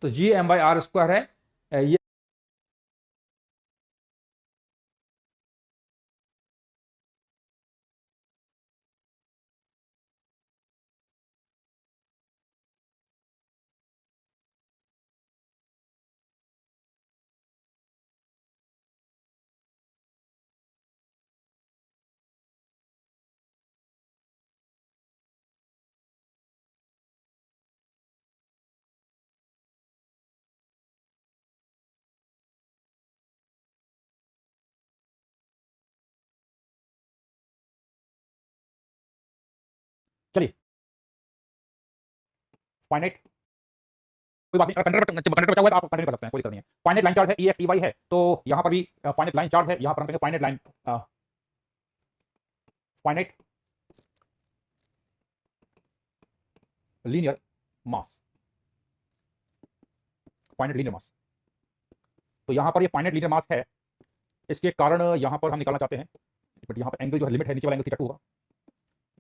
तो G M by R square है ये। चलिए फाइनाइट, कोई बात नहीं, कंडक्टर बचा हुआ है तो आप कंटिन्यू कर सकते हैं, कोई दिक्कत नहीं है। फाइनाइट लाइन चार्ज है ई एक्स ई वाई है, तो यहां पर भी फाइनाइट लाइन चार्ज है, यहां पर हम कहेंगे फाइनाइट लाइन फाइनाइट लीनियर मास, फाइनाइट लीनियर मास। तो यहां पर ये फाइनाइट लीनियर मास है, इसके कारण यहां पर हम निकालना चाहते हैं, बट यहां पर एंगल जो है लिमिट है, नीचे वाला एंगल थीटा 2 होगा,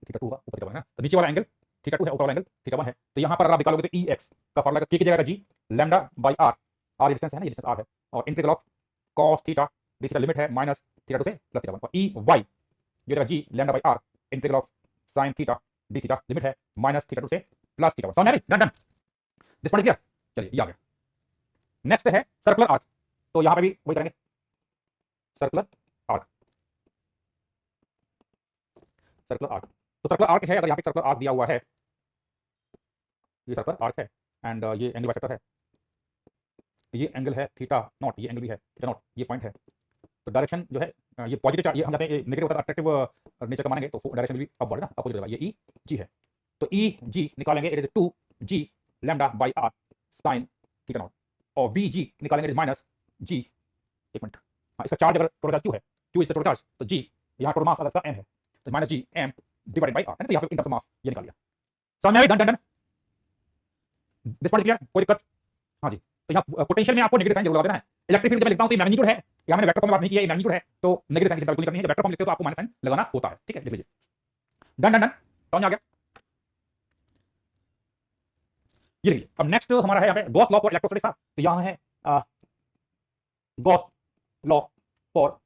थीटा 2 होगा, ऊपर थीटा 1 है ना, तो नीचे वाला एंगल थीटा 2 है, ऊपर वाला एंगल थीटा 1 है। तो यहां पर अगर आप निकालोगे तो ई एक्स का फॉर्मूला के की जगह G lambda by R, R distance है ना, ये डिस्टेंस आर है, और integral of cos theta D theta limit है माइनस थीटा 2 से प्लस थीटा 1, और ई वाई ये जगह G lambda by R integral of sine theta D theta limit है माइनस थीटा 2 से प्लस थीटा 1। समझ आ रही? Done done, this point clear. चलिए ये आ गया। नेक्स्ट है सर्कुलर आर्क, तो यहां पे भी वही करेंगे, सर्कुलर आर्क, सर्कुलर आर्क। तो सर्कुलर आर्क है, अगर यहाँ पे सर्कुलर आर्क दिया हुआ है, ये सर्कुलर आर्क है, एंड ये एंगल बाइसेक्टर है, ये एंगल है थीटा नॉट, ये एंगल भी है थीटा नॉट, ये पॉइंट है। तो डायरेक्शन जो है ये पॉजिटिव चार्ज, ये हम जाते हैं नेगेटिव होता है अट्रैक्टिव नेचर का मानेंगे, तो डायरेक्शन भी अपवर्ड है ना, अपोजिट होगा, ये ई जी है। तो ई जी निकालेंगे, it is 2 G lambda by R sine theta naught, और वी जी निकालेंगे माइनस जी, एक मिनट, हाँ इसका चार्ज अगर टोटल चार्ज क्यू है, Q is the total charge, तो जी यहाँ टोटल मास अगर एम है तो minus G M divided by R, तो यहाँ पे इन टर्म्स ऑफ मास ये निकाल लिया। समझ में आई? Done done done, this point clear, कोई दिक्कत? हाँ जी। तो यहाँ पोटेंशियल में आपको नेगेटिव साइन जरूर लगा देना है। इलेक्ट्रिक फील्ड जब मैं लिखता हूँ तो मैग्नीट्यूड है, यहाँ मैंने वेक्टर फॉर्म में बात नहीं की है, ये मैग्नीट्यूड है, तो नेगेटिव साइन की चिंता करनी है, जब वेक्टर फॉर्म लिखते हो तो आपको माइनस साइन लगाना होता है, ठीक है, लिख लीजिए। डन डन डन, समझ आ गया? ये लिखिए। अब नेक्स्ट हमारा है यहाँ पे गॉस लॉ फॉर इलेक्ट्रोस्टैटिक्स था, तो यहाँ है गॉस लॉ फॉर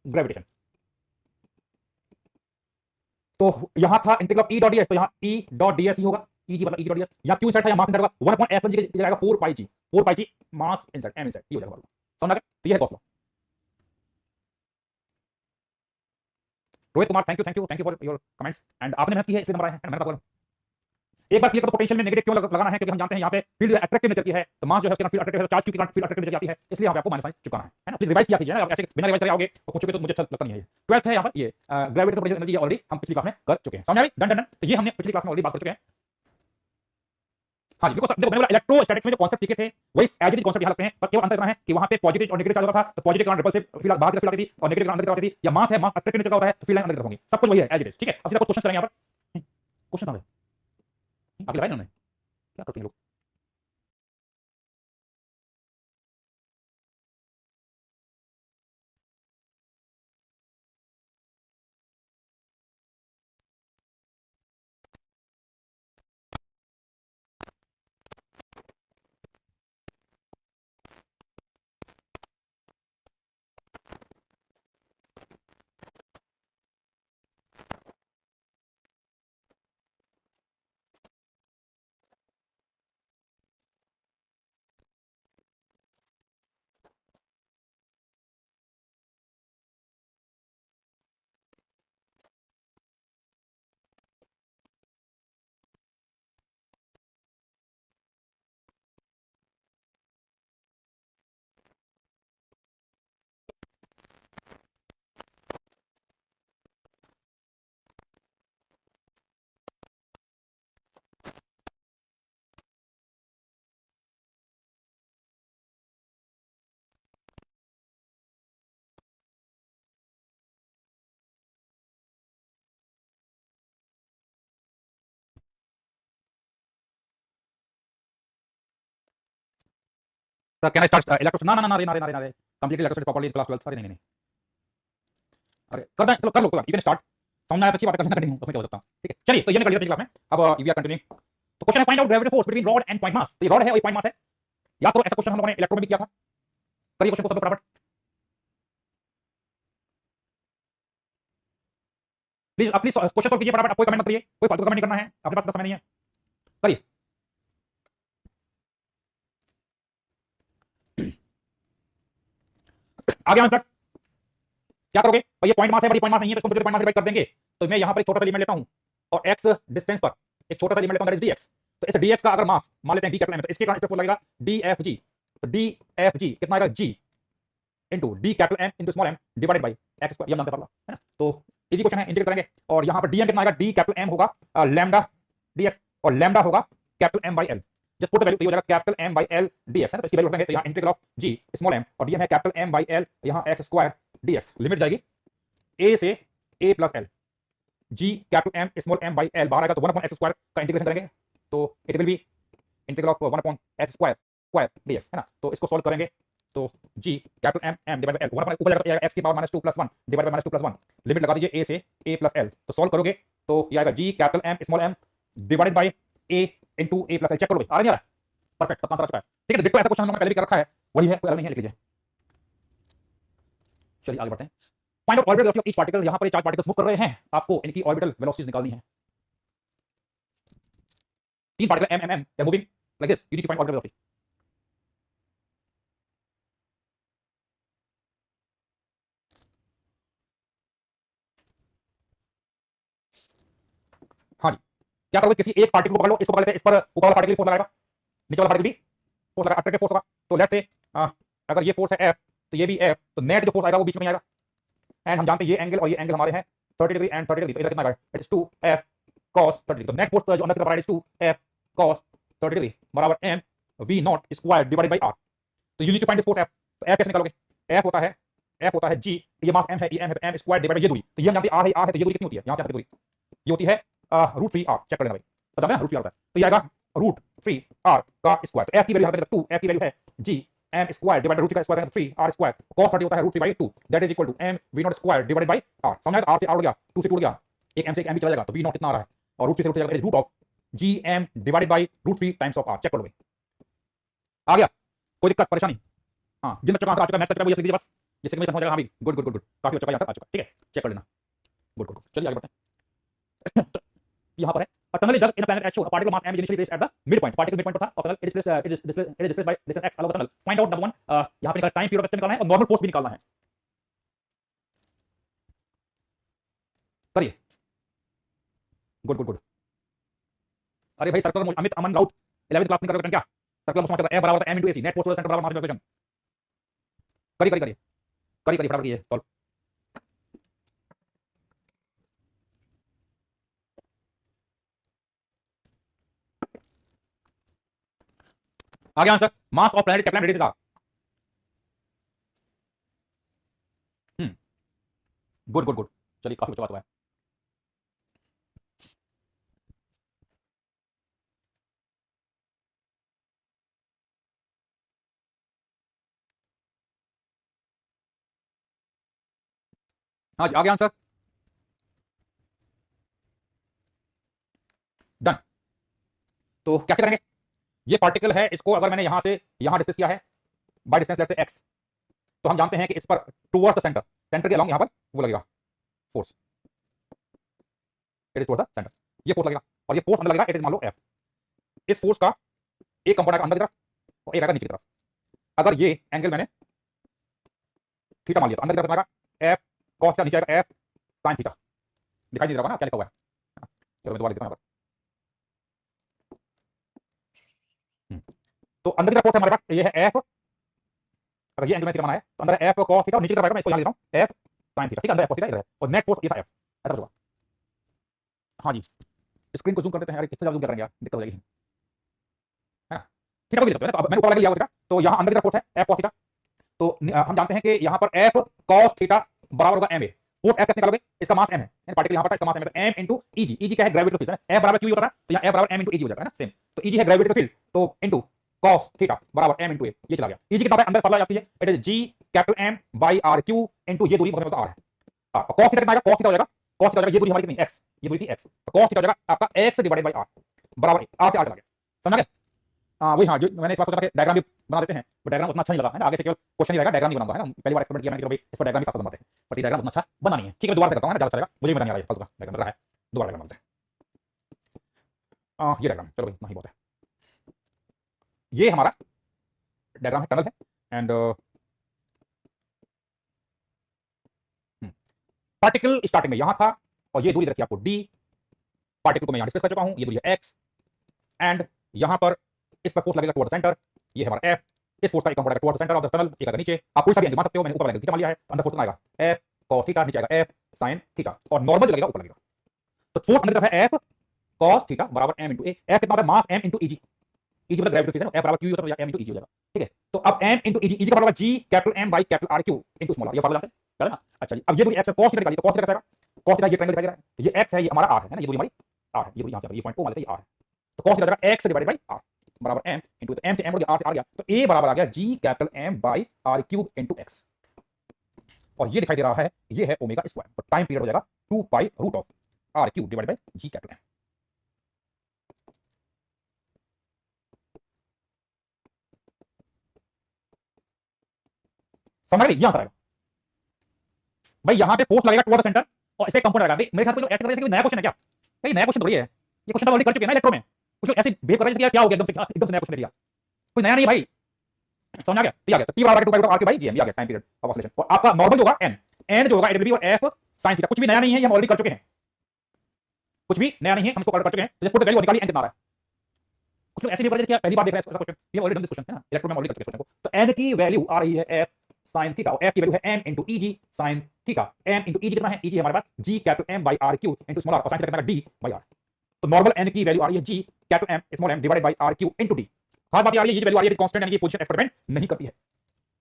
ग्रेविटेशन। तो यहाँ था integral of E dot DS, तो यहाँ ई डॉट डीएस ही होगा, ई जी मतलब ई डॉट डीएस, यहाँ क्यू इनसाइड था, यहाँ मास इनसाइड होगा, 1/s की जगह जाएगा 4 पाई जी, 4 पाई जी मास इनसाइड एम इनसाइड, ये हो जाएगा। समझ आ गया? तो ये है Gauss law. Rohit Kumar, thank you for your comments, and आपने मेहनत की है इसलिए नंबर आए हैं, मैंने कहा एक बार क्लियर करो पोटेंशियल में नेगेटिव क्यों लगाना है, क्योंकि हम जानते हैं यहाँ पे फील्ड अट्रैक्टिव नेचर की है, तो मास जो है उसके फील्ड अट्रैक्टिव है, तो चार्ज क्यू की फील्ड अट्रैक्टिव नेचर की आती है, इसलिए यहाँ पे आपको माइनस साइन चुकाना है ना। प्लीज रिवाइज किया कीजिए ना, ऐसे बिना रिवाइज करे आओगे और पूछोगे तो मुझे अच्छा लगता नहीं है। ये 12th है यहाँ पर, ये ग्रेविटेशनल पोटेंशियल एनर्जी ऑलरेडी हम पिछली क्लास में कर चुके हैं। समझ आ गई? डन डन डन, तो ये हमने पिछली क्लास में ऑलरेडी बात कर चुके हैं। हाँ जी, देखो देखो, मैंने बोला इलेक्ट्रोस्टैटिक्स में जो कॉन्सेप्ट सीखे थे वही एज इट कॉन्सेप्ट यहाँ लगते हैं, पर केवल अंतर इतना है कि वहाँ पे पॉजिटिव और नेगेटिव चार्ज होता था, तो पॉजिटिव के कारण रिपल्सिव फील्ड बाहर की तरफ आती थी और नेगेटिव के कारण अंदर की तरफ आती थी, या मास है, मास अट्रैक्टिव नेचर का होता है तो फील्ड लाइन अंदर की तरफ होंगी, सब कुछ वही है एज इट इज, ठीक है। अब सीधा कुछ क्वेश्चन करेंगे यहाँ पर। क्वेश्चन आ गए, आगे लगाए इन्होंने, क्या करते हैं लोग? Can I start electrostatics? ना ना ना, रे completely electrostatics properly in class 12th, अरे नहीं नहीं, अरे कर दें, चलो कर लो, कोई बात, यू कैन स्टार्ट। समझ में आया तो अच्छी बात है, करना कंटिन्यू उसमें क्या हो सकता है, ठीक है। चलिए, तो ये निकल लिया पिछली क्लास में, अब वी आर कंटिन्यूइंग। तो क्वेश्चन है find out gravitational force between rod and point mass. तो ये रॉड है और ये पॉइंट मास है। याद करो ऐसा क्वेश्चन हम लोगों ने इलेक्ट्रो में भी किया था। करिए क्वेश्चन को सब लोग फटाफट प्लीज। प्लीज क्वेश्चन सॉल्व कीजिए फटाफट। कोई कमेंट मत करिए, कोई फालतू कमेंट नहीं करना है, आपके पास समय नहीं है। करिए। आगे आंसर क्या करोगे भाई? ये पॉइंट मास है पर ये पॉइंट मास नहीं है, तो इसको पॉइंट मास डिवाइड कर देंगे। तो मैं यहां पर एक छोटा सा एलिमेंट लेता हूं और x डिस्टेंस पर एक छोटा सा एलिमेंट लेता हूं, दैट इज dx। तो इस dx का अगर मास मान लेते हैं d कैपिटल m, तो इसके कारण इस पे फोर्स लगेगा dfg। तो dfg कितना आएगा? g into d capital m into small m divided bye x square. ये हम जानते हैं फॉर्मूला, है ना? तो इजी क्वेश्चन है, इंटीग्रेट करेंगे। और यहां पर dm कितना आएगा? d कैपिटल m होगा लैम्डा dx और लैम्डा होगा capital m by l। Just put the value, तो ये हो जाएगा capital m by l dx, है ना? तो इसकी वैल्यू रखेंगे तो यहां integral of g small m और dm है कैपिटल m बाय l, यहां x स्क्वायर dx। लिमिट जाएगी a से a plus l, g capital m small m by l बाहर आएगा तो 1 अपॉन x स्क्वायर का इंटीग्रेशन करेंगे तो it will be integral of 1 upon x square square dx, है ना? तो इसको सॉल्व करेंगे तो g capital m divide by l 1 upon ऊपर जाएगा x की पावर -2 + 1 डिवाइड बाय -2 + 1। लिमिट लगा दीजिए a से a प्लस l। तो सॉल्व करोगे तो ये आएगा g capital m small m divided by a into a plus l। Check करो भाई, आ रहा है? परफेक्ट, सब आंसर आ चुका है। ठीक है, देखो ऐसा क्वेश्चन हम लोगों ने पहले भी कर रखा है, वही है, कोई अलग नहीं है, लिख लीजिए। चलिए आगे बढ़ते हैं। Find out orbital velocity of each particle. यहां पर ये चार पार्टिकल्स मूव कर रहे हैं, आपको इनकी ऑर्बिटल वेलोसिटीज निकालनी है। तीन particle m m m they moving like this, you need to find orbital velocity. हाँ जी, क्या करोगे? किसी एक पार्टिकल को पकड़ लो, इसको पकड़ लेते हैं, इस पर ऊपर वाला पार्टिकल फोर्स लगाएगा, नीचे वाला पार्टिकल भी फोर्स लगाएगा, अट्रैक्टिव फोर्स होगा। तो लेट्स से अगर ये फोर्स है F तो ये भी F, तो नेट जो फोर्स आएगा वो बीच में आएगा। एंड हम जानते हैं ये एंगल और ये एंगल हमारे हैं 30 डिग्री एंड 30 डिग्री, तो इधर कितना आएगा? It is 2F cos 30 degree. तो नेट फोर्स जो अंदर की तरफ आ रहा है इज 2F cos 30 डिग्री बराबर m v not square divided by r। तो you need to find this force F। तो F कैसे निकालोगे? F होता है g, ये मास m है, ये m है, तो m स्क्वायर डिवाइडेड बाय ये दूरी। तो ये हम जानते हैं r है, r है, तो ये दूरी कितनी होती है? यहां से दूरी ये होती है √3r। चेक कर लेना भाई, पता है ना √3r होता है, तो ये आएगा √3r का स्क्वायर। तो f की वैल्यू यहां पे 2, f की वैल्यू है g m स्क्वायर डिवाइडेड √3 का स्क्वायर करेंगे 3r स्क्वायर। cos 30 होता है √3/2, that is equal to m v not square divided by r। समझ आया? r से r उड़ गया, 2 से टूट गया, एक m से एक m भी चला जाएगा, तो v नॉट कितना आ रहा है? और √3 से √3 जाएगा, root of gm divided by √3 times of r। Check कर लो भाई, आ गया? कोई दिक्कत परेशानी? हां, जिन बच्चों का आंसर आ चुका है, मैथ कर चुका है, वो ये लिख दीजिए बस, जिससे मुझे हो जाएगा। हां भी, गुड गुड गुड गुड, काफी अच्छा आंसर आ चुका है। ठीक है, चेक कर लेना, गुड गुड। चलिए आगे बढ़ते हैं। यहां पर है a tunnel is dug in a planet as shown. A particle mass m is initially placed at the midpoint. Particle midpoint पर था और tunnel it is displaced by distance x along the tunnel. Find out number 1, यहां पे निकालना time period निकालना है और normal force भी निकालना है। करिए, गुड गुड गुड। अरे भाई सर्कुलर अमित अमन राउत 11th क्लास में कर रहे हो क्या? सर्कुलर मोशन चल रहा है, F बराबर होता है m * ac, net force to the centre बराबर मास डिवाइडेड। करिए करिए करिए करिए करिए फटाफट कीजिए सॉल्व। आगे answer, mass of planet capital radius R. Good good good. चलिए काफी अच्छा बात हुआ है। हाँ जी, आगे आंसर डन। तो कैसे करेंगे? ये पार्टिकल है, इसको अगर मैंने यहां से यहां डिस्प्लेस किया है by distance let's say x, तो हम जानते हैं कि इस पर टुवर्ड्स द सेंटर, सेंटर के अलोंग यहां पर वो लगेगा force, it is towards the centre, ये फोर्स लगेगा और ये फोर्स अंदर लगेगा, इट इज मान लो F। इस फोर्स का एक कंपोनेंट आएगा अंदर की तरफ और एक आएगा नीचे की तरफ। अगर ये एंगल मैंने थीटा मान लिया तो अंदर की तरफ आएगा F cos थीटा, नीचे आएगा F sin थीटा। दिखाई नहीं दे रहा ना क्या लिखा हुआ है? चलो मैं दोबारा लिखता हूं। तो अंदर की तरफ फोर्स है हमारे पास, ये है F। अगर ये एंगल में थीटा माना है तो अंदर F cos थीटा और नीचे की तरफ आएगा, मैं इसको यहां लिख रहा हूं F sin थीटा। ठीक है, अंदर F cos थीटा इधर है और नेट फोर्स ये था F, ऐसा होगा। हाँ जी, स्क्रीन को जूम कर देते हैं यार, कितने जूम कर रहे हैं यार, दिक्कत हो जाएगी, है ना? थीटा को भी लिख सकते हैं, तो अब मैंने ऊपर वाला लिया हुआ थीटा, तो यहां अंदर की तरफ फोर्स है F cos थीटा। तो हम जानते हैं कि यहां पर F cos थीटा बराबर होगा ma। फोर्स F कैसे निकालोगे? इसका मास m है, पार्टिकल यहां पर इसका मास m है, तो m इनटू eg। eg क्या है? ग्रेविटेशनल फील्ड है, F बराबर q होता है, तो यहां F बराबर m इनटू eg हो जाएगा ना, सेम। तो eg है ग्रेविटेशनल फील्ड, तो इनटू cos थीटा बराबर m इनटू a, ये चला गया। eg कितना है? अंदर फॉर्मूला आती है, it is g capital M by r q into ये दूरी मतलब r है। cos थीटा कितना आएगा? cos थीटा हो जाएगा, cos थीटा हो जाएगा, ये दूरी हमारी कितनी x, ये दूरी थी x, तो cos थीटा हो जाएगा आपका x डिवाइडेड बाय r। बराबर आर से आर चला गया, समझ गए? वही हाँ, जो मैंने इस बात सोचा कि डायग्राम भी बना देते हैं, बट डायग्राम उतना अच्छा नहीं लगा है ना, आगे से केवल क्वेश्चन ही रहेगा, डायग्राम नहीं बनाऊंगा, है ना। पहली बार एक्सपेरिमेंट किया मैंने कि भाई इस पर डायग्राम भी साथ साथ बनाते हैं, बट ये डायग्राम उतना अच्छा बना नहीं है। ठीक है, दोबारा से करता हूँ ना, ज्यादा चलेगा, मुझे भी मजा नहीं आ रहा है, फालतू का डायग्राम लग रहा है, दोबारा डायग्राम बनाते हैं। ये डायग्राम चलो भाई, इतना ही बहुत है। ये हमारा डायग्राम है, टनल है, एंड पार्टिकल स्टार्टिंग में यहां था, और ये दूरी रखी आपको डी, पार्टिकल को मैं यहां डिस्प्लेस कर चुका हूं, ये दूरी है एक्स, एंड यहां पर इस पर फोर्स लगेगा टुवर्ड द सेंटर, ये हमारा एफ, इस फोर्स का एक component toward the centre of the tunnel, एक आएगा नीचे, आप कोई सा भी एंगल मान सकते हो, मैंने ऊपर वाला एंगल थीटा मान लिया है, अंदर फोर्स आएगा एफ cos थीटा, नीचे आएगा एफ sin थीटा, और नॉर्मल जो लगेगा ऊपर लगेगा। तो फोर्स अंदर तरफ है एफ cos थीटा बराबर m into a, एफ कितना होता है mass m into eg, eg मतलब ग्रेविटी फोर्स है ना, एफ बराबर q होता है तो m into eg हो जाएगा, ठीक है। तो अब m into eg, eg का बराबर g capital M by capital R Q into small r, ये फार्मूला जानते हैं ना। अच्छा जी, अब ये दूरी x है, cos थीटा निकालिए, तो cos थीटा कैसा आएगा, cos थीटा ये ट्रायंगल दिखाई दे रहा है, तो ये x है, ये हमारा r है ना, ये दूरी हमारी r है, ये दूरी यहां से ये पॉइंट o मान लेते हैं, ये r है, तो cos थीटा जाएगा x डिवाइडेड बाय r बराबर m into, तो m से m हो गया, r से r गया, तो a बराबर आ गया g capital M by R cube into x, और ये दिखाई दे रहा है, ये है ओमेगा स्क्वायर, तो टाइम पीरियड हो जाएगा 2 pi root of R cube divided by g capital M। समझ गए, यहां पर आएगा भाई, यहां पे फोर्स लगेगा टुवर्ड द सेंटर, और इसका कंपोनेंट आएगा, मेरे ख्याल से ऐसे कर रहे थे कि नया क्वेश्चन है क्या, ये नया क्वेश्चन थोड़ी है, ये क्वेश्चन तो ऑलरेडी कर चुके हैं ना इलेक्ट्रो में, कुछ लोग ऐसे बिहेव कर रहे थे कि क्या हो गया एकदम से, एकदम से नया क्वेश्चन दिया, कोई नया नहीं भाई, समझ आ गया, ठीक आ गया, तो t बराबर 2 पाई रूट ऑफ r के बाई gm, ये आ गया टाइम पीरियड ऑफ ऑसिलेशन, और आपका नॉर्मल जो होगा n, n जो होगा एडब्ल्यू और f sin थीटा, कुछ भी नया नहीं है, ये हम ऑलरेडी कर चुके हैं, कुछ भी नया नहीं है, हम इसको कर चुके हैं, तो जस्ट पुट द वैल्यू और निकालिए n कितना आ रहा है। कुछ लोग ऐसे भी कर रहे थे कि पहली बार देख रहे हैं क्वेश्चन, ये ऑलरेडी डन दिस क्वेश्चन है ना, इलेक्ट्रो में ऑलरेडी कर चुके हैं क्वेश्चन को, तो n की वैल्यू आ रही है f sin थीटा, और f की वैल्यू है m into eg sin theta, m into eg कितना है, eg हमारे पास g capital M by R cube into small r, और sin थीटा कितना है d by r, तो नॉर्मल n की वैल्यू आ रही है g capital M small m divided by R cube into d, खास बात ये आ रही है, ये वैल्यू आ रही है कांस्टेंट, यानी कि पोजीशन एक्सपेरिमेंट नहीं करती है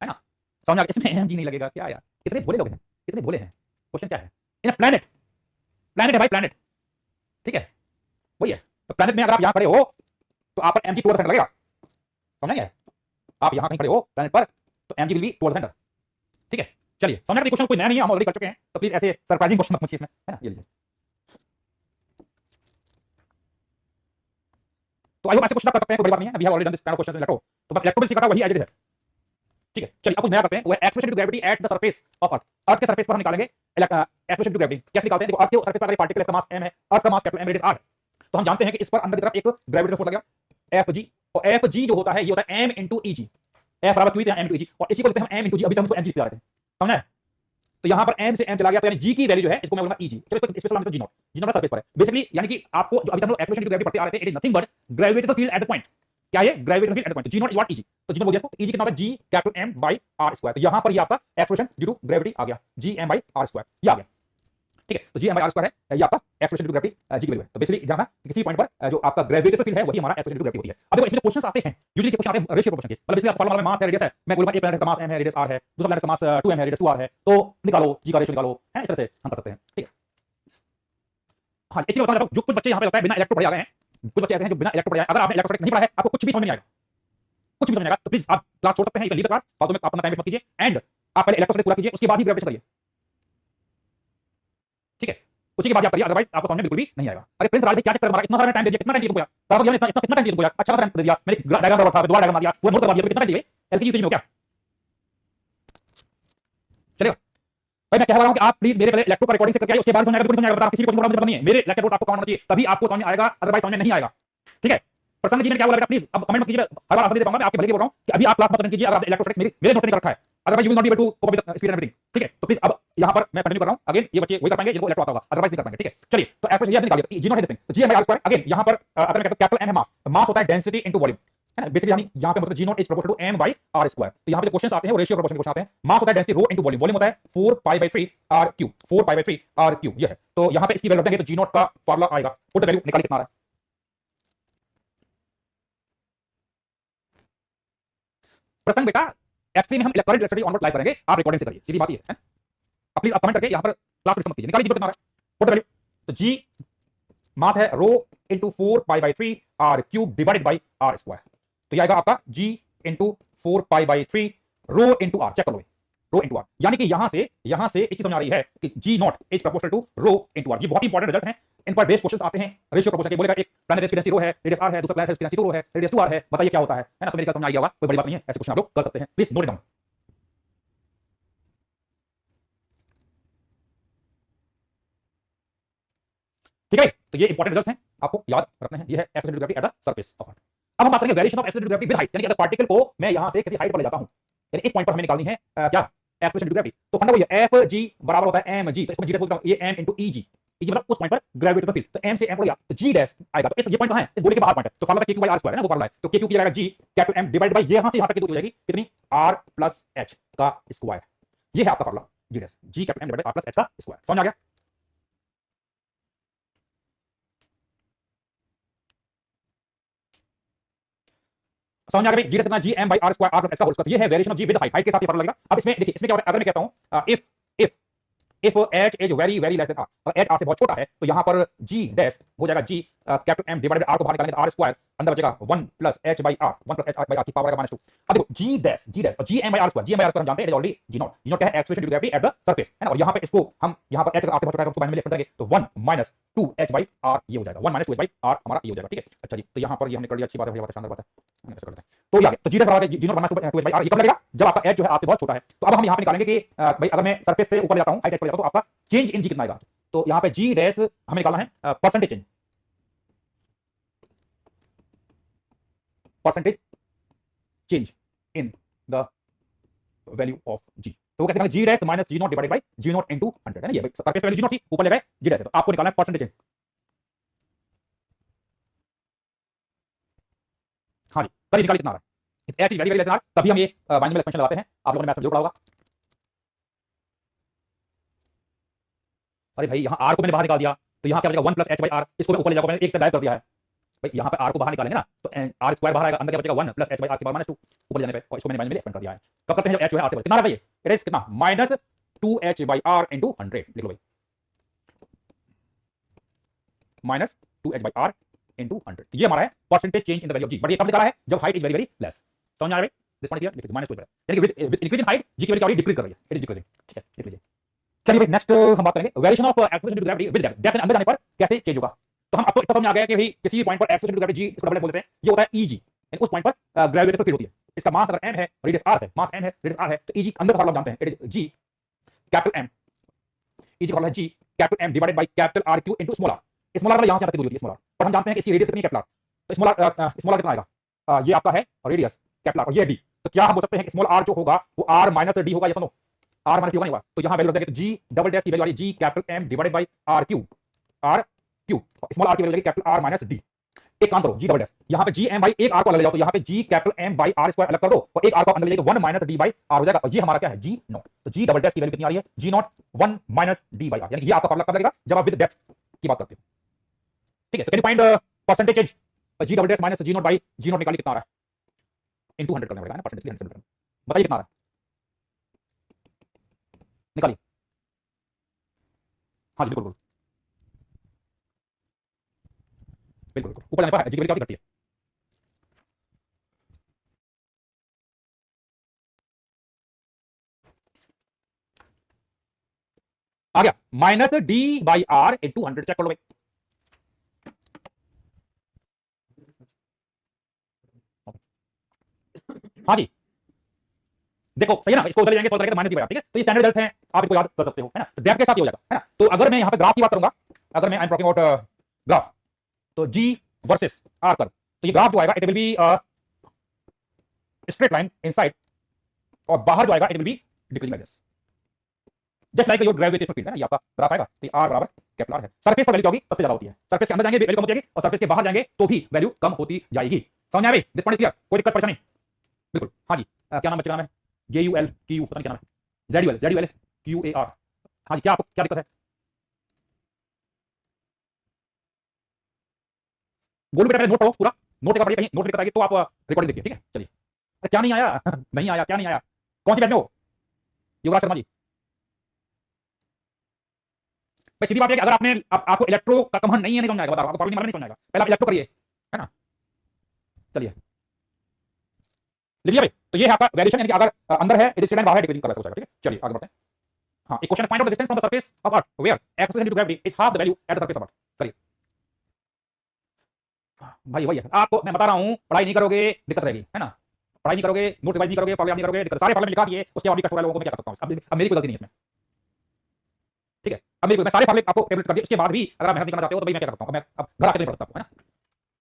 ना, समझ आ गया, इसमें m g नहीं लगेगा, क्या यार, कितने भोले लोग हैं, कितने भोले हैं, क्वेश्चन क्या है, इन प्लैनेट, प्लैनेट है भाई, प्लैनेट, ठीक है, वही है, तो प्लैनेट में अगर आप यहां खड़े हो तो आप पर mg टुवर्ड द सेंटर लगेगा, समझेंगे, आप यहां कहीं खड़े हो प्लैनेट पर तो mg will be toward the centre, ठीक है। चलिए, समझ गए, क्वेश्चन कोई नया नहीं है, हम ऑलरेडी कर चुके हैं, तो प्लीज ऐसे सरप्राइजिंग क्वेश्चन मत पूछिए इसमें, है ना, ये लीजिए। तो आई होप ऐसे क्वेश्चन आप कर सकते हैं, कोई बड़ी बात नहीं है, we have already done this kind of questions in electro, तो बस इलेक्ट्रो में सीखा था वही एडिट है, ठीक है। चलिए अब कुछ नया करते हैं, वो है expression to gravity at the surface of earth, earth के सरफेस पर हम निकालेंगे एक्सप्रेशन टू ग्रेविटी, कैसे निकालते हैं, देखो अर्थ के सरफेस पर अगर पार्टिकल का मास m है, अर्थ का mass capital M radius r, तो हम जानते हैं कि इस पर अंदर की तरफ एक ग्रेविटेशनल फोर्स लगेगा Fg, और Fg जो होता है ये होता है m into Eg, F बराबर q m into Eg, और इसी को लिखते हैं हम m into G, अभी तक हम इसको mg लिखते आ रहे थे, समझ आया, तो यहां पर m से m चला गया, तो यानी g की वैल्यू जो है इसको मैं बोलूंगा Eg, चलो इसको स्पेशल नाम देते हैं g नॉट सरफेस पर है बेसिकली, यानी कि आपको जो अभी तक हम लोग एक्सप्रेशन टू ग्रेविटी पढ़ते आ रहे थे, it is nothing but gravitational field at the point, क्या है gravitational field at the point, g naught is what Eg, तो g नॉट बोल दिया इसको, Eg कितना होता है g capital M by r square, तो यहां पर ये आपका एक्सप्रेशन ड्यू टू ग्रेविटी आ गया, g m by r square, ये आ गया, ठीक है, तो g m by r square है, ये आपका expression due to gravity g की वैल्यू है, तो बेसिकली जाना किसी पॉइंट पर जो आपका ग्रेविटेशनल फील्ड है वही हमारा एक्सप्रेशन ड्यू टू ग्रेविटी होती है। अब देखो इसमें क्वेश्चंस आते हैं, यूजुअली क्वेश्चन आते हैं रेशियो प्रोपोर्शन के, मतलब बेसिकली आप फॉर्मूला में मास है रेडियस है, मैं बोलूंगा एक प्लैनेट का मास m है रेडियस r है, दूसरा प्लैनेट का मास 2m है रेडियस 2r है, तो निकालो g का रेशियो निकालो, है इस तरह से हम कर सकते हैं, ठीक है। हाँ, एक चीज बताऊं, जो कुछ बच्चे यहाँ पे लगता है बिना इलेक्ट्रो पढ़े आ गए हैं, कुछ बच्चे ऐसे हैं जो बिना इलेक्ट्रो पढ़े, अगर आपने इलेक्ट्रोस्टैटिक नहीं पढ़ा है, आपको कुछ भी समझ नहीं आएगा, कुछ भी समझ नहीं आएगा, तो प्लीज आप क्लास छोड़ सकते हैं, लीव द क्लास, फालतू में आप अपना टाइम वेस्ट मत कीजिए, एंड आप पहले इलेक्ट्रोस्टैटिक पूरा कीजिए, उसके बाद ही ग्रेविटेशन करिए, ठीक है, उसी के बाद आप करिए, अदरवाइज आपको समझ में बिल्कुल भी नहीं आएगा। अरे प्रिंस राज भाई क्या चक्कर मारा, इतना सारा टाइम दे दिया, कितना टाइम दिया तुमको यार, तारा भैया ने इतना कितना टाइम दिया तुमको यार, अच्छा सा टाइम दे दिया, मैंने डायग्राम बना था, दोबारा डायग्राम बना दिया, पूरा नोट करवा दिया, कितना टाइम दिया एलकेजी यूकेजी में हो क्या, चलेगा भाई, मैं कह रहा हूं कि आप प्लीज मेरे पहले इलेक्ट्रो का रिकॉर्डिंग से करके आइए, उसके बाद समझ आएगा, पूरी समझ आएगा, किसी को मुझे पता नहीं है, मेरे लेक्चर नोट आपको कमाना चाहिए, तभी आपको समझ में आएगा, अदरवाइज समझ में नहीं आएगा, ठीक है। प्रसन्न जी ने क्या बोला बेटा, प्लीज अब कमेंट मत कीजिए, हर बार आंसर दे पाऊंगा, मैं आपके भले के बोल रहा हूं कि अभी आप क्लास मत अटेंड कीजिए, अगर आप इलेक्ट्रोस्टैटिक्स मेरे नोट नहीं कर रखा है, otherwise you will not be able to cope up with speed and everything, ठीक है। तो प्लीज अब यहां पर मैं कंटिन्यू कर रहा हूं, अगेन ये बच्चे वही कर पाएंगे जिनको इलेक्ट्रो आता होगा, अदरवाइज नहीं कर पाएंगे, ठीक है। चलिए, तो एक्सप्रेशन ये आपने निकाल दिया, जी नॉट है this thing, G M R square, again यहां पर अगर मैं कहता हूं कैपिटल M है मास, मास होता है डेंसिटी इनटू वॉल्यूम, है ना, बेसिकली हम यहां पे मतलब g naught is proportional to m by r square, तो यहां पे जो क्वेश्चंस आते हैं वो रेशियो प्रोपोर्शन क्वेश्चन आते हैं, मास होता है density rho into volume, volume होता है 4 pi by 3 r cube, 4 pi by 3 r cube, ये है, तो यहां पे इसकी वैल्यू रख देंगे, तो जी नॉट का फार्मूला आएगा, पुट द वैल्यू, निकालिए कितना आ रहा है, प्रसन्न बेटा एक्चुअली में हम करंट स्टडी ऑनवर्ड लाइव करेंगे, आप रिकॉर्डिंग से करिए, सीधी बात ही है, प्लीज आप कमेंट करके यहां पर क्लास डिस्कस मत कीजिए, निकालिए जी कितना आ रहा है, पुट द वैल्यू, तो जी मास है rho into 4 pi by 3 r cube divided by r square, तो ये आएगा आपका g into 4 pi by 3 rho into r, check कर लो रो इनटू r, यानी कि यहां से एक चीज समझ आ रही है कि g naught is proportional to rho into r, ये बहुत इंपॉर्टेंट रिजल्ट है, इन पर बेस्ड क्वेश्चंस आते हैं रेशियो प्रोपोर्शन के, बोलेगा एक प्लैनेट की डेंसिटी रो है, रेडियस r है, दूसरा प्लैनेट की डेंसिटी 2 है, रेडियस 2r है, बताइए क्या होता है ना। तो मेरे ख्याल समझ आ गया होगा, कोई बड़ी बात नहीं है, ऐसे क्वेश्चन आप लोग कर सकते हैं, प्लीज नोट इट डाउन। ठीक है, तो ये इंपॉर्टेंट रिजल्ट्स हैं, आपको याद रखना है। ये है accelerated gravity at the surface of अर्थ। अब हम बात करेंगे variation of accelerated gravity with height, यानी कि अगर पार्टिकल को मैं यहां से किसी हाइट पर ले जाता हूं, यानी इस पॉइंट पर हमें निकालनी है क्या एक्सेलरेटेड ग्रेविटी, तो फंडा वही है, एफ जी बराबर होता है एम जी, तो इसको जी डैश बोलता हूं, ये एम इनटू ई जी, ई जी मतलब उस पॉइंट पर ग्रेविटेशनल फील्ड, तो एम से एम को लिया तो जी डैश आएगा, तो इस ये पॉइंट कहां है, इस गोले के बाहर पॉइंट है, तो फार्मूला के क्यू बाई आर स्क्वायर है ना, वो फार्मूला है, तो के क्यू की जाएगा जी कैपिटल एम डिवाइड बाय ये यहां से यहां तक की दूरी हो जाएगी कितनी, आर प्लस एच का स्क्वायर। ये है आपका formula G dash, G capital M divide R plus H का स्क्वायर। समझ आ गया? समझ आ गया जी कितना, G M by R square R plus H का होल स्क्वायर। ये है variation of G with height, height के साथ ये फार्मूला लगेगा। अब इसमें देखिए, इसमें क्या होता है, अगर मैं कहता हूं if h is very very less then r, अगर h r से बहुत छोटा है तो यहां पर g डैश हो जाएगा g capital m divided by r को बाहर निकालेंगे तो r स्क्वायर, अंदर बचेगा 1 plus h by r, 1 plus h by r की पावर -2। अब देखो g डैश और g m by r square, g m by r square हम जानते हैं, it is already g naught, g naught क्या है, acceleration due to gravity at the surface, है ना। और यहां पे इसको हम यहां पर h अगर r से बहुत छोटा है तो उसको बाहर में एक्सपेंड करेंगे तो 1 माइनस 2 h बाई r ये हो जाएगा, 1 माइनस 2 h बाई r हमारा ये हो जाएगा। ठीक है, अच्छा जी, तो यहां पर ये हमने कर लिया, अच्छी बात है, बढ़िया बात है, शानदार बात है, ऐसा करते हैं। तो ये आ गया, तो g डैश बराबर है g not minus 2 h by r, ये कब लगेगा, जब आपका h जो है r से बहुत छोटा है। तो अब हम यहां पे निकालेंगे कि भाई अगर मैं सरफेस से ऊपर जाता हूं, हाइट h पर जाता हूं, तो आपका चेंज इन जी कितना आएगा, तो यहां पे जी डैश हमें निकालना है percentage change, percentage change in the value of g. तो कैसे निकालेंगे, g dash minus ji naught divided by g naught into 100, है ना। ये सरफेस पे वैल्यू जी नॉट थी, ऊपर ले गए जी डैश है, तो आपको निकालना है परसेंटेज चेंज। हाँ जी, करिए निकालिए कितना आ रहा है, H is very very less than R, तभी हम ये बाइनरी एक्सपेंशन लगाते हैं। आप लोगों ने मैथ में जरूर पढ़ा होगा। अरे भाई यहाँ आर को मैंने बाहर निकाल दिया, तो यहाँ क्या बचेगा 1 प्लस एच बाई आर, इसको मैं ऊपर ले जाऊंगा, मैंने एक से डायरेक्ट कर दिया है भाई, यहाँ पे आर को बाहर निकालेंगे ना तो आर स्क्वायर बाहर आएगा, अंदर क्या बचेगा 1 प्लस एच बाई आर के पावर -2 ऊपर जाने पे, और इसको मैंने माइनस में एक्सपेंड कर दिया है। कब करते हैं जब एच जो है आर से बड़ा, कितना आ रहा है ये, इट इज कितना minus 2 H by R into 100, लिख लो भाई, minus 2 H by R into 100, ये हमारा है percentage change in the value of G. But ये कब निकाला है, जब height is very very less. समझ आ रहा है दिस पॉइंट क्लियर, लिख माइनस 2, यानी कि विद इंक्रीजिंग हाइट जी की वैल्यू क्या डिक्रीज कर रही है, इट इज डिक्रीजिंग। ठीक है, लिख लीजिए। चलिए भाई नेक्स्ट हम बात करेंगे variation of acceleration due to gravity with depth, depth अंदर जाने पर कैसे चेंज होगा। तो हम आपको इतना समझ आ गया कि भाई किसी पॉइंट पर acceleration due to gravity G, इसको डबल बोलते हैं, ये होता है ईजी, यानी उस पॉइंट पर ग्रेविटेशनल फील्ड होती है, इसका मास अगर m है, रेडियस r है, मास m है, रेडियस r है, तो ईजी अंदर फॉर्मूला जानते हैं, it is G capital m, ईजी फॉर्मूला है G capital m divided by capital r cube into small r। Small r मतलब यहां से तक की दूरी होती है स्मॉल r, पर हम जानते हैं कि इसकी रेडियस कितनी है कैपिटल r, तो स्मॉल r कितना आएगा, ये आपका है रेडियस कैपिटल r और ये d, तो क्या हम बोल सकते हैं कि स्मॉल r जो होगा वो r माइनस d होगा, ये सुनो r माइनस होगा नहीं होगा, तो यहां वैल्यू रख देंगे, तो जी डबल डैश की वैल्यू आ रही है G capital m divided by r cube, small r की value capital r minus d। एक काम करो, जी डबल डैश यहां पे जी एम बाई एक r को अलग ले जाओ, तो यहां पे G capital m by r square अलग कर दो और एक r को अंदर ले जाओ, 1 माइनस d बाई r हो जाएगा, और ये हमारा क्या है जी नॉट, तो जी डबल डैश की वैल्यू कितनी आ रही है, g naught 1 minus d by r, यानी ये आपका फार्मूला कब लगेगा, जब आप विद डेप्थ की बात करते हो। ठीक है, तो can you find percentage change, G double dash minus ji naught by G naught निकालिए कितना आ रहा है, इनटू 100 करना पड़ेगा ना, परसेंटेज 100 करना, बताइए कितना आ रहा है, निकालिए। हाँ जी बिल्कुल बिल्कुल बिल्कुल, ऊपर जाने पर जी की वैल्यू क्या घटती है, आ गया minus D by R into 100, check कर लो भाई। हाँ जी देखो सही है ना, इसको उधर ले जाएंगे, सोल्व करेंगे तो माइनस डी बाई आर, ठीक है, तो ये स्टैंडर्ड रिजल्ट हैं, आप इनको याद कर सकते हो, है ना। तो डेप्थ के साथ ये हो जाएगा, है ना। तो अगर मैं यहाँ पे ग्राफ की बात करूंगा, अगर मैं I am talking about graph, तो जी वर्सेस आर कर्व, तो ये ग्राफ जो आएगा it will be straight line inside, और बाहर जो आएगा it will B decreasing like this, just like your gravitational field, है ना। ये आपका ग्राफ आएगा, तो आर बराबर कैपिटल आर है, सरफेस पर वैल्यू क्या होगी, सबसे ज्यादा होती है, सरफेस के अंदर जाएंगे वैल्यू कम हो जाएगी, और सरफेस के बाहर जाएंगे तो भी वैल्यू कम होती जाएगी। समझ आया भाई, दिस पॉइंट क्लियर, कोई दिक्कत परेशानी, बिल्कुल। हाँ जी क्या नाम बच्चे का नाम है, जे यू एल क्यू, पता नहीं क्या नाम है, Z U L Q A R. हाँ जी क्या आपको क्या दिक्कत है, गोलू बेटा पहले नोट पढ़ो पूरा, नोट का पढ़िए, कहीं नोट दिक्कत आएगी तो आप रिकॉर्डिंग देखिए, ठीक है। चलिए, क्या नहीं आया नहीं आया, क्या नहीं आया, कौन सी बैच में हो, युवराज शर्मा जी। भाई सीधी बात है कि अगर आपने आपको इलेक्ट्रो का कमन नहीं है, नहीं समझ आएगा, बताओ आपको फॉर्मूला नहीं समझ आएगा, पहले आप इलेक्ट्रो करिए, है ना। चलिए लिख लिया भाई, तो ये है आपका वेरिएशन, यानी कि अगर अंदर है इट इज बाहर है डिक्रीजिंग कर रहा है, ठीक है। चलिए आगे बढ़ते हैं। हाँ, एक question, find out the distance from the surface of earth where acceleration due to gravity is half the value at the surface of earth. करिए, भाई वही है, आपको मैं बता रहा हूं, पढ़ाई नहीं करोगे दिक्कत रहेगी, है ना, पढ़ाई नहीं करोगे, नोट रिवाइज नहीं करोगे, फॉलो नहीं करोगे, दिक्कत, सारे फॉर्मूले लिखा दिए, उसके बाद भी कष्ट हो रहा है लोगों को, मैं क्या कर सकता हूं, अब मेरी कोई गलती नहीं है इसमें, ठीक है, अब मेरी मैं सारे फॉर्मूले आपको टेबलेट कर दिए, उसके बाद भी अगर आप मेहनत नहीं करना चाहते हो तो भाई मैं क्या कर सकता हूं, मैं अब घर आके नहीं पढ़ सकता हूं, है ना।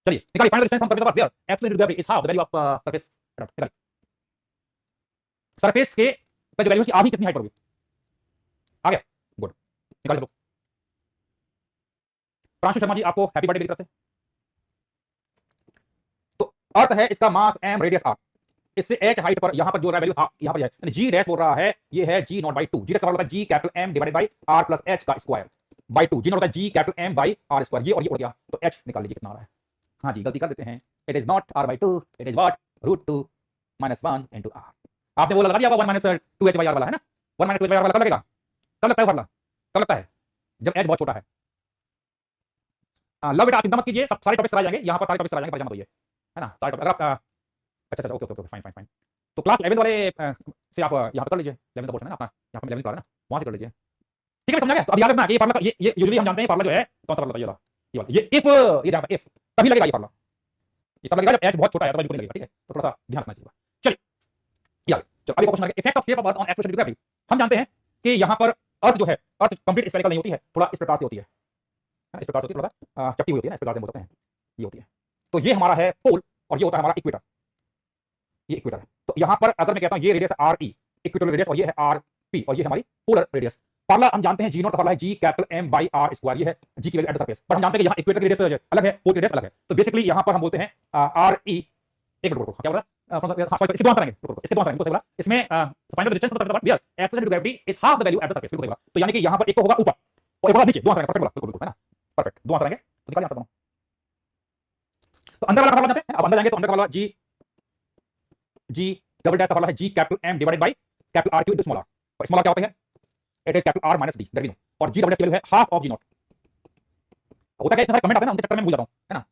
चलिए निकालिए final distance from surface of air X to gravity is half the value of surface, निकालिए सरफेस के का जो वैल्यू है आधी कितनी हाइट पर होगी, आ गया, गुड, निकाल दो। प्रांशु शर्मा जी आपको हैप्पी बर्थडे मेरी तरफ से। तो अर्थ है इसका मास एम रेडियस आर, इससे एच हाइट पर यहां पर जो वैल्यू यहां पर है जी डैश बोल रहा है ये है g naught by two, g dash का मतलब G capital M divided by R plus H का square by two, g naught होता है G capital M by R square, ये और ये उड़ गया, तो एच निकाल लीजिए कितना आ रहा है। हाँ जी गलती कर देते हैं, it is not R by two, it is what root two minus one into R. आपने वो लगा दिया one minus two H by R वाला, है ना, one minus two H by R वाला कब लगेगा, कब लगता है वाला, कब लगता है जब एच बहुत छोटा है। लो बेटा आप चिंता मत कीजिए, सब सारे टॉपिक्स कराए जाएंगे, यहाँ पर सारे टॉपिक्स कराए जाएंगे, परेशान मत होइए, है ना, सारे टॉपिक अगर आप अच्छा अच्छा okay okay fine fine fine. तो क्लास 11 वाले से आप यहाँ पे कर लीजिए, 11 का पोर्शन है ना अपना, यहाँ पे 11 करा है ना, वहाँ से कर लीजिए, ठीक है समझ गया। तो अब याद रखना कि ये फार्मूला ये यूजुअली हम जानते हैं फार्मूला जो है कौन सा फार्मूला, ये वाला, ये वाला, ये इफ, ये जहाँ पर इफ तभी लगेगा ये फार्मूला, ये तब लगेगा जब एच बहुत छोटा है, तो बिल्कुल नहीं लगेगा, ठीक है, तो थोड़ा सा ध्यान रखना चाहिए। चलिए यार चलो अभी क्वेश्चन आ गया, effect of shape of earth on expression gravity. हम जानते हैं कि यहाँ पर अर्थ जो है, अर्थ कंप्लीट स्फेरिकल नहीं होती है, थोड़ा इस प्रकार से होती है, इस प्रकार से होती है, थोड़ा सा चपटी हुई होती है ना, इस प्रकार से बोल सकते हैं, ये होती है। तो ये हमारा है पोल और ये होता है हमारा इक्वेटर, ये इक्वेटर है। तो यहाँ पर अगर मैं कहता हूँ ये radius R E equatorial radius और ये है आर पी और ये है हमारी पोलर रेडियस। फार्मूला हम जानते हैं जी नॉट का फार्मूला है G capital M by R square, ये है जी की वैल्यू एट द सरफेस, पर हम जानते हैं कि यहाँ इक्वेटर की रेडियस अलग है, पोल की रेडियस अलग है, तो बेसिकली यहाँ पर हम बोलते हैं आर ई, एक मिनट क्या बोला, इसके दो आंसर आएंगे, इसके दो आंसर आएंगे, इसमें final distance from the earth X to gravity is half the value at the surface, बिल्कुल सही बोला। तो यानी कि यहाँ पर एक तो होगा ऊपर और एक होगा नीचे, दो आंसर आएंगे, परफेक्ट बोला, बिल्कुल बिल्कुल, है ना, परफेक्ट, दो आंसर आएंगे, तो निकालिए आंसर दोनों। तो अंदर वाला फार्मूला जानते हैं, अब अंदर जाएंगे तो अंदर का वाला जी जी डबल डैश का फार्मूला है G capital M divided by capital R cube into small R, और स्मॉल आर क्या होता है, it is capital R minus D, that we know, और जी डबल डैश की वैल्यू है half of g naught. होता है इतने सारे कमेंट आते हैं ना, उनके चक्कर में भूल जाता हूं, है ना,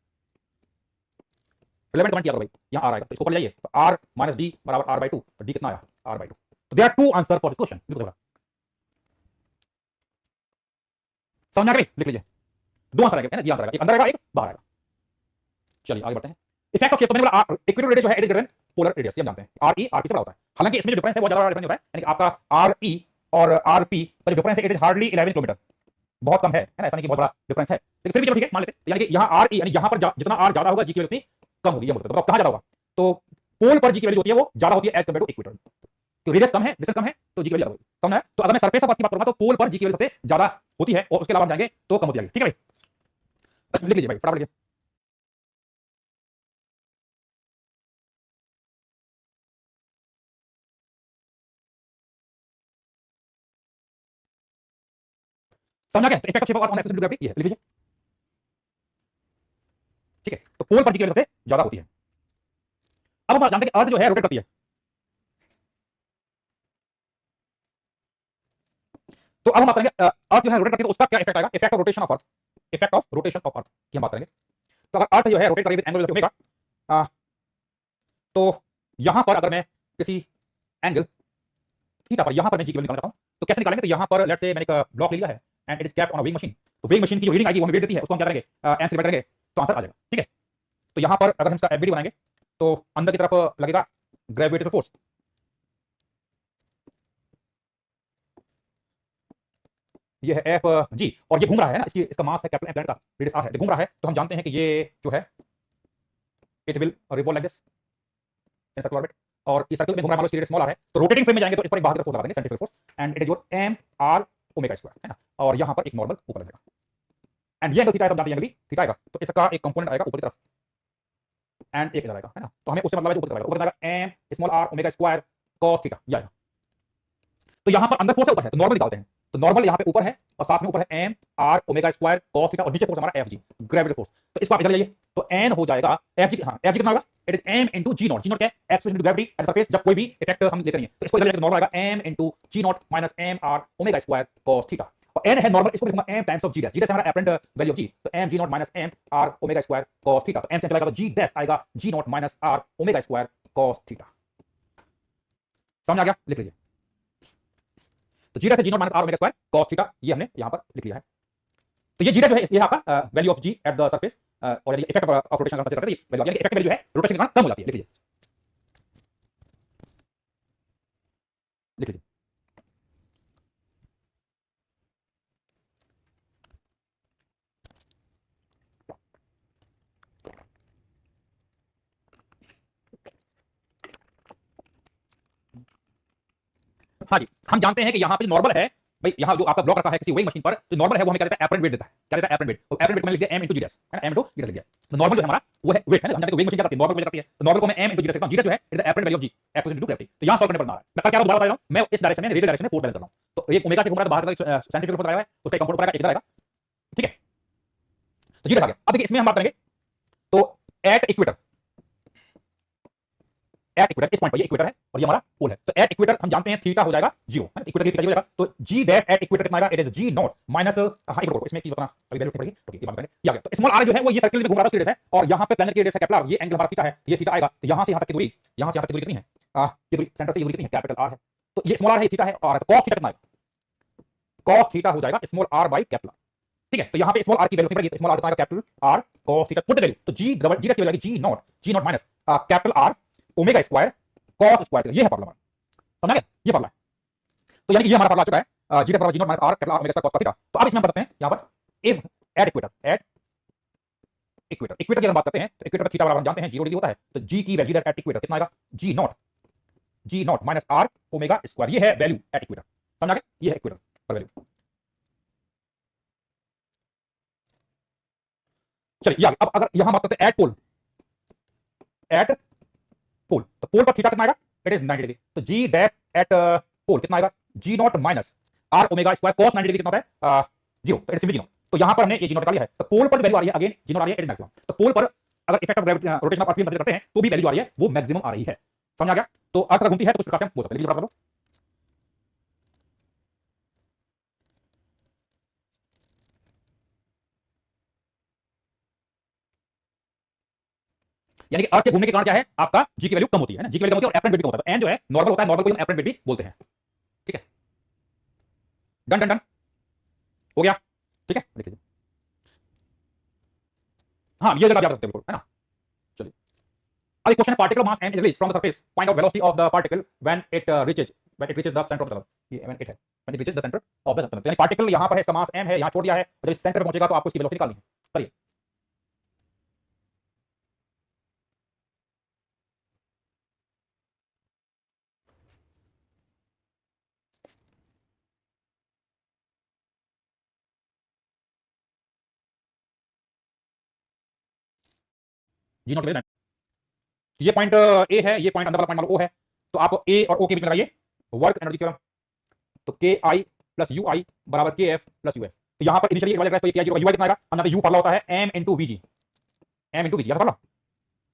रिलेवेंट कमेंट किया करो भाई, यहाँ आर आएगा तो इसको ऊपर ले जाइए, तो आर माइनस डी बराबर आर बाई टू, तो डी कितना आया आर बाई टू, तो there are two answer for this question, बिल्कुल होगा, समझ आ गई, लिख लीजिए, दो आंसर आएंगे, है ना, जी आंसर आएगा, एक अंदर आएगा एक बाहर आएगा। चलिए आगे बढ़ते हैं। इफेक्ट ऑफ शेप, तो मैंने बोला इक्वेटोरियल रेडियस जो है it is greater than polar radius, ये हम जानते हैं, आर ई आर पी से बड़ा होता है, हालांकि इसमें जो डिफरेंस है वो ज्यादा डिफरेंस होता है, यानी कि आपका आर ई और आर पी का जो डिफरेंस है इट इज हार्डली 11 किलोमीटर, बहुत कम है ना, ऐसा नहीं कि बहुत बड़ा डिफरेंस है, लेकिन फिर भी चलो ठीक है मान लेते हैं, यानी कि यहाँ आर ई यानी यहाँ पर जितना आर ज्यादा होगा जी की वैल्यू उतनी कम होगी, ये मतलब बताओ कहाँ ज्यादा होगा, तो पोल पर जी की वैल्यू होती है वो ज्यादा होती है एज कंपेयर टू इक्वेटर, तो रेडियस कम है, डिस्टेंस कम है तो जी की वैल्यू कम है, तो अगर मैं सरफेस ऑफ अर्थ की बात करूंगा तो पोल पर जी की वैल्यू सबसे ज्यादा होती है और उसके अलावा जाएंगे तो कम होती है, ठीक है भाई, लिख लीजिए भाई फटाफट लिखिए। समझा क्या, effect of shape of on axis gravity ये लिख लीजिए, ठीक है, तो पोल पर जी की वैल्यू सबसे ज्यादा होती है। अब हम जानते हैं कि अर्थ जो है रोटेट करती है, तो अब हम बात करेंगे अर्थ जो है रोटेट करती है तो उसका क्या इफेक्ट आएगा, effect of rotation of earth, effect of rotation of अर्थ की हम बात करेंगे। तो अगर अर्थ जो है रोटेट करेगी एंगल ओमेगा, तो यहां पर अगर मैं किसी एंगल थीटा पर यहां पर मैं जी की वैल्यू निकालना चाहता हूं तो कैसे निकालेंगे, तो यहां पर लेट्स से मैंने एक ब्लॉक ले लिया है and it is capped on a weighing machine, तो वेइंग मशीन की जो रीडिंग आएगी वो हमें वेट देती है, उसको हम क्या करेंगे एम से डिवाइड करेंगे तो आंसर आ जाएगा, ठीक है। तो यहां पर अगर हम इसका एफबीडी बनाएंगे तो अंदर की तरफ लगेगा ग्रेविटेशनल फोर्स, ये है एफ जी, और ये घूम रहा है ना, इसकी इसका मास है कैपिटल एम, प्लैनेट का रेडियस आर है, तो घूम रहा है, तो हम जानते हैं कि ये जो है it will revolve like this in circular orbit, और इस सर्कल में घूम रहा है, मान लो इसकी रेडियस स्मॉल आर है, तो रोटेटिंग फ्रेम में जाएंगे तो इस पर एक बाहर की तरफ फोर्स लगा देंगे centrifugal force, and it is your M R omega square, है ना, और यहां पर एक नॉर्मल ऊपर लगेगा, एंड ये एंगल थीटा है, तो हम जानते हैं एंगल भी थीटा आएगा, तो इसका एक कंपोनेंट आएगा ऊपर की तरफ एंड एक इधर आएगा, है ना, तो हमें उससे मतलब है ऊपर की तरफ आएगा, ऊपर M small R omega square cos theta, ये आएगा। तो यहां पर अंदर फोर्स ऊपर है तो नॉर्मल निकालते हैं, तो नॉर्मल यहां पे ऊपर है और साथ में ऊपर है M R omega square cos theta, और नीचे फोर्स हमारा एफ जी ग्रेविटी फोर्स, तो इसको आप इधर ले जाइए तो एन हो जाएगा एफ जी, हाँ एफ जी कितना होगा, it is M into ji naught, G naught क्या है X into gravity at surface, जब कोई भी इफेक्ट हम लेते नहीं है तो इसको इधर ले जाकर नॉर्मल आएगा एम इनटू जी naught minus M R omega square cos theta, और एन है नॉर्मल, इसको लिखूंगा M times of g dash, g dash हमारा एपरेंट वैल्यू ऑफ जी, तो M g naught minus M R omega square cos theta, तो M से चला जाएगा तो जी डैश आएगा g naught minus R omega square cos theta, समझ आ गया, लिख लीजिए। तो जी डैश जी naught minus R omega square cos theta, ये हमने यहां पर लिख लिया है, तो ये जी जो है ये आपका value of G at the surface, और यदि इफेक्ट ऑफ रोटेशन का कंसीडर करते हैं वैल्यू, यानी इफेक्ट वैल्यू है रोटेशन के कारण कम हो जाती है। लिख लीजिए, लिख लीजिए। हाँ जी, हम जानते हैं कि यहाँ पे नॉर्मल है भाई, यहाँ जो आपका ब्लॉक रखा है किसी वेइंग मशीन पर, जो नॉर्मल है वो हमें क्या देता है, एपरेंट वेट देता है। क्या देता है, एपरेंट वेट। और एपरेंट वेट को मैंने लिख दिया m इंटू जी डैश, है ना, m इंटू जी डैश लिख दिया। तो नॉर्मल जो है हमारा वो है वेट, है ना, हम जानते हैं वेइंग मशीन क्या करती है, नॉर्मल को करती है, तो नॉर्मल को मैं m इंटू जी डैश लिखता हूं। जी डैश जो है it is the apparent value of G F into gravity. तो यहाँ सॉल्व करने पर ना रहा है, मैं क्या दोबारा बता रहा हूं, मैं इस डायरेक्शन में रेडियल डायरेक्शन में फोर्स बैलेंस कर रहा हूं। तो ये ओमेगा से घूम रहा है तो बाहर का सेंट्रीफ्यूगल फोर्स आएगा, उसका कंपाउंड पड़ेगा, एक आएगा। ठीक है, तो जी डैश आ गया। अब देखिए इसमें हम बात करेंगे तो एट इक्वेटर, एट इक्वेटर इस पॉइंट पर, ये इक्वेटर है और ये हमारा पोल है, तो एट इक्वेटर हम जानते हैं थीटा हो जाएगा 0, है ना, इक्वेटर की थीटा 0 हो जाएगा। तो जी डैश एट इक्वेटर कितना आएगा, it is G naught minus, हां एक इसमें की बताना अभी वैल्यू पड़ेगी, ओके ये बात करेंगे। ये आ गया। तो स्मॉल आर जो है वो ये सर्कल में घूम रहा है, उसकी रेडियस है, और यहां पे प्लैनेट की रेडियस है कैपिटल आर, ये एंगल हमारा थीटा है, ये थीटा आएगा। तो यहां से यहां तक की दूरी, यहां से यहां तक की दूरी कितनी है, ये दूरी सेंटर से ये दूरी कितनी है, कैपिटल आर है। तो ये स्मॉल आर है, ये थीटा है, और cos थीटा कितना आएगा, cos थीटा हो जाएगा small R by capital R. ठीक है, तो यहां पे स्मॉल आर की वैल्यू पड़ेगी, तो स्मॉल आर कितना आएगा, capital R cos theta put the value. तो जी डबल जी की value G naught minus capital R omega square cos square, ये है फॉर्मूला, समझ गए, ये फॉर्मूला है। तो यानी कि ये हमारा फॉर्मूला आ चुका है, जी बराबर g naught minus R capital R omega square cos theta. तो अब इसमें हम बताते हैं यहां पर इफ एट इक्वेटर की हम बात करते हैं, तो इक्वेटर पर थीटा बराबर जानते हैं 0 डिग्री होता है, तो जी की वैल्यू एट इक्वेटर कितना आएगा, g naught minus R omega square, ये है वैल्यू एट इक्वेटर, समझ गए, ये है इक्वेटर पर वैल्यू। चलिए अब अगर यहां बात करते हैं एट पोल, तो पोल पर थीटा कितना आएगा, इट इज 90 डिग्री। तो जी डैश एट पोल कितना आएगा, g naught minus R omega square cos 90 degree कितना होता है, 0, तो इट इज जी नॉट। तो यहां पर हमने ये जी नॉट निकाल लिया है, तो पोल पर वैल्यू आ रही है, अगेन जी नॉट आ रही है, इट इज मैक्सिमम। तो पोल पर अगर effect of rotation of earth consider करते हैं तो भी वैल्यू आ रही है, वो मैक्सिमम आ रही है, समझ आ गया। तो अर्थ घूमती है तो कुछ प्रकार से हम बोल सकते हैं, लिखिए बराबर, यानी कि अर्थ के घूमने के कारण क्या है, आपका जी की वैल्यू कम होती है ना, जी की वैल्यू कम होती है और एपरेंट वेट भी कम होता है। तो एन जो है नॉर्मल होता है, नॉर्मल को हम एपरेंट वेट भी बोलते हैं। ठीक है, डन डन डन हो गया। ठीक है, लिख लीजिए, हाँ ये जगह आप याद रखते हैं बिल्कुल, है ना। चलिए अब एक क्वेश्चन है, particle mass m is released from the surface, find out velocity of the particle when it reaches the center of the curve। ये when it reaches the center of the curve, यानी particle यहां पर है, इसका mass m है, यहां छोड़ दिया है, जब इस सेंटर पे पहुंचेगा तो आपको इसकी वेलोसिटी निकालनी है। करिए, जी नॉट वेरी, ये पॉइंट ए है, ये पॉइंट अंदर वाला पॉइंट मान लो ओ है, तो आप ए और ओ के बीच में लगाइए वर्क एनर्जी थ्योरम। तो K I plus you I बराबर K F plus U F. तो यहां पर इनिशियली एक वाला यू आई कितना आएगा, हम जानते हैं यू फॉर्मूला होता है M into VG, M into VG formula.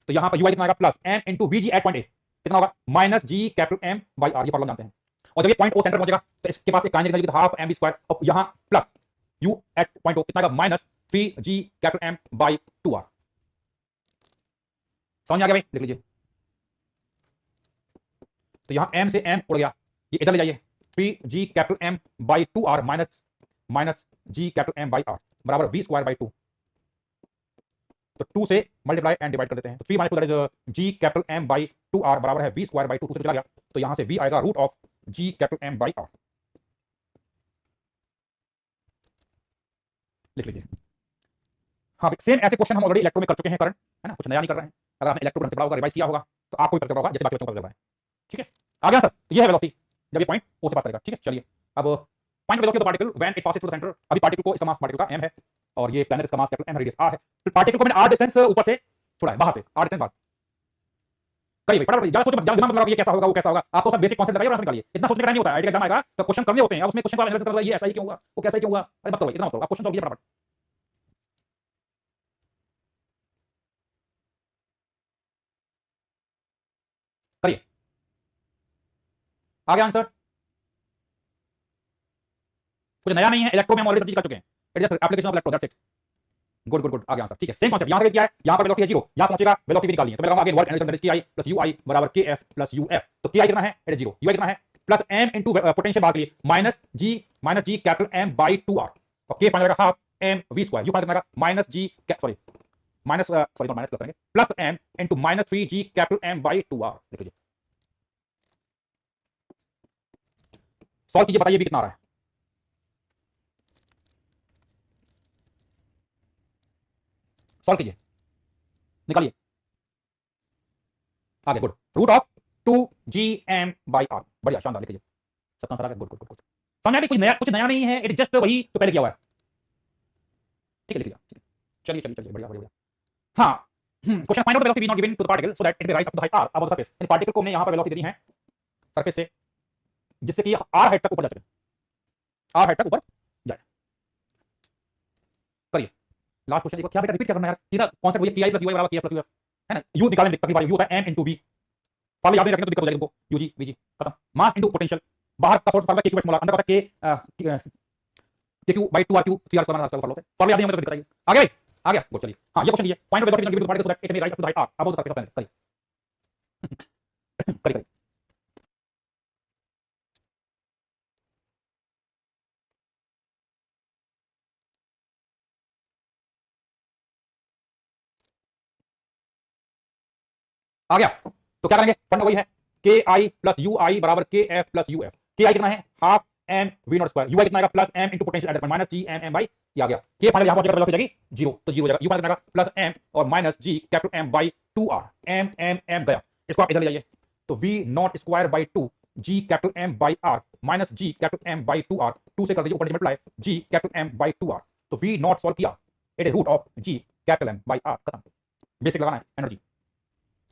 तो यहां पर यू आई कितना आएगा, plus M into VG at point A कितना होगा, minus G capital M by R, ये फॉर्मूला जानते हैं। और जब ये पॉइंट ओ सेंटर पहुंचेगा तो इसके पास एक kinetic energy half M V square, और यहां plus U at point O कितना आएगा, minus 3 G capital M by 2 R. समझ आ गया भाई, लिख लीजिए। तो यहां m से m उड़ गया, ये इधर ले जाइए, P G capital m by 2 R minus G capital m by R बराबर v स्क्वायर बाई 2। तो 2 से मल्टीप्लाई एंड डिवाइड कर देते हैं, तो 3 minus 2 that is G capital m by 2 R बराबर है v स्क्वायर बाई 2, 2 से चला गया, तो यहां से v आएगा root of G capital m by R, लिख लीजिए। हाँ सेम ऐसे क्वेश्चन हम ऑलरेडी इलेक्ट्रो में कर चुके हैं करंट, है ना, कुछ नया नहीं कर रहे हैं। अगर आपने इलेक्ट्रो से पढ़ा होगा, रिवाइज किया होगा, तो आपको भी पता होगा जैसे बाकी बच्चों को पता चल रहा है। ठीक है, आ गया सर, तो ये है वेलोसिटी जब ये पॉइंट ओ से पास करेगा। ठीक है, चलिए अब find velocity of the particle when it passes through the centre. अभी पार्टिकल को, इसका मास पार्टिकल का m है, और ये प्लैनेट इसका mass capital m, radius r है। तो पार्टिकल को मैंने r डिस्टेंस ऊपर से छोड़ा है, बाहर से r डिस्टेंस बाहर। करिए भाई फटाफट, ज्यादा सोचो, ज्यादा दिमाग मत लगाइए ये कैसा होगा वो कैसा होगा, आपको सब बेसिक कांसेप्ट लगाइए और आंसर निकालिए। इतना सोचने का टाइम नहीं होता है, आईटी का एग्जाम आएगा तो क्वेश्चन करने होते हैं, अब उसमें क्वेश्चन को एनालिसिस करना, ये ऐसा ही क्यों होगा, वो कैसा ही क्यों होगा, अरे मत करो, इतना मत करो, आप क्वेश्चन सॉल्व कीजिए फटाफट। करिए, आ गया आंसर, कुछ नया नहीं है, इलेक्ट्रो में हम ऑलरेडी सब चीज कर चुके हैं, it is just application of electro, that's it. Good good good, आ गया आंसर। ठीक है, सेम कॉन्सेप्ट, यहां पे क्या है, यहां पर वेलोसिटी है 0, यहां पहुंचेगा वेलोसिटी निकालनी है, तो मैं लगाऊंगा अगेन वर्क एनर्जी की आई प्लस यू आई बराबर K F plus U F. तो के आई कितना है, इट इज 0, यू आई कितना है प्लस एम इंटू पोटेंशियल बाहर के लिए minus G capital M by 2 R, और K final half M V square, U find करना minus G sorry minus sorry minus plus करेंगे plus M into minus 3g capital M by 2r। देख लीजिए solve कीजिए, बताइए भी कितना आ रहा है। सॉल्व कीजिए, निकालिए, आगे good, root of 2gm by R, बढ़िया शानदार, लिख लीजिए सबका आंसर आ गया, गुड गुड गुड। समझ में कुछ नया नहीं है, इट जस्ट वही तो पहले किया हुआ है, ठीक है लिख लिया, चलिए चलिए चलिए, बढ़िया बढ़िया। हाँ, question find out velocity V nought given to the particle so that it will rise up to the height r above the surface, यानी पार्टिकल को हमने यहां पर वेलोसिटी देनी है सरफेस से जिससे कि r हाइट तक ऊपर जा सके, r हाइट तक ऊपर जाए। करिए लास्ट क्वेश्चन, देखो क्या बेटा रिपीट करना है यार, सीधा कांसेप्ट वही ki + ui = kf + uf है ना, u निकालने में तकलीफ आ रही है, u होता है m * v, फॉर्मूला याद नहीं रखना तो दिक्कत हो जाएगी तुमको, ug vg खत्म, मास इनटू पोटेंशियल, बाहर का सोर्स फॉर्मूला kq मोलर, अंदर का kq by 2r3 3r² formula होता है, फॉर्मूला याद नहीं होगा तो दिक्कत आएगी। आगे भाई आ गया, बोल चलिए। हाँ ये क्वेश्चन ये find out velocity given to particle so that it may rise up to the height r above the surface of planet, करिए करिए। आ गया तो क्या करेंगे, फंड वही है के आई प्लस यू आई बराबर K F plus U F, के आई कितना है half M V not square, U I कितना आएगा plus M into potential at that point minus G M M by, ये आ गया, के फाइनल यहां पहुंचेगा तो जाएगी जीरो, तो जीरो हो जाएगा, यू फाइनल कितना आएगा प्लस एम और minus G capital M by 2r, M M M गया, इसको आप इधर ले जाइए, तो V not square by 2 G capital M by R minus G capital M by 2r, 2 से कर दीजिए ऊपर multiply G capital M by 2r, तो वी नॉट सॉल्व किया, it is root of G capital M by R, खत्म, basic लगाना है energy,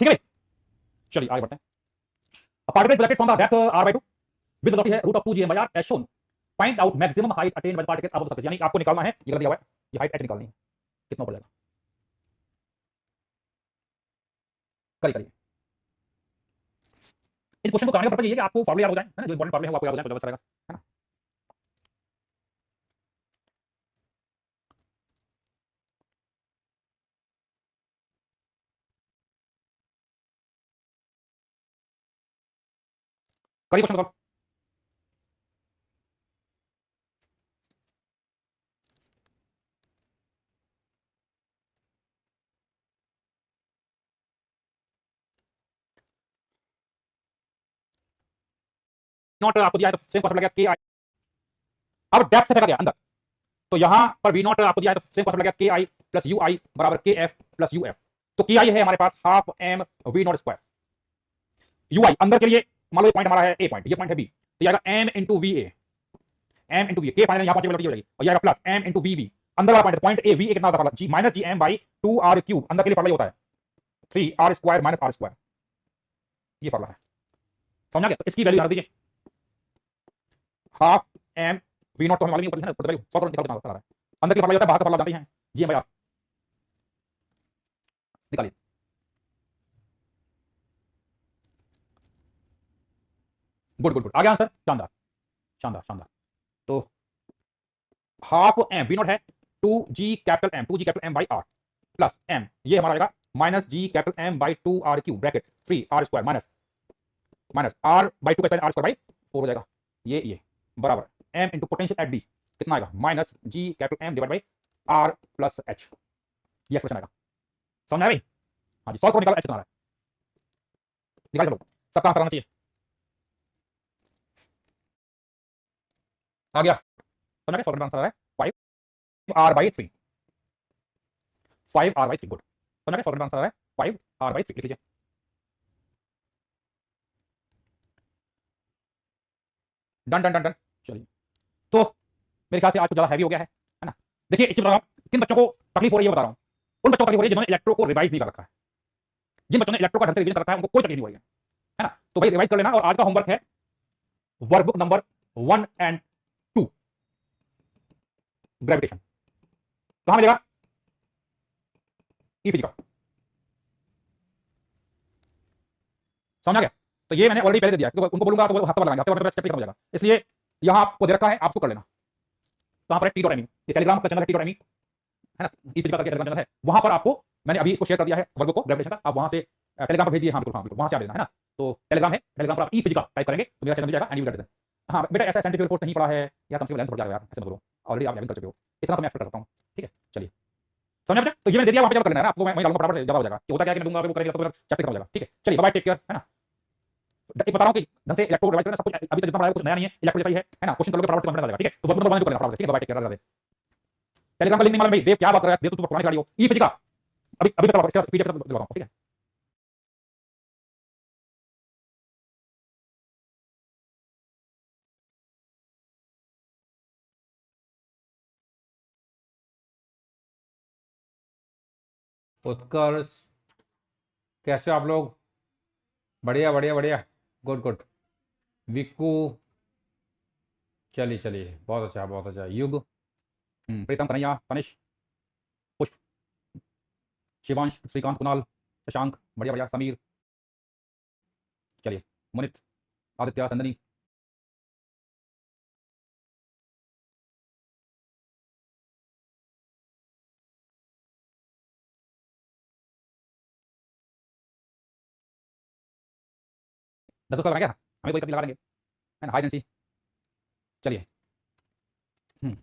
ठीक है। चलिए आगे बढ़ते हैं। A particle collected from the depth r/2 with velocity है root of 2gm by r as shown. Find out maximum height attained by the particle above the surface, यानी आपको निकालना है, ये कर दिया हुआ है, ये हाइट h निकालनी है, कितना पड़ जाएगा, करिए करिए। इन क्वेश्चन को कराने का पर्पस ये है कि आपको फॉर्मूला याद हो जाए, है ना, जो इंपॉर्टेंट फॉर्मूला है वो आपको याद हो जाए तो ज्यादा अच्छा रहेगा, है ना। करिए क्वेश्चन सॉल्व, नॉट आपको दिया है तो सेम कॉन्सेप्ट लगा के आई, अब डेप्थ से फेंका गया अंदर, तो यहां पर वी नॉट आपको दिया है तो सेम कॉन्सेप्ट लगा के आई प्लस यू आई बराबर K F plus U F, तो के आई है हमारे पास half M V not square, U I अंदर के लिए मान लो ये पॉइंट हमारा है ए पॉइंट, ये पॉइंट है बी, तो ये आएगा M into V A, M into V, K final यहां पहुंचे वेलोसिटी हो जाएगी, और ये आएगा plus M into V V, अंदर वाला पॉइंट ए वी कितना होता है G minus G M by 2r cube, अंदर के लिए फॉर्मूला होता है 3r square minus r square, ये फॉर्मूला है, समझ गया। तो इसकी वैल्यू डाल दीजिए, हाफ एम वी नॉट तो हमें मालूम है ना, ऊपर वैल्यू 100 निकाल देना है, अंदर के लिए फॉर्मूला होता है, बाहर का फॉर्मूला जानते हैं जी एम बाई आर, निकालिए, गुड गुड गुड, आ गया आंसर, शानदार शानदार शानदार। तो हाफ एम वी नॉट है 2g capital M by R plus M, ये हमारा आएगा minus G capital M by 2r cube bracket 3r square minus minus r by 2 का स्क्वायर r स्क्वायर बाई 4 हो जाएगा, ये बराबर m into potential at D कितना आएगा minus G capital M divide by r plus h, ये expression आएगा, समझ आया भाई। हाँ जी, सॉल्व करो, निकालो h कितना आ रहा है, निकाल चलो, सबका आंसर आना चाहिए, आ गया, समझ गया, सॉल्व का आंसर आ रहा है 5r/3, 5r/3, गुड, समझ गया, सॉल्व का आंसर आ रहा है 5r/3, लिख लीजिए। डन डन डन डन, चलिए, तो मेरे ख्याल से आज कुछ ज्यादा हैवी हो गया है ना। देखिए एक चीज बता रहा हूं, किन बच्चों को तकलीफ हो रही है बता रहा हूं, उन बच्चों को तकलीफ हो रही है जिन्होंने इलेक्ट्रो को रिवाइज नहीं कर रखा है, जिन बच्चों ने इलेक्ट्रो का ढंग से रिवीजन कर रखा है उनको कोई तकलीफ नहीं हुई है ना, तो भाई रिवाइज कर लेना, और आज का होमवर्क है वर्कबुक नंबर 1 एंड 2 ग्रेविटेशन, कहां मिलेगा, ई फिजिकल, समझ आ गया। तो ये मैंने ऑलरेडी पहले दे दिया, क्योंकि उनको बोलूंगा तो वो हफ्ता लगाएंगे, हफ्ते बाद चैप्टर खत्म हो जाएगा, इसलिए यहां आपको दे रखा है, आपको कर लेना, कहां पर है टी.एम, ये टेलीग्राम का चैनल है टी.एम, है ना, ई फिजिकल का टेलीग्राम चैनल है, वहां पर आपको मैंने अभी इसको शेयर कर दिया है वर्कबुक को ग्रेविटेशन का, आप वहां से टेलीग्राम पर भेज दिए, हाँ बिल्कुल, हाँ बिल्कुल वहां से आ लेना, है ना, तो टेलीग्राम है, टेलीग्राम पर आप ई फिजिकल टाइप करेंगे तो मेरा चैनल मिल जाएगा and you will get it. हाँ बेटा ऐसा साइंटिफिक फोर्स नहीं पड़ा है या कम से कम लेंथ बढ़ जाएगा यार, ऐसे मत बोलो, ऑलरेडी आप लर्निंग कर चुके हो, इतना तो मैं एक्सपेक्ट कर सकता हूँ। ठीक है, चलिए समझ में। तो ये मैंने दे दिया, वहां पे जब करना है ना आपको, मैं वहीं डालूंगा, फटाफट से जवाब हो जाएगा कि होता क्या है कि मैं दूंगा, वो करेंगे तो चैप्टर खत्म हो जाएगा। ठीक है, चलिए बाय, टेक केयर, है ना। एक बता रहा हूँ कि ढंग से इलेक्ट्रो रिवाइज करना, सब कुछ अभी तक जितना पढ़ाया कुछ नया नहीं है, इलेक्ट्रो जैसा ही है ना। क्वेश्चन करोगे फटाफट से कॉन्फिडेंस आ जाएगा। ठीक है, तो वर्क नंबर 1 जो करना फटाफट से। ठीक है, बाय, टेक केयर, टेलीग्राम का लिंक नहीं मालूम भाई, देव क्या बात कर रहा है, देव तो तू पुरानी गाड़ी हो, ई फिजिका अभी अभी बता, इसका पीडीएफ दिलवा रहा हूं। ठीक है, उत्कर्ष, कैसे हो आप लोग? बढ़िया बढ़िया बढ़िया, गुड गुड। विक्कू, चलिए चलिए, बहुत अच्छा बहुत अच्छा। युग, प्रीतम, कन्हैया, तनिष, पुष्प, शिवांश, श्रीकांत, कुणाल, शशांक, बढ़िया बढ़िया, समीर, चलिए मुनित, आदित्य, चंदनी, 10 लगाएंगे, हमें कोई कभी लगा देंगे, है ना। हाई एजेंसी, चलिए। हम्म,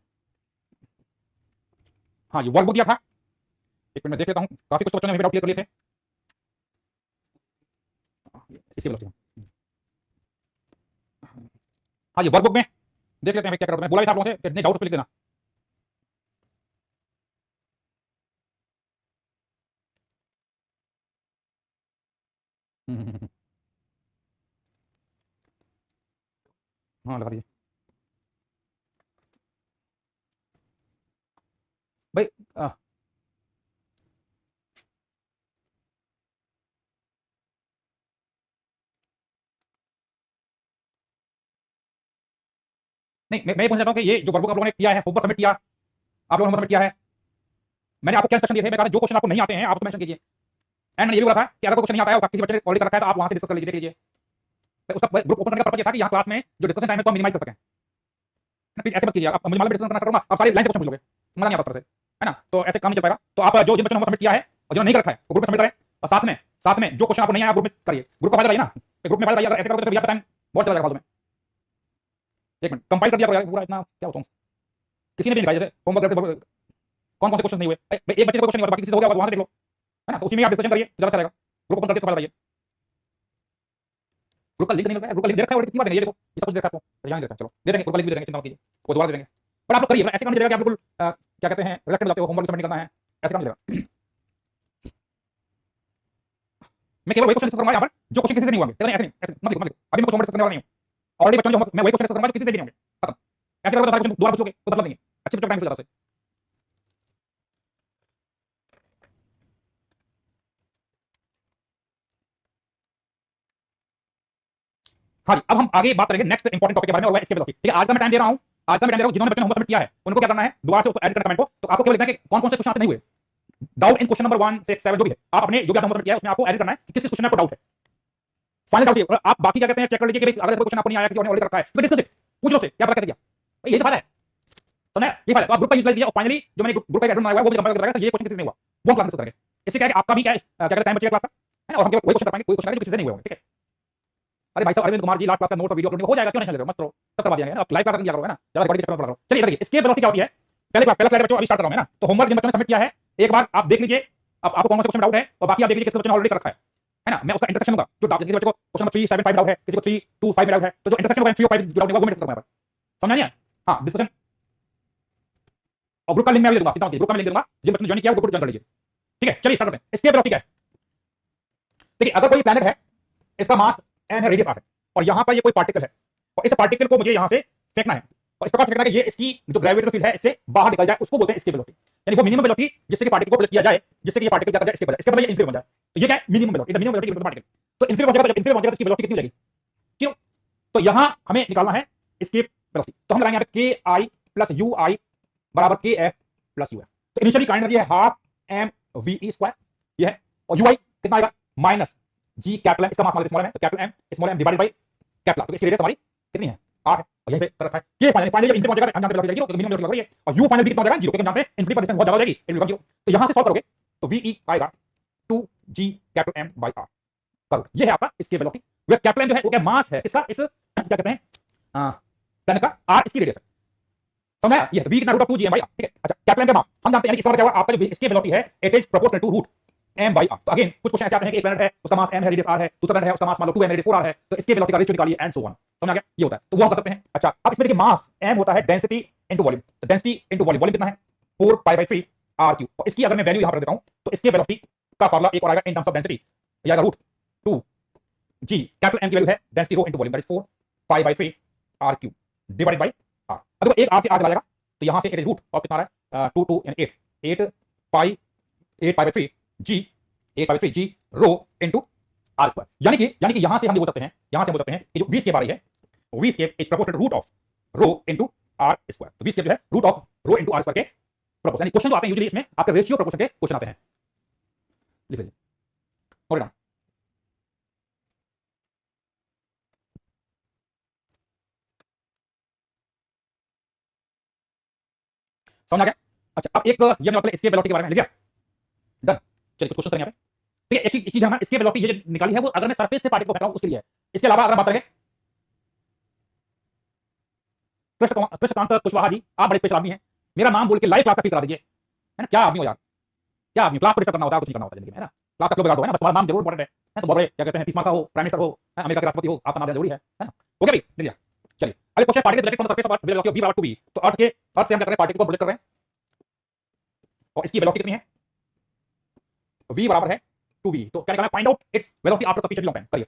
हाँ, ये वर्कबुक दिया था, एक मिनट मैं देख लेता हूँ, काफी कुछ तो बच्चों ने डाउट क्लियर कर लिए थे। इसके वेलोसिटी, हाँ ये वर्कबुक में देख लेते हैं क्या कर, मैं बोला भी था आप लोगों से इतने डाउट पे लिख देना। हाँ लगा दीजिए भाई। आ, नहीं मैं पूछना चाहता हूँ कि ये जो वर्कबुक आप लोगों ने किया है, होमवर्क सबमिट किया, आप लोगों ने सबमिट किया है, मैंने आपको क्या इंस्ट्रक्शन दिए थे, मैं कहा था जो क्वेश्चन आपको नहीं आते हैं आप तो मेंशन कीजिए। एंड मैंने ये भी बोला था कि अगर कोई क्वेश्चन नहीं आता है और किसी बच्चे ने ऑलरेडी कर रखा है तो आप वहां से डिस्कस कर लीजिए, देख लीजिए। तो उसका ग्रुप ओपन करने का पर्पज ये था कि यहाँ क्लास में जो डिस्कशन टाइम है तो हम मिनिमाइज कर सकें। प्लीज ऐसे मत कीजिए, आप मुझे मालूम डिस्कशन करना करूंगा, आप सारी लाइन से क्वेश्चन पूछ लोगे, मजा नहीं आता तरह से, है ना। तो ऐसे काम नहीं चल पाएगा। तो आप जो जिन बच्चों ने सबमिट किया है और जिन्होंने नहीं कर रखा है वो ग्रुप में सबमिट करें, और साथ में जो क्वेश्चन आपको नहीं आया ग्रुप में करिए, ग्रुप का फायदा रही ना, ग्रुप में फायदा रही। अगर ऐसे करोगे तो भैया टाइम बहुत चला जाएगा फालतू में। एक मिनट कंपाइल कर दिया करो यार पूरा, इतना क्या होता हूँ, किसी ने भी निकाला जैसे होमवर्क करते कौन कौन से क्वेश्चन नहीं हुए, एक बच्चे को क्वेश्चन नहीं हुआ बाकी किसी से हो गया, वहां से देख लो, है ना। तो उसी में आप डिस्कशन करिए, ज्यादा अच्छा रहेगा। ग्रुप ओपन करके इसको फायदा, ग्रुप का लिंक नहीं मिल रहा है, ग्रुप का लिंक दे रखा है, कितनी बार देंगे, ये देखो ये सब कुछ दे रखा है आपको, ध्यान नहीं देता, चलो दे देंगे, ग्रुप का लिंक भी देंगे, चिंता मत कीजिए, वो दोबारा दे देंगे। पर आप लोग करिए, ऐसे काम नहीं चलेगा कि आप बिल्कुल क्या कहते हैं रिलेक्टेड जाते हो, होमवर्क सबमिट करना है, ऐसे काम नहीं चलेगा। मैं केवल वही क्वेश्चन डिस्कस करूंगा यहाँ पर जो क्वेश्चन किसी से नहीं होंगे, ऐसे नहीं, ऐसे मत लिखो मत लिखो, अभी मैं कुछ होमवर्क डिस्कस करने वाला नहीं हूँ, ऑलरेडी बच्चों ने मैं वही क्वेश्चन डिस्कस करूंगा जो किसी से भी नहीं होंगे, खत्म। ऐसे करोगे तो सारे क्वेश्चन दोबारा पूछोगे तो बदल देंगे, अच्छे बच्चों का टाइम से ज्यादा से। हाँ जी, अब हम आगे बात करेंगे नेक्स्ट इंपॉर्टेंट टॉपिक के बारे में, और वो है इसके वेलोसिटी। ठीक है, आज का मैं टाइम दे रहा हूँ, आज का मैं टाइम दे रहा हूँ, जिन्होंने बच्चों ने होमवर्क सबमिट किया है उनको क्या करना है, दोबारा से उसको एड करना कमेंट को, तो आपको केवल लिखना है कि कौन कौन से क्वेश्चन आपसे नहीं हुए, डाउट इन क्वेश्चन नंबर 1 से 7 जो भी है, आप अपने जो भी आपने होमवर्क किया है उसमें आपको एड करना है कि किस क्वेश्चन में आपको डाउट है, फाइनल डाउट है। आप बाकी क्या कहते हैं चेक कर लीजिए कि भाई अगर कोई क्वेश्चन आपको नहीं आया, किसी और ने ऑलरेडी रखा है तो डिस्कस इट, पूछ लो से क्या पता कैसे किया, भाई ये तो फायदा है, समझ आया, ये फायदा। तो आप ग्रुप का यूज कर लीजिए, और फाइनली जो मैंने ग्रुप का एडमिन बनाया हुआ है वो मुझे कंपेयर करके बताएगा कि ये क्वेश्चन किसी से नहीं हुआ, वो क्लास डिस्कस करेंगे। इससे क्या है कि आपका भी क्या कहते हैं टाइम बचेगा क्लास का, है ना, और हम केवल वही क्वेश्चन कर पाएंगे, कोई क्वेश्चन जो किसी से नहीं हुआ। ठीक है, अरे भाई साहब अरविंद कुमार जी लास्ट क्लास का नोट और वीडियो अपलोड हो जाएगा, क्यों नहीं चल रहा, मत करो, सब करवा दिया ना, लाइव क्लास दिया करो, है ना, ज्यादा रिकॉर्डिंग चक्कर में पड़ रहा हो। चलिए देखिए इसके वेलोसिटी क्या होती है, पहले स्लाइड बच्चों अभी स्टार्ट कर रहा हूं, है ना। तो होमवर्क जिन बच्चों ने सबमिट किया है एक बार आप देख लीजिए, अब आपको कौन सा क्वेश्चन डाउट है, और बाकी आप देख लीजिए किस बच्चों ने ऑलरेडी कर रखा है ना। मैं उसका इंटरसेक्शन दूंगा, जो डाउट किसी बच्चे को क्वेश्चन नंबर 375 डाउट है, किसी को 325 में डाउट है, तो जो इंटरसेक्शन होगा 3 और 5 जो डाउट होगा वो मैं डिस्कस करूंगा, समझ नहीं आया। हाँ डिस्कशन, और ग्रुप का लिंक मैं भी दे दूंगा, ग्रुप का लिंक दे दूंगा, जिन बच्चों ने ज्वाइन किया वो ग्रुप ज्वाइन कर लीजिए। ठीक है, चलिए स्टार्ट करते हैं। इसके वेलोसिटी क्या है, देखिए अगर कोई प्लैनेट है, इसका मास m है, रेडियस r है, और यहाँ पर ये कोई पार्टिकल है, और इस पार्टिकल को मुझे यहाँ से फेंकना है, और इस प्रकार फेंकना है कि ये इसकी जो ग्रेविटेशनल फील्ड है इससे बाहर निकल जाए, उसको बोलते हैं इसकी वेलोसिटी, यानी वो मिनिमम वेलोसिटी जिससे कि पार्टिकल को प्रोजेक्ट किया जाए, जिससे कि ये पार्टिकल क्या कर जाए इसके बजाय, इसके बजाय ये इन्फिनिट बन जाए, तो ये क्या है minimum velocity, minimum velocity of particle. तो इन्फिनिट बन जाएगा, जब इन्फिनिट बन जाएगा तो इसकी वेलोसिटी कितनी हो जाएगी, क्यों, तो यहाँ हमें निकालना है इसकी वेलोसिटी, तो हम लगाएंगे यहाँ पे के आई प्लस यू आई बराबर K F plus U F. तो इनिशियली काइंड एनर्जी है half M V E square, ये है, और यू आई कितना आएगा माइनस जी कैपिटल एम, इसका मास स्मॉल है तो capital M divided by capital, तो इसकी रेडियस हमारी कितनी है 8 है, और यहीं पे कर रखा है। के फाइनल जब इनफिनिटी पहुंचेगा हम जानते हैं वेलोसिटी मिनिमम वेलोसिटी लग रही है, और यू फाइनल भी कितना हो जाएगा 0, क्योंकि हम जानते हैं इनफिनिटी पर डिस्टेंस बहुत ज्यादा हो जाएगी, इट बिकम 0। तो यहां से सॉल्व करोगे तो वी ई आएगा 2 G capital M bye are, करो ये है आपका इसकी वेलोसिटी। वे कैपिटल एम जो है वो क्या मास है इसका, इस क्या कहते हैं प्लैनेट का, आर इसकी रेडियस है, समझ आया? ये वी कितना root of 2 G M by R, ठीक है। अच्छा कैपिटल एम का मास हम जानते हैं, इसका मतलब क्या हुआ, आपका जो इसके वेलोसिटी है it is proportional to root M by R. तो अगेन कुछ क्वेश्चन ऐसे आते हैं कि एक प्लैनेट है उसका मास m है, रेडियस r है, दूसरा प्लैनेट है उसका मास मान लो 2 m रेडियस 4 r है, तो इसके वेलोसिटी का रेशियो निकालिए एंड सो ऑन। समझ आ गया? ये होता है, तो वो हम कर सकते हैं। अच्छा अब इसमें देखिए मास m होता है डेंसिटी इनटू वॉल्यूम, तो डेंसिटी इनटू वॉल्यूम, वॉल्यूम कितना है 4 पाई बाई 3 r क्यूब, और इसकी अगर मैं वैल्यू यहां पर देता हूं तो इसके वेलोसिटी का फार्मूला एक और आएगा इन टर्म्स ऑफ डेंसिटी, ये आएगा रूट 2 g कैपिटल m की वैल्यू है density rho into volume, that is 4 pi by 3 r cube divided by r। अब देखो एक r से r चला जाएगा तो यहां से इट इज रूट ऑफ कितना आ रहा है 2 2 यानी 8 pi 8 pi by 3 g 8 pi by 3 g rho into r square. यानी कि यहां से हम ये बोल सकते हैं, यहां से हम बोल सकते हैं कि जो v स्केप आ रही है v escape is proportional to root of rho into r square. तो v स्केप जो है root of rho into r square के प्रोपोर्शनल। यानी क्वेश्चन जो आते हैं यूजुअली इसमें आपके रेशियो प्रोपोर्शन के क्वेश्चन आते हैं। लिख लीजिए नोट डाउन। समझ आ गया? अच्छा अब एक ये हमने मतलब स्केप वेलोसिटी के बारे में लिख लिया, डन। चलिए कुछ क्वेश्चन करेंगे यहाँ पे। ठीक है, एक चीज हम स्केप वेलोसिटी ये जो निकाली है वो अगर मैं सरफेस से पार्टिकल को फेंक रहा हूं उसके लिए है। इसके अलावा अगर हम बात करेंगे कृष्णकांत कुशवाहा जी, आप बड़े स्पेशल आदमी हैं, मेरा नाम बोल के लाइव क्लास का फील करा दीजिए, है ना? क्या आदमी हो यार, क्या आदमी, क्लास को डिस्टर्ब करना होता है, कुछ नहीं करना होता जिंदगी में, है ना? क्लास का फ्लो बिगाड़ दो, है ना? बस तुम्हारा नाम जरूर इंपॉर्टेंट है तो बहुत बड़े क्या कहते हैं 30 मार्क का हो, प्राइम मिनिस्टर हो, अमेरिका के राष्ट्रपति हो, आपका नाम जरूरी है ना? ओके भाई लिख लिया। चलिए अगले question, particle direct from the surface of velocity of v बराबर 2v, तो अर्थ से हम क्या कर रहे हैं, पार्टिकल को प्रोजेक्ट कर रहे हैं और इसकी वेलोसिटी कितनी है, v बराबर है 2v, तो क्या निकालना है, find out its velocity after sufficiently long time. करिए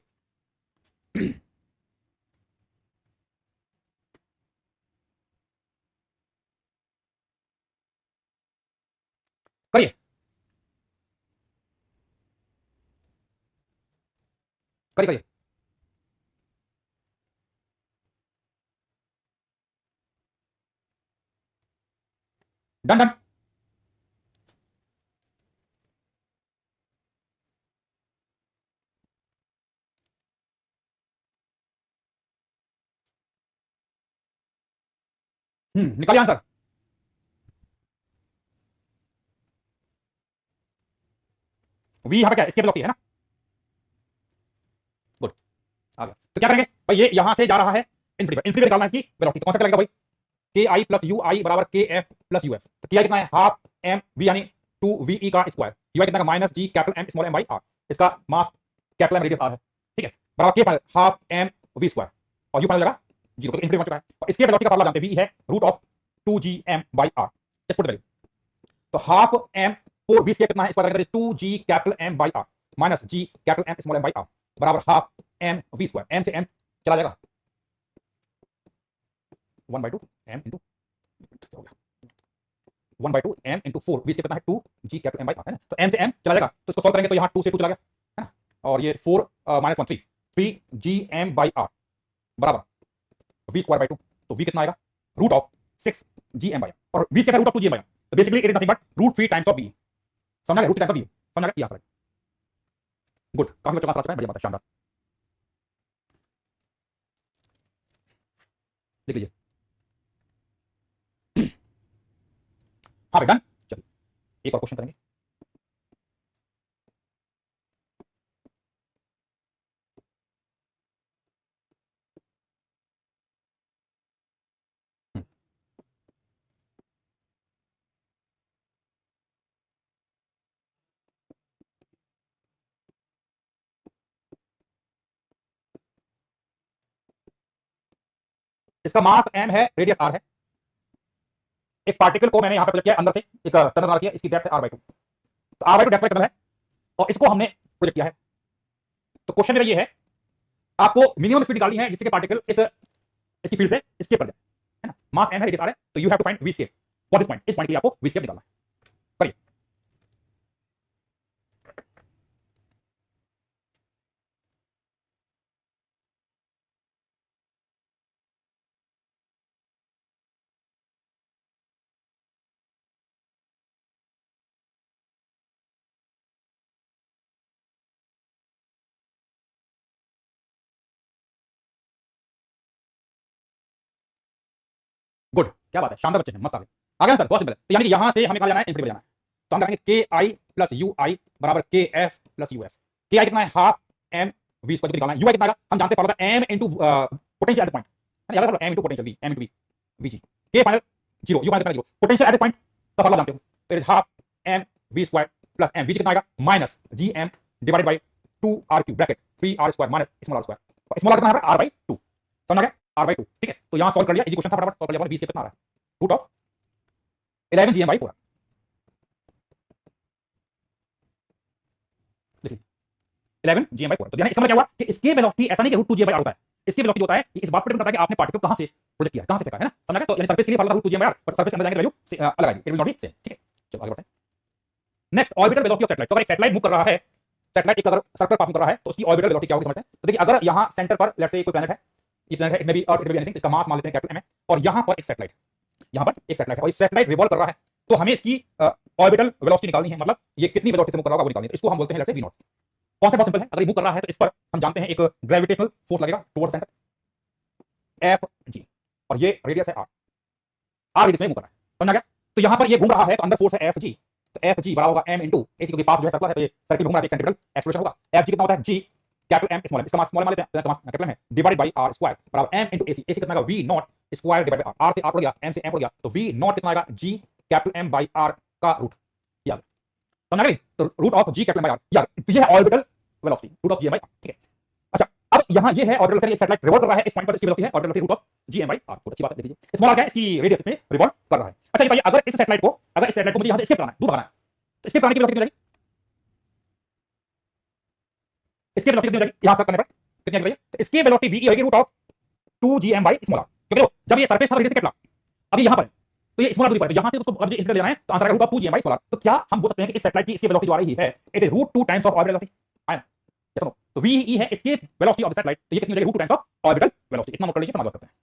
करिए करिए करिए। Done done. निकालिए आंसर। v यहां पे क्या है, इसकी वेलोसिटी है ना, गुड आ गया। तो क्या करेंगे भाई, ये यहां से जा रहा है इन्फिनिटी पर, इन्फिनिटी पर निकालना है इसकी वेलोसिटी, तो कौन सा क्या लगेगा भाई, के आई प्लस यू आई बराबर K F plus U F. तो के आई कितना है, हाफ एम वी यानी 2 वी ई का स्क्वायर, यू आई कितना का minus G capital M small M by R, इसका mass capital M radius R है, ठीक है, बराबर K final half M V square और यू फाइनल लगा 0, तो इन्फिनिटी पहुंच चुका है। और इसके वेलोसिटी का फार्मूला जानते हैं, वी है root of 2 G M by R, just put the value, तो हाफ एम 4 वी स्क्वायर कितना है, स्क्वायर करेंगे 2 G capital M by R minus G capital M small M by R बराबर half M V square, M से M चला जाएगा 1/2 M into 1/2 M into 4, V कितना है 2 G capital M by R, है ना? तो एम से एम चला जाएगा तो इसको सॉल्व करेंगे तो यहाँ 2 से 2 चला गया, है ना? और ये 4 minus 1 3 G M by R बराबर वी स्क्वायर बाई 2, तो वी कितना आएगा root of 6 G M by R, और V square root of 2 G M by R, तो basically it is nothing but root 3 times of V. समझ गया, root 3 times of V, समझ गया, ये आंसर है। गुड, काफी बच्चों का आंसर है, बढ़िया बात है, शानदार। लिख लीजिए। हाँ भाई डन। चलिए एक और क्वेश्चन करेंगे। इसका मास m है, रेडियस r है, एक पार्टिकल को मैंने यहां पे प्रोजेक्ट किया अंदर से, एक टनल किया, इसकी डेप्थ है r/2, तो r/2 डेप्थ टनल है और इसको हमने प्रोजेक्ट किया है। तो क्वेश्चन मेरा ये है, आपको मिनिमम स्पीड निकालनी है जिससे कि पार्टिकल इसकी फील्ड से एस्केप कर जाए, है ना? मास m है, रेडियस r है, तो you have to find v escape for this point, इस पॉइंट के लिए आपको v स्केप निकालना है। करिए गुड, क्या बात है, शानदार बच्चे हैं, मस्त आ गए, आ गया सर, बहुत सिंपल है। तो यानी कि यहां से हमें कहां जाना है, इन्फिनिटी जाना है, तो हम करेंगे के आई प्लस यू आई बराबर K F plus U F. के आई कितना है, हाफ एम वी स्क्वायर निकालना है, यू आई कितना आएगा, हम जानते हैं M into potential at the point, याद रखो M into potential V, M into V G, K final zero, U find zero. Potential at this point का फार्मूला जानते हो, it is half M V square plus M, V कितना आएगा minus G M divided by 2r³ bracket 3r square minus small r square, small r कितना है r/2, समझ आ गया r/2। ठीक है, तो यहां सॉल्व कर लिया, इजी क्वेश्चन था, फटाफट सॉल्व कर लिया, 20 कितना आ रहा है रूट ऑफ 11 gm/4। देखिए 11 gm/4, तो इसका मतलब क्या हुआ कि इसके वेलोसिटी ऐसा नहीं कि √2gm/r होता है, इसकी वेलोसिटी होता है कि इस बात पर डिपेंड करता है कि आपने पार्टिकल कहां से प्रोजेक्ट किया, कहां से फेंका है ना, समझ गया। तो यानी सरफेस के लिए फार्मूला √2gm/r, पर सरफेस के अंदर जाएंगे वैल्यू अलग आएगी, it will not B same. ठीक है, चलो आगे बढ़ते हैं। Next, orbital velocity of satellite. तो अगर एक सैटेलाइट मूव कर रहा है, सैटेलाइट एक अगर सर्कल पास कर रहा है तो उसकी ऑर्बिटल वेलोसिटी क्या होगी समझते हैं। तो देखिए अगर यहां सेंटर पर लेट्स से कोई प्लैनेट है, ये प्लैनेट है, it may be earth, it may be anything, इसका मास मान लेते हैं कैपिटल M है, और यहां पर एक सैटेलाइट, यहां पर एक सैटेलाइट है और इस सैटेलाइट रिवॉल्व कर रहा है, तो हमें इसकी ऑर्बिटल वेलोसिटी निकालनी है, मतलब ये कितनी वेलोसिटी से मूव कर रहा होगा वो निकालनी है। तो इसको हम बोलते हैं लेट्स से v0। कॉन्सेप्ट बहुत सिंपल है, अगर ये मूव कर रहा है तो इस पर हम जानते हैं एक ग्रेविटेशनल फोर्स लगेगा टुवर्ड्स सेंटर Fg, और ये रेडियस है r, r रेडियस में मूव कर रहा है, समझ आ गया। तो यहां पर ये घूम रहा है तो अंदर फोर्स है Fg, तो Fg बराबर होगा m इनटू ac, क्योंकि पाथ जो है सर्कुलर है तो ये सर्किल घूम रहा है, सेंट्रिपेटल एक्सेलरेशन होगा। Fg कितना होता है g capital M small m, इसका मास स्मॉल मान लेते हैं, तो मास कैपिटल है, डिवाइडेड बाय r स्क्वायर बराबर m इनटू ac, ac कितना आएगा v0 square divided by r, r से r उड़ गया, m से m उड़ गया, तो v0 कितना आएगा g capital M by r का रूट, याद समझ आ गई। तो root of g capital M by r, याद ये है orbital velocity root of g m by r। ठीक है, अच्छा अब यहां ये है ऑर्बिटल वेलोसिटी, एक सैटेलाइट रिवॉल्व कर रहा है, इस पॉइंट पर इसकी वेलोसिटी है orbital velocity root of g m by r, बहुत अच्छी बात है। देखिए स्मॉल r क्या है, इसकी रेडियस में रिवॉल्व कर रहा है। अच्छा ये बताइए अगर इस सैटेलाइट को मुझे यहां से एस्केप कराना है, दूर भगाना है, तो एस्केप कराने की वेलोसिटी कितनी लगेगी, इसकी वेलोसिटी कितनी लगेगी यहां तक करने पर कितनी लगेगी, तो इसकी वेलोसिटी v की होगी root of 2gm by small r, क्योंकि देखो जब ये सरफेस था रेडियस कितना, अभी यहां पर तो ये स्मॉल r दूरी पर है, तो यहां से उसको अब ये इंटीग्रल लेना है तो आंसर आएगा root of 2gm by small r। तो क्या हम बोल सकते हैं कि इस सैटेलाइट की इसकी वेलोसिटी जो आ रही है it is √2 times of orbital velocity, है ना, ये सुनो, तो v e है इसकी वेलोसिटी ऑफ द सैटेलाइट, तो ये कितनी हो जाएगी √2 टाइम्स ऑफ ऑर्बिटल वेलोसिटी, इतना नोट कर लीजिए, फिर आगे करते हैं।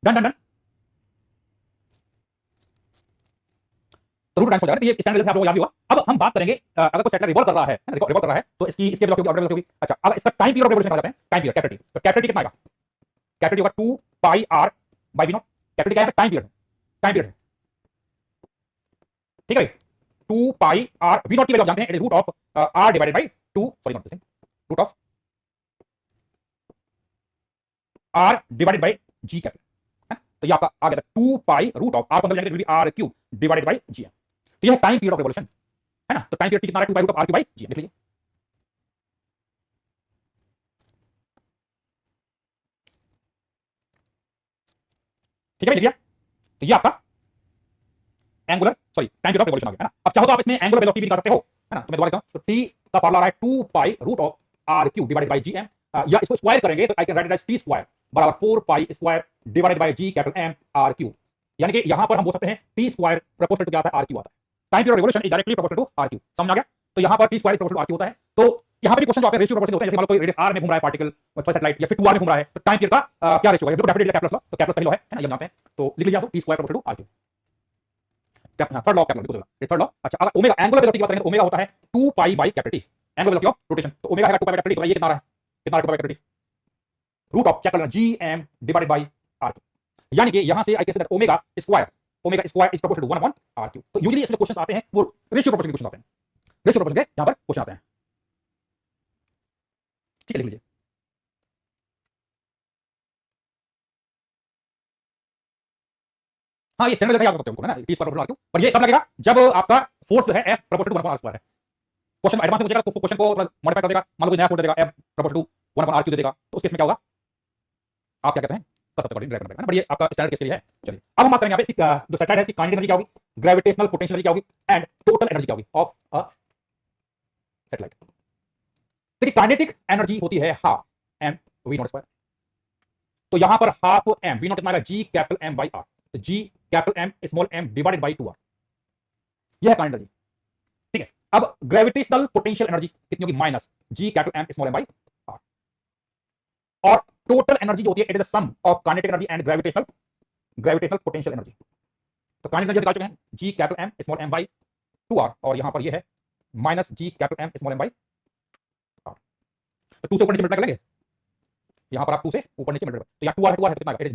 डन डन डन, तो रूट टाइम्स हो जाएगा, तो ये स्टैंडर्ड से आप लोगों को याद भी हुआ। अब हम बात करेंगे अगर कोई सैटेलाइट रिवॉल्व कर रहा है, रिवॉल्व कर रहा है तो इसकी वेलोसिटी ऑर्बिटल वेलोसिटी होगी। अच्छा अब इसका टाइम पीरियड ऑफ रिवॉल्यूशन निकाल लेते हैं, टाइम पीरियड कैपिटल T, तो कैपिटल T कितना आएगा, कैपिटल T होगा 2 पाई r बाय v0, कैपिटल क्या है टाइम पीरियड, टाइम पीरियड, ठीक है भाई, 2 पाई r v0 की वैल्यू आप जानते हैं, it is root of r divided by 2, sorry not this, root of r divided by g capital, है, तो ये आपका आ गया 2 पाई रूट ऑफ r को अंदर लेंगे तो will be r³ divided by g, तो ये है टाइम पीरियड ऑफ रिवॉल्यूशन, है ना। तो टाइम पीरियड कितना आ रहा है 2 pi root of r³ by g, देख लीजिए। ठीक है, देख लिया, तो ये आपका angular sorry time period of revolution आ गया, है ना। अब चाहो तो आप इसमें एंगुलर वेलोसिटी भी निकाल सकते हो, है ना, तो मैं दोबारा कहता हूं, तो t का फार्मूला आ रहा है 2 pi root of r³ divided by gm, या इसको स्क्वायर करेंगे तो I can write it as t square बराबर 4 pi square divided by g capital M r³, यानी कि यहां पर हम बोल सकते हैं t स्क्वायर प्रोपोर्शनल टू क्या आता है r³ आता है, time period revolution is directly proportional to r³, समझ आ गया। तो यहां पर t square proportional to r³ होता है, तो यहां पे क्वेश्चन जो आपके रेशियो प्रोपोर्शनल होते हैं, जैसे मान लो कोई रेडियस r में घूम रहा है पार्टिकल सैटेलाइट या फिर 2r में घूम रहा है, तो टाइम पीरियड का क्या रेशियो है, बिल्कुल डेफिनेटली कैपिटल लॉ, तो कैपिटल सही लॉ है ना, ये जानते हैं, तो लिख लीजिए आप t square proportional to r³, third law capital बिल्कुल ये थर्ड लॉ। अच्छा अगर ओमेगा एंगुलर वेलोसिटी की बात करें तो ओमेगा होता है 2 pi by capital T, angular velocity of rotation, तो ओमेगा है 2 पाई बाय कैपिटल T, तो ये कितना आ रहा है, कितना 2 pi by capital T, root of check कर लेना gm डिवाइडेड बाय r, यानी कि यहां से I can say that omega square is proportional to 1 upon r³। तो यूजुअली इसमें क्वेश्चंस आते हैं वो रेशियो प्रोपोर्शनल क्वेश्चन आते हैं, रेशियो प्रोपोर्शनल के यहां पर क्वेश्चन आते हैं, ठीक है, लिख लीजिए। हाँ ये स्टैंडर्ड याद रखते हो ना, t स्क्वायर प्रोपोर्शनल r³, पर ये कब लगेगा जब आपका फोर्स जो है F proportional to 1 upon r² है। क्वेश्चन एडवांस में पूछेगा तो क्वेश्चन को मॉडिफाई कर देगा, मान लो कोई नया फोर्स दे देगा F proportional to 1 upon r³ दे देगा, तो उस केस में क्या होगा, आप क्या कहते हैं कर सकते हो, है ना, पर ये आपका स्टैंडर्ड केस के लिए है। चलिए अब हम बात करेंगे इसकी जो सैटेलाइट है इसकी काइनेटिक एनर्जी क्या होगी, ग्रेविटेशनल पोटेंशियल एनर्जी क्या होगी, एंड टोटल एनर्जी क्या होगी ऑफ अ सैटेलाइट। देखिए काइनेटिक एनर्जी होती है हाफ m v0 स्क्वायर, तो यहां पर हाफ m v0 कितना आएगा g capital M by r, तो g capital M small m divided by 2r, यह है काइनेटिक एनर्जी, ठीक है। अब ग्रेविटेशनल पोटेंशियल एनर्जी कितनी होगी, minus g capital M small m by r, और टोटल एनर्जी जो होती है it is the sum of kinetic energy and gravitational potential energy. तो काइनेटिक एनर्जी निकाल चुके हैं g capital M small m by 2r, और यहां पर ये है minus g capital M small m by r, तो 2 से ऊपर नीचे मल्टीप्लाई कर लेंगे, यहां पर आप 2 से ऊपर नीचे मल्टीप्लाई, तो यहां 2r है कितना आएगा, it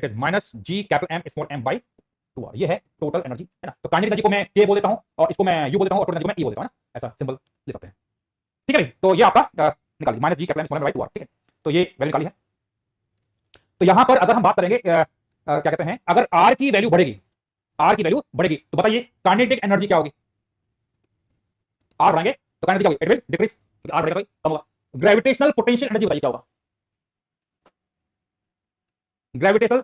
is minus g capital M small m by 2r, ये है टोटल एनर्जी, है ना। तो काइनेटिक एनर्जी को मैं k बोल देता हूं और इसको मैं u बोल देता हूं और टोटल एनर्जी को मैं e बोल देता हूं, ना ऐसा सिंबल लिख सकते हैं, ठीक है भाई। तो ये आपका निकालिए minus g capital M small m by 2r, ठीक है, तो ये वैल्यू निकाली है, तो यहां पर अगर हम बात करेंगे क्या कहते हैं, अगर आर की वैल्यू बढ़ेगी, आर की वैल्यू बढ़ेगी, तो बताइए काइनेटिक एनर्जी क्या होगी? आर बढ़ाएंगे तो काइनेटिक क्या होगी? इट विल डिक्रीज, आर बढ़ेगा तो कम होगा। ग्रेविटेशनल पोटेंशियल एनर्जी बताइए क्या होगा? ग्रेविटेशनल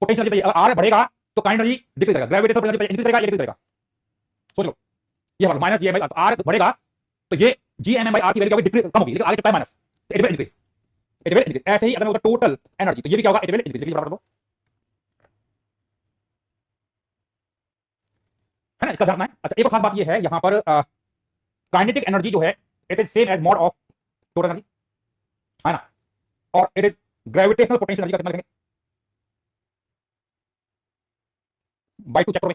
पोटेंशियल एनर्जी, अगर आर बढ़ेगा तो काइनेटिक एनर्जी डिक्रीज करेगा, ग्रेविटेशनल पोटेंशियल एनर्जी इंक्रीज करेगा या डिक्रीज करेगा? सोच लो, ये वाला माइनस जी एम, आर बढ़ेगा तो ये G M M by R की वैल्यू क्या होगी? डिक्रीज, कम होगी, लेकिन आगे चलता है minus, it will increase, it will increase. ऐसे ही अगर मैं बोलता टोटल एनर्जी, तो ये भी क्या होगा? इट विल इंक्रीज, लिखिए बराबर दो, है ना, इसका ध्यान रखना है। अच्छा, एक और खास बात ये है यहां पर काइनेटिक एनर्जी जो है it is same as mod of total energy, है ना, और it is gravitational potential energy का कितना लिखेंगे? बाई टू, चेक करो,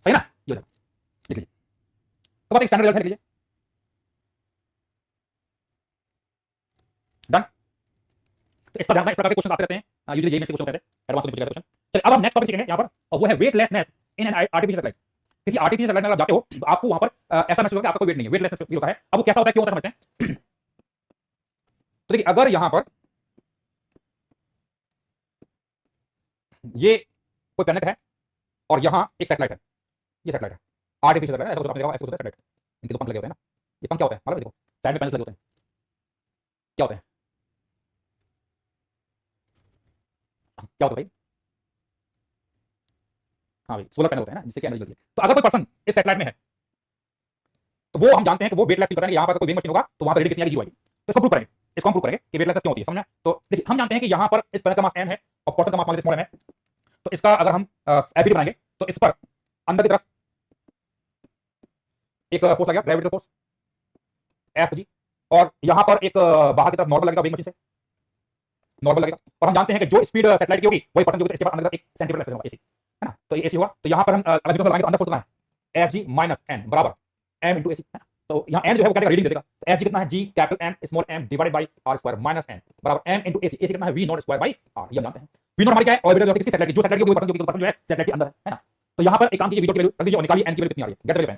सही ना, ये लिख लीजिए। तो बात एक स्टैंडर्ड लिख लीजिए, डन। तो इसका ध्यान रखना, इस प्रकार के क्वेश्चन आते रहते हैं, यूजुअली जेईई में से क्वेश्चन होते हैं, एडवांस में पूछे जाते हैं क्वेश्चन। चलिए अब हम नेक्स्ट टॉपिक सीखेंगे यहां पर, और वो है weightlessness in an artificial satellite. किसी आर्टिफिशियल सैटेलाइट में आप जाते हो तो आपको वहां पर ऐसा महसूस होगा कि आपका कोई वेट नहीं है, वेटलेसनेस फील होता है। अब वो कैसा होता है, क्यों होता है, समझते हैं। तो देखिए, अगर यहां पर ये कोई प्लेनेट है और यहां एक सैटेलाइट है, ये सैटेलाइट है, आर्टिफिशियल सैटेलाइट, ऐसा कुछ आपने देखा होगा, ऐसा कुछ होता है सैटेलाइट, इनके दो पंख लगे होते हैं ना, ये पंख क्या होते हैं मालूम है? देखो साइड में पैनल्स लगे होते हैं, क्या होते हैं, क्या होता है भाई? हाँ भाई, सोलर पैनल होते हैं ना, जिससे कि एनर्जी मिलती है। तो अगर कोई पर्सन इस सैटेलाइट में है तो वो हम जानते हैं कि वो वेटलेस फील करेंगे, यहाँ पर कोई वेइंग मशीन होगा तो वहां पर रेडी कितनी आएगी, जीरो आएगी। तो इसको प्रूव करेंगे, इसको हम प्रूव करेंगे कि वेटलेस क्यों होती है, समझना। तो देखिए, हम जानते हैं कि यहाँ पर इस प्लेनेट का मास m है और पर्सन का मास मान लीजिए स्मॉल m है। तो इसका अगर हम एबिलिटी बनाएंगे तो इस पर अंदर की तरफ एक फोर्स लगेगा, ग्रेविटेशनल फोर्स एफ जी, और यहाँ पर एक बाहर की तरफ नॉर्मल लगेगा, वेइंग मशीन से नॉर्मल लगेगा। और हम जानते हैं कि जो स्पीड सैटेलाइट की होगी वही पर्सन की होगी, तो इसके बाद अंदर एक सेंटीमीटर होगा, एसी, है ना। तो ये एसी होगा, तो यहाँ पर हम अगर लगाएंगे तो अंदर फोर्स कितना है, एफ जी माइनस एन बराबर एम इंटू एसी। तो यहाँ एन जो है वो क्या रीडिंग दे देगा, तो एफ जी कितना है, G capital M small M divided by R square minus N बराबर एम इंटू एसी, एसी कितना है, V not square by R, ये हम जानते हैं। वी नॉट हमारी क्या है, ऑर्बिटल किसी सैटेलाइट की, जो सैटेलाइट की कोई पर्सन जो है सैटेलाइट के अंदर है ना। तो यहाँ पर एक काम कीजिए, वी नॉट की वैल्यू रख दीजिए और निकालिए एन की वैल्यू कितनी आ रही है, गेट द वैल्यू।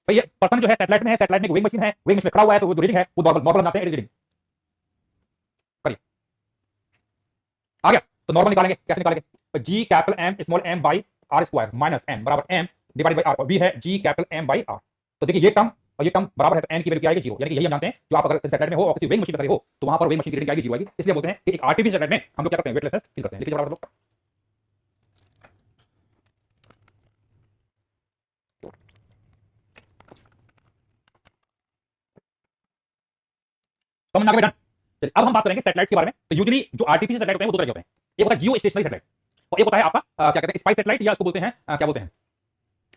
भैया पर्सन जो है सैटेलाइट में है, सैटेलाइट में वेइंग मशीन है, वेइंग मशीन में खड़ा हुआ है, तो वो जो रीडिंग है वो नॉर्मल नॉर्मल जानते हैं, रीडिंग करिए, आ गया। तो नॉर्मल निकालेंगे, कैसे निकालेंगे, तो G capital M small M by R square minus N बराबर एम डिवाइडेड बाई आर, और वी है G capital M by R. तो देखिए ये टर्म और ये टर्म बराबर है, तो एन की वैल्यू क्या आएगी, जीरो। यानी कि यही हम जानते हैं, जो आप अगर सैटेलाइट में हो और किसी वेइंग मशीन पर खड़े हो तो वहां पर वेइंग मशीन की रीडिंग आएगी, जीरो आएगी। इसलिए बोलते हैं कि एक आर्टिफिशियल सैटेलाइट में हम लोग क्या करते हैं, वेटलेसनेस फील करते हैं। लिखिए बराबर लोग, समझ में आ गया बेटा। चलिए अब हम बात करेंगे सैटेलाइट के बारे में। तो यूजुअली जो आर्टिफिशियल सैटेलाइट होते हैं वो दो तरह के होते हैं, एक होता है जियो स्टेशनरी सैटेलाइट और एक होता है आपका क्या कहते हैं, स्पाइस सैटेलाइट, या उसको बोलते हैं क्या बोलते हैं,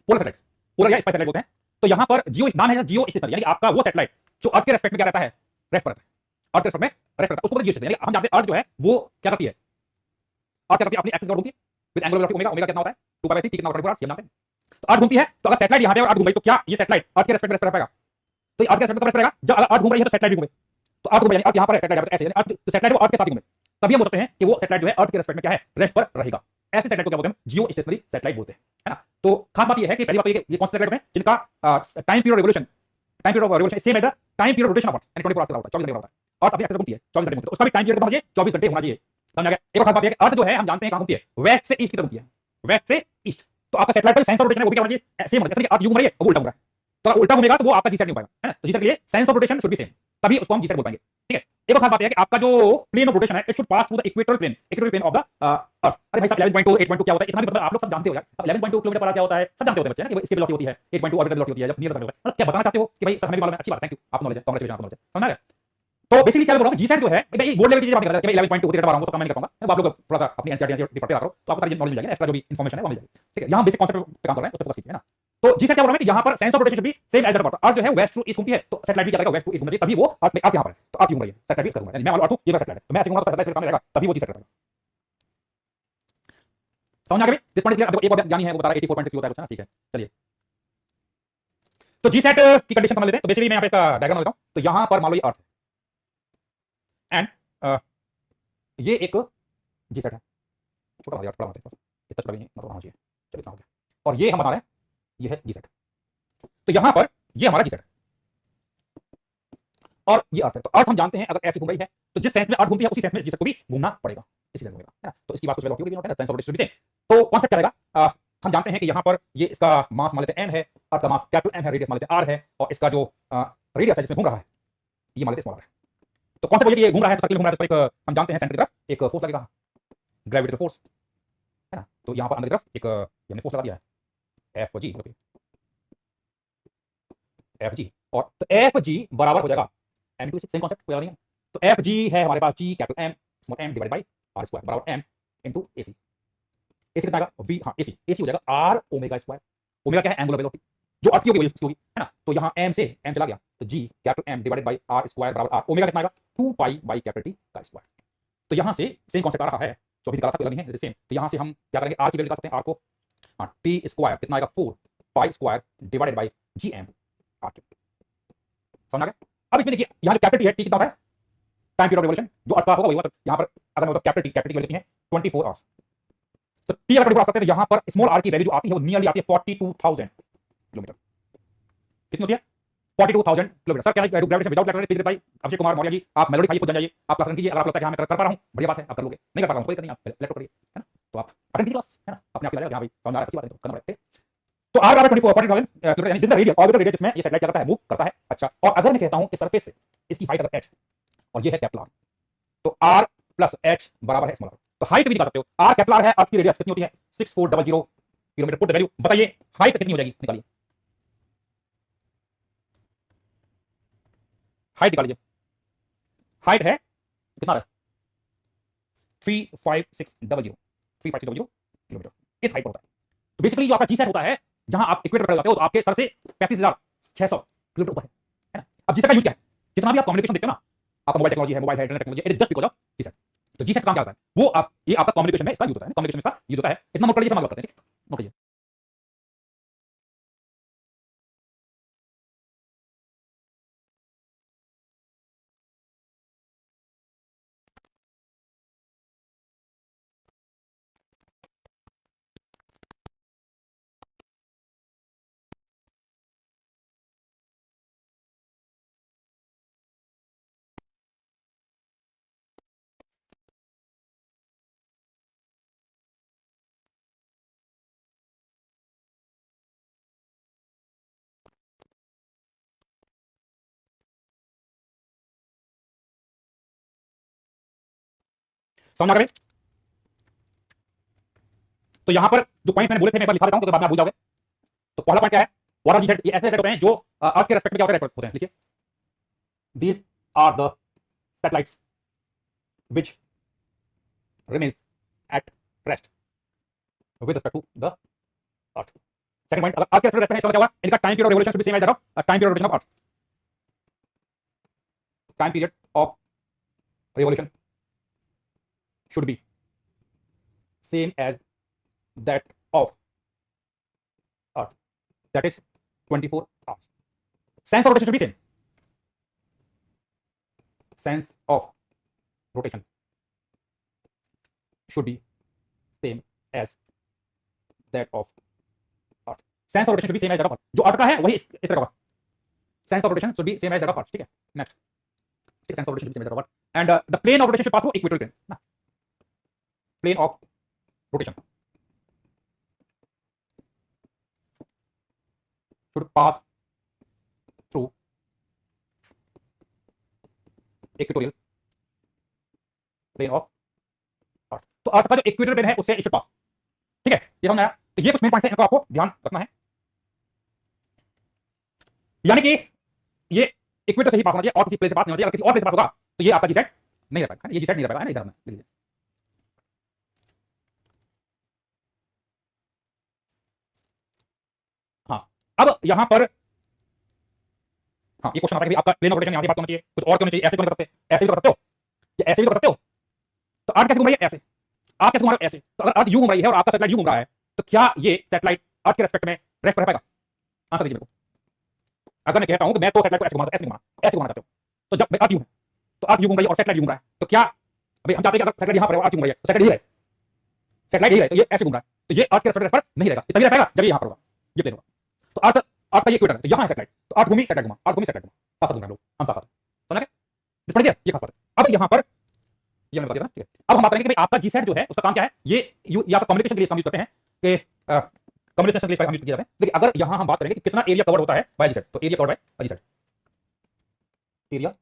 पोलर सैटेलाइट, पोलर या स्पाइस सैटेलाइट बोलते हैं। तो यहाँ पर जियो नाम है जियो स्टेशनरी, यानी आपका वो सैटेलाइट जो अर्थ के रेस्पेक्ट में क्या रहता है, रेस्ट पर, अर्थ के रेस्पेक्ट में रेस्ट करता है, उसको बोलते हैं जियो स्टेशनरी। हम जानते हैं अर्थ जो है वो क्या करती है, अर्थ क्या करती है, अपनी एक्सिस घूमती है with angular velocity omega, omega कितना होता है 2 पाई 3, कितना होता है, हम जानते हैं। तो अर्थ घूमती है, तो अगर सैटेलाइट यहाँ पे और अर्थ घूम रही तो क्या ये सैटेलाइट अर्थ के रेस्पेक्ट में रेस्ट कर पाएगा? तो अर्थ के रेस्पेक्ट में रेस्ट करेगा जब अगर अर्थ घूम रही है तो सैटेलाइट भी घूमे, तो अर्थ घूमे यानी अर्थ यहाँ पर है, सैटेलाइट ऐसे, यानी अर्थ तो सैटेलाइट वो अर्थ के साथ घूमे, तभी हम बोलते हैं कि वो सैटेलाइट जो है अर्थ के रेस्पेक्ट में क्या है, रेस्ट पर रहेगा। ऐसे सैटेलाइट को क्या बोलते हैं, जियो स्टेशनरी सैटेलाइट बोलते हैं, है ना। तो खास बात ये है कि पहली बात ये कौन से सैटेलाइट होते हैं जिनका time period revolution, time period of revolution same as the time period rotation of earth, यानी 24 आवर्स होता है, 24 घंटे होता है। अर्थ अपनी एक्सिस घूमती है 24 घंटे, तो उसका भी टाइम पीरियड कितना होना चाहिए, 24 घंटे होना चाहिए, समझ आ गया। एक और खास बात है कि अर्थ जो है हम जानते हैं कहां घूमती है, वेस्ट से ईस्ट की तरफ घूमती है, वेस्ट से ईस्ट। तो आपका सैटेलाइट का साइंस ऑफ रोटेशन है वो भी क्या होना चाहिए, सेम होना चाहिए। अर्थ यूं घूम रही है वो उल्टा घूम रहा है, तो अगर उल्टा घूमेगा तो वो आपका जी सेट नहीं हो पाएगा, है ना। तो जी सेट के लिए science of rotation should be same, तभी उसको हम जी सेट बोल पाएंगे, ठीक है। एक और खास बात है कि आपका जो प्लेन ऑफ रोटेशन है it should pass through the equatorial plane, equatorial plane of the earth. अरे भाई साहब 11.2 8.2 क्या होता है, इतना भी मतलब आप लोग सब जानते हो यार। अब 11.2 किलोमीटर पर आवर क्या होता है, सब जानते होते हैं बच्चे ना, कि इसकी वेलोसिटी होती है 8.2 ऑर्बिटल वेलोसिटी होती है, जब नियर होता है। मतलब क्या बताना चाहते हो कि भाई सर हमें भी मालूम है, अच्छी बात है, थैंक यू, आपको नॉलेज है, कांग्रेचुलेशन, आपको नॉलेज है, समझ आ गया। तो बेसिकली क्या बोल रहा हूं, जी सेट जो है भाई बोर्ड लेवल की चीज बात कर रहा है कि 11.2 होती है, वो सब मैं नहीं कर पाऊंगा, तो आप लोग थोड़ा सा अपनी एनसीईआरटी पढ़ते रहो तो आपको सारी नॉलेज मिल जाएगी, एक्स्ट्रा जो भी इंफॉर्मेशन है वो मिल जाएगी, ठीक है। यहां बेसिक कांसेप्ट पे काम कर रहे हैं, तो फोकस कीजिए, है ना। तो जी सेट क्या बोल रहा है कि यहां पर science of rotation should be same as the earth. Earth जो है वेस्ट टू ईस्ट घूमती है, तो सैटेलाइट भी क्या करेगा, वेस्ट टू ईस्ट घूमना चाहिए, तभी वो अर्थ में, अर्थ यहां पर है तो अर्थ घूम रही है, सैटेलाइट भी घूम रहा है, मैं अर्थ हूं, ये सैटेलाइट है, तो मैं ऐसे घूमूंगा तो सैटेलाइट काम रहेगा, तभी वो जी सेट करेगा। समझ आ गया दिस पॉइंट क्लियर। अब एक और ज्ञानी है वो बता रहा है 84.6 होता है कुछ, है ना, ठीक है। चलिए तो जी सेट की कंडीशन समझ लेते हैं। तो बेसिकली मैं यहां पे इसका डायग्राम लेता हूं। तो यहां पर मान लो ये अर्थ एंड ये एक जी सेट है, छोटा बड़ा बड़ा इतना छोटा भी नहीं, मतलब होना चाहिए, चलिए इतना हो गया। और ये हम बना रहे हैं, ये है जी सेट। तो यहां पर ये हमारा जी सेट और ये अर्थ है। तो अर्थ हम जानते हैं अगर ऐसे घूम रही है तो जिस सेंस में अर्थ घूमती है उसी सेंस में जी सेट को भी घूमना पड़ेगा, इसी सेंस घूमेगा, है ना। तो इसकी बात कुछ अलग होगी ना, सेंस ऑफ रोटेशन भी सेम। तो कॉन्सेप्ट क्या रहेगा, हम जानते हैं कि यहां पर ये इसका मास मान लेते हैं m है, अर्थ का मास कैपिटल M है, रेडियस मान लेते हैं r है, और इसका जो रेडियस है जिसमें घूम रहा है ये मान लेते हैं स्मॉल r है। तो कॉन्सेप्ट ये घूम रहा है तो सर्किल घूम रहा है, तो एक हम जानते हैं सेंटर की तरफ एक फोर्स लगेगा, ग्रेविटेशनल फोर्स, है ना। तो यहां पर अंदर की तरफ एक हमने फोर्स लगा दिया है एफ जी, एफ जी, और तो एफ जी बराबर हो जाएगा एम टू, सेम कॉन्सेप्ट, कोई नहीं है। तो एफ जी है हमारे पास G capital M small M divide by R square बराबर M into A C. A C कितना आएगा वी, हाँ ए सी हो जाएगा आर ओमेगा स्क्वायर। ओमेगा क्या है, एंगुलर वेलोसिटी, जो अर्थ की होगी वही होगी, है ना। तो यहाँ एम से एम चला गया तो G capital M divided by R square बराबर आर ओमेगा कितना आएगा 2 पाई बाई कैपिटल टी का स्क्वायर। तो यहाँ से सेम कॉन्सेप्ट आ रहा है जो अभी निकाला था, कोई अलग नहीं है, सेम। तो यहाँ से हम क्या करेंगे, आर की वैल्यू निकाल सकते हैं, आर को, हाँ टी स्क्वायर कितना आएगा 4 pi square divided by G M R cube. समझ आ गया। अब इसमें देखिए यहाँ जो कैपिटल टी है, टी कितना होता है, टाइम पीरियड ऑफ रिवोल्यूशन, जो अर्थ का होगा वही होगा। तो यहाँ पर अगर मैं कैपिटल टी की वैल्यू कितनी है 24 आवर्स, तो टी अगर 24 आवर्स करते हैं तो यहाँ पर स्मॉल आर की वैल्यू जो आती है वो नियरली आती है 42,000 किलोमीटर। कितनी होती है 42,000 किलोमीटर। सर क्या ग्रेविटेशन विदाउट लैटरल फिजिक्स भाई अभिषेक कुमार मौर्य जी, आप मेलोडी खाइए, खुद जाइए, आप क्लास कीजिए। अगर आपको लगता है कि हाँ मैं कर पा रहा हूँ बढ़िया बात है, आप कर लोगे, नहीं कर पा रहा हूँ कोई नहीं, आप लैपटॉप करिए, है ना। तो आप अटेंड कीजिए क्लास, है ना, अपने आप जाएगा, हाँ भाई समझ आ रहा है, अच्छी बात है, तो करना पड़ेगा। तो आर बराबर 40,000 किलोमीटर, यानी दिस रेडियस, ऑर्बिटल रेडियस जिसमें ये सैटेलाइट क्या करता है, मूव करता है। अच्छा, और अगर मैं कहता हूं कि सरफेस से इसकी हाइट अगर h और ये है कैपिटल आर, तो r प्लस h बराबर है स्मॉल r। तो हाइट भी निकाल सकते हो, r कैपिटल आर है, अर्थ की रेडियस कितनी होती है 6400 किलोमीटर। पुट द वैल्यू, बताइए हाइट कितनी हो जाएगी, निकालिए हाइट, निकालिए। हाइट है कितना है 35600 किलोमीटर, इस हाइट पर होता है। तो बेसिकली जो आपका जी सेट होता है, जहां आप इक्वेटर पर जाते हो तो आपके सर से 35,600 किलोमीटर ऊपर है, ना। अब जी सेट का यूज क्या है, जितना भी आप कम्युनिकेशन देखते हो ना, आपका मोबाइल टेक्नोलॉजी है, मोबाइल है, internet technology, it is just because of GSAT. तो जी सेट काम क्या होता है, वो आप ये आपका कम्युनिकेशन में इसका यूज होता है, कम्युनिकेशन में इसका यूज होता है। इतना नोट कर लीजिए, हम आगे बढ़ते हैं, नोट कीजिए। समझ आ गए। तो यहां पर जो पॉइंट्स मैंने बोले थे मैं एक बार लिखा देता हूं, तो बाद में आप भूल जाओगे। तो पहला पॉइंट क्या है, व्हाट आर जी सेट, ये ऐसे सेट होते हैं जो अर्थ के रेस्पेक्ट में क्या होते हैं, लिखिए these are the satellites which remains at rest with respect to the earth. Second point, अगर अर्थ के रेस्पेक्ट में इसका क्या होगा, इनका time period of revolution should be same as that of time period of rotation of earth. Time period of revolution should be same as that of earth, that is 24 hours. Sense of rotation should be same, sense of rotation should be same as that of earth. Sense of rotation should be same as that of earth, जो अर्थ का है वही इस तरह का होगा। Sense of rotation should be same as that of earth, ठीक है। Next, sense of rotation should be same as that of earth, and the plane of rotation should pass through equatorial plane, ना, plane of rotation should pass through equatorial plane of earth। तो अर्थ का जो equatorial plane है उससे it should पास, ठीक है, ये समझ आया। तो ये कुछ मेन पॉइंट्स हैं, इनको आपको ध्यान रखना है, यानी कि ये इक्वेटर से ही पास होना चाहिए और किसी प्लेन से पास नहीं होना चाहिए। अगर किसी और प्लेन से पास होगा तो ये आपका जी सेट नहीं रह पाएगा, ये जी सेट नहीं रह पाएगा, नहीं करना है। हाँ, अब यहां पर हाँ ये क्वेश्चन आता है कि आपका प्लेन ऑफ रोटेशन यहां से बात होना चाहिए, कुछ और क्यों नहीं चाहिए, ऐसे क्यों नहीं कर सकते, ऐसे भी कर सकते हो, या ऐसे भी कर सकते हो। तो अर्थ कैसे घूम रही है, ऐसे, आप कैसे घूम रहे हो, ऐसे। तो अगर अर्थ यूं घूम रही है और आपका सैटेलाइट यूं घूम रहा है, तो क्या ये सैटेलाइट अर्थ के रेस्पेक्ट में रेस्ट कर पाएगा, आंसर दीजिए मेरे को। अगर मैं कहता हूं कि मैं तो सैटेलाइट को ऐसे घुमाना, ऐसे घुमाना, ऐसे घुमाना चाहते हो, तो जब अर्थ यूं है तो अर्थ यूं घूम रही है और सैटेलाइट यूं घूम रहा है, तो क्या अभी हम चाहते हैं कि अगर सैटेलाइट यहां पर है और अर्थ यूं घूम रही है तो सैटेलाइट यही रहे, सैटेलाइट यही रहे, तो ये ऐसे घूम रहा है, तो ये अर्थ के रेस्पेक्ट पर नहीं रहेगा, तभी रह पाएगा जब ये यहां पर होगा, ये प्लेन होगा। तो अर्थ अर्थ का ये इक्वेटर है, तो यहाँ है सैटेलाइट, तो अर्थ घूमी सैटेलाइट घुमा, अर्थ घूमी सैटेलाइट घुमा, साथ साथ घूम रहे हैं लोग, हम साथ साथ, समझ गए? समझ गया, ये खास बात है। अब यहाँ पर ये मैंने बता दिया ना, ठीक है। अब हम बात करेंगे कि भाई आपका जीसैट जो है उसका काम क्या है, ये आप कम्युनिकेशन के लिए यूज करते हैं कि कम्युनिकेशन के लिए हम यूज किया जाता है। लेकिन अगर यहाँ हम बात करेंगे कि कितना एरिया कवर होता है बाय जीसैट, तो area covered by GSAT, area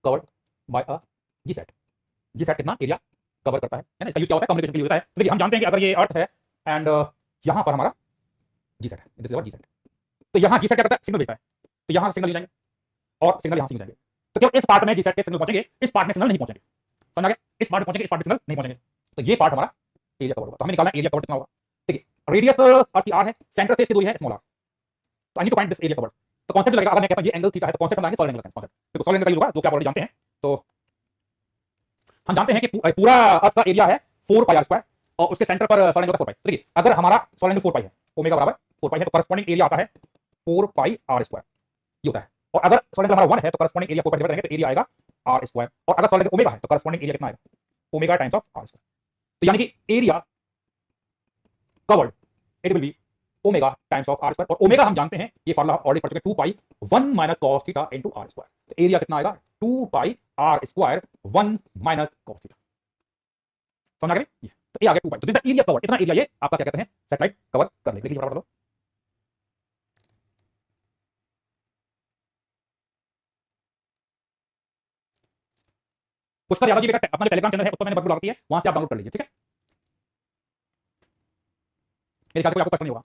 covered by a GSAT, GSAT कितना एरिया कवर करता है ना, इसका यूज क्या होता है, कम्युनिकेशन के लिए होता है। तो देखिए हम जानते हैं कि अगर ये अर्थ है एंड यहाँ पर हमारा जीसैट है, दिस इज आवर जीसैट, तो यहाँ जीसैट क्या करता है, सिग्नल भेजता है, तो यहाँ सिग्नल जाएंगे और सिग्नल यहाँ से जाएंगे, तो केवल इस पार्ट में जीसैट के सिग्नल पहुंचेंगे, इस पार्ट में सिग्नल नहीं पहुंचेंगे, समझ गए? इस पार्ट में पहुंचेंगे, इस पार्ट में सिग्नल नहीं पहुंचेंगे, तो ये पार्ट हमारा एरिया कवर होगा। तो हमें निकालना है एरिया कवर कितना होगा। ठीक है, रेडियस अर्थ की आर है, सेंटर से इसकी दूरी है स्मॉल आर, तो I need to find this area cover. तो कॉन्सेप्ट लगेगा, अगर मैं कहता हूं ये एंगल थीटा है तो कॉन्सेप्ट लगाएंगे सॉलिड एंगल का कॉन्सेप्ट, देखो सॉलिड एंगल का यूज होगा जो कि आप ऑलरेडी जानते हैं। तो हम जानते हैं कि पूरा अर्थ का एरिया है 4 पाई आर स्क्वायर और उसके सेंटर पर सॉलिड एंगल का 4 पाई। देखिए अगर हमारा सॉलिड एंगल 4 पाई है, ओमेगा बराबर 4 पाई है, तो करस्पॉन्डिंग एरिया आता है 4 पाई आर स्क्वायर, ये होता है। और अगर सॉलिड एंगल हमारा 1 है तो करस्पॉन्डिंग एरिया 4 पाई डिवाइड करेंगे तो एरिया आएगा आर स्क्वायर, और अगर सॉलिड एंगल ओमेगा है तो करस्पॉन्डिंग एरिया कितना आएगा, omega times of R square. तो यानी कि area covered it will be omega times of R square, और ओमेगा हम जानते हैं, ये फार्मूला ऑलरेडी पढ़ चुके हैं, 2 pi 1 minus cos theta into R square. तो एरिया कितना आएगा, 2 pi R square 1 minus cos theta, समझ आ गया? तो ये आ गया 2 पाई, तो दिस इज एरिया कवर्ड, इतना एरिया ये आपका क्या कहते हैं सैटेलाइट कवर कर लेगी। देखिए बराबर, पुष्कर यादव जी का अपना टेलीग्राम चैनल है, उस पर मैंने बटन लगा दी है, वहां से आप डाउनलोड कर लीजिए, ठीक है? मेरे ख्याल से कोई आपको प्रश्न नहीं होगा,